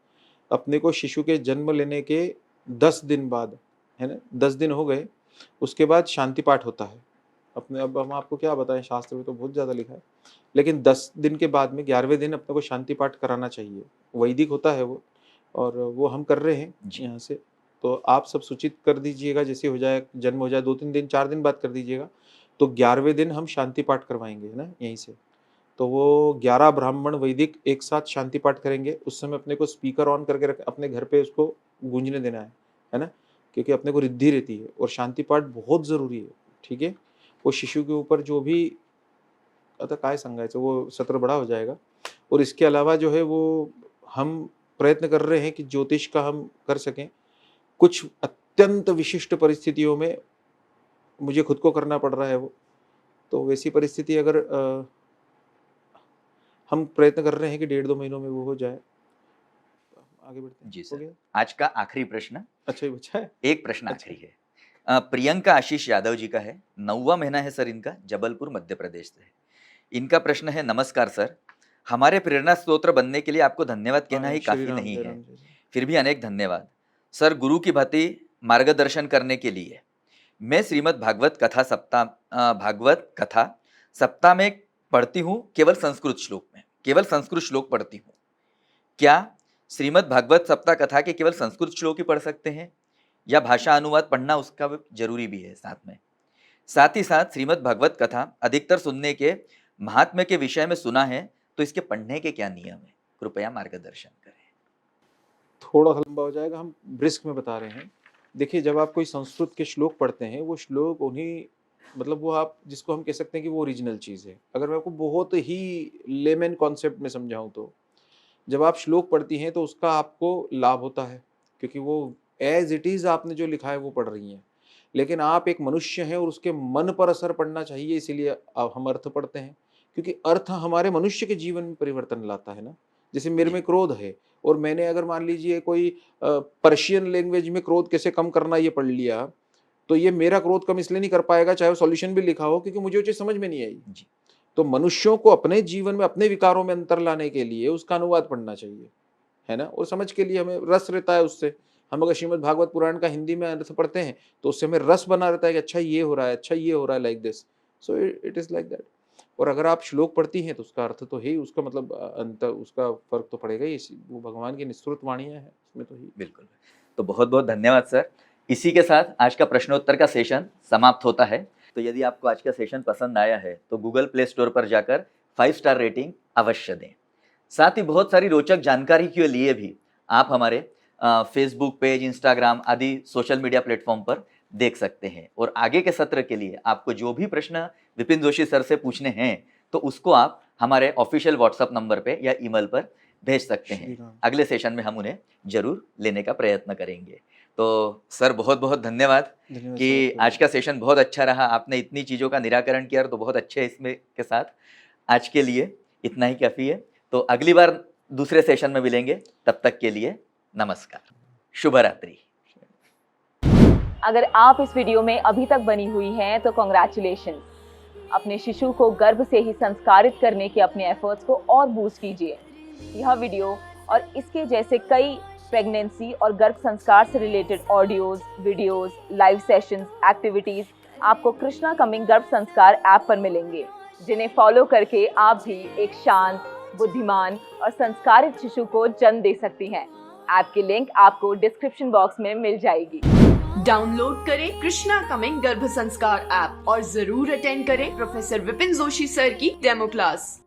अपने को शिशु के जन्म लेने के 10 दिन बाद, है ना, 10 दिन हो गए, उसके बाद शांति पाठ होता है अपने। अब हम आपको क्या बताएं, शास्त्र में तो बहुत ज्यादा लिखा है, लेकिन 10 दिन के बाद में 11वें दिन अपने को शांति पाठ कराना चाहिए। वैदिक होता है वो, और वो हम कर रहे हैं जी। यहाँ से। तो आप सब सूचित कर दीजिएगा, जैसे हो जाए, जन्म हो जाए 2-3 दिन 4 दिन बाद कर दीजिएगा। तो 11वें दिन हम शांति पाठ करवाएंगे, है ना, यहीं से। तो वो 11 ब्राह्मण वैदिक एक साथ शांति पाठ करेंगे। उस समय अपने को स्पीकर ऑन करके अपने घर पे उसको गूंजने देना है ना, क्योंकि अपने को रिद्धि रहती है और शांति पाठ बहुत जरूरी है, ठीक है। वो शिशु के ऊपर जो भी आता काय सांगायचं, वो सत्र बड़ा हो जाएगा। और इसके अलावा जो है वो हम प्रयत्न कर रहे हैं कि ज्योतिष का हम कर सकें। कुछ अत्यंत विशिष्ट परिस्थितियों में मुझे खुद को करना पड़ रहा है वो, तो वैसी परिस्थिति अगर हम प्रयत्न कर रहे हैं कि 1.5-2 महीनों में वो हो जाए। आगे बढ़ते हैं। जी हो सर। गया? आज का आखिरी प्रश्न, अच्छा, ये बचा है। एक प्रश्न आखिरी है। प्रियंका आशीष यादव जी का है, 9वां महीना है सर इनका, जबलपुर मध्य प्रदेश से। इनका प्रश्न है, नमस्कार सर, हमारे प्रेरणा स्रोत बनने के लिए आपको धन्यवाद कहना ही श्री काफी राम, नहीं जय है, राम, जय राम। फिर भी अनेक धन्यवाद सर गुरु की भांति मार्गदर्शन करने के लिए। मैं श्रीमद् भागवत कथा सप्ताह में पढ़ती हूँ, केवल संस्कृत श्लोक पढ़ती हूँ। क्या श्रीमद् भागवत सप्ताह कथा के केवल संस्कृत श्लोक ही पढ़ सकते हैं, या भाषा अनुवाद पढ़ना उसका जरूरी भी है साथ ही साथ श्रीमद् भागवत कथा अधिकतर सुनने के महात्म्य के विषय में सुना है, तो इसके पढ़ने के क्या नियम है, कृपया मार्गदर्शन करें। थोड़ा सा लंबा हो जाएगा, हम ब्रिस्क में बता रहे हैं। देखिए, जब आप कोई संस्कृत के श्लोक पढ़ते हैं, वो श्लोक उन्हीं मतलब वो आप जिसको हम कह सकते हैं कि वो ओरिजिनल चीज़ है। अगर मैं आपको बहुत ही लेमन कॉन्सेप्ट में समझाऊँ तो जब आप श्लोक पढ़ती हैं तो उसका आपको लाभ होता है, क्योंकि वो एज़ इट इज़ आपने जो लिखा है वो पढ़ रही हैं। लेकिन आप एक मनुष्य हैं और उसके मन पर असर पड़ना चाहिए, इसीलिए हम अर्थ पढ़ते हैं, क्योंकि अर्थ हमारे मनुष्य के जीवन में परिवर्तन लाता है ना। जैसे मेरे जी। में क्रोध है और मैंने अगर मान लीजिए कोई पर्शियन लैंग्वेज में क्रोध कैसे कम करना ये पढ़ लिया, तो ये मेरा क्रोध कम इसलिए नहीं कर पाएगा चाहे वो सॉल्यूशन भी लिखा हो, क्योंकि मुझे वो चीज़ समझ में नहीं आई। जी। तो मनुष्यों को अपने जीवन में अपने विकारों में अंतर लाने के लिए उसका अनुवाद पढ़ना चाहिए, है ना? और समझ के लिए हमें रस रहता है उससे। हम अगर श्रीमद् भागवत पुराण का हिंदी में अर्थ पढ़ते हैं तो उससे हमें रस बना रहता है कि अच्छा ये हो रहा है, अच्छा ये हो रहा है, like this. So it is like that. और अगर आप श्लोक पढ़ती हैं तो उसका अर्थ तो है ही, उसका मतलब अंतर, उसका फ़र्क तो पड़ेगा ही। वो भगवान की निःश्रुत वाणियाँ हैं, उसमें तो ही। बिल्कुल। तो बहुत-बहुत धन्यवाद सर। इसी के साथ आज का प्रश्नोत्तर का सेशन समाप्त होता है। तो यदि आपको आज का सेशन पसंद आया है तो गूगल प्ले स्टोर पर जाकर 5 स्टार रेटिंग अवश्य दें। साथ ही बहुत सारी रोचक जानकारी के लिए भी आप हमारे फेसबुक पेज, इंस्टाग्राम आदि सोशल मीडिया प्लेटफॉर्म पर देख सकते हैं। और आगे के सत्र के लिए आपको जो भी प्रश्न विपिन जोशी सर से पूछने हैं तो उसको आप हमारे ऑफिशियल व्हाट्सएप नंबर पे या ईमेल पर भेज सकते श्री हैं। राम। अगले सेशन में हम उन्हें जरूर लेने का प्रयत्न करेंगे। तो सर बहुत-बहुत धन्यवाद धन्यवाद कि सर, आपका आज का सेशन बहुत अच्छा रहा। आपने इतनी चीज़ों का निराकरण किया तो बहुत अच्छे इसमें के साथ आज के लिए इतना ही काफ़ी है। तो अगली बार दूसरे सेशन में मिलेंगे, तब तक के लिए नमस्कार, शुभ रात्रि। अगर आप इस वीडियो में अभी तक बनी हुई हैं तो कॉन्ग्रेचुलेशन। अपने शिशु को गर्भ से ही संस्कारित करने के अपने एफर्ट्स को और बूस्ट कीजिए। यह वीडियो और इसके जैसे कई प्रेगनेंसी और गर्भ संस्कार से related audios, videos, live sessions, activities आपको कृष्णा कमिंग गर्भ संस्कार ऐप पर मिलेंगे, जिन्हें फॉलो करके आप भी एक शांत, बुद्धिमान और संस्कारित शिशु को जन्म दे सकती हैं। ऐप की लिंक आपको डिस्क्रिप्शन बॉक्स में मिल जाएगी। डाउनलोड करें कृष्णा कमिंग गर्भ संस्कार ऐप और जरूर अटेंड करें प्रोफेसर विपिन जोशी सर की डेमो क्लास।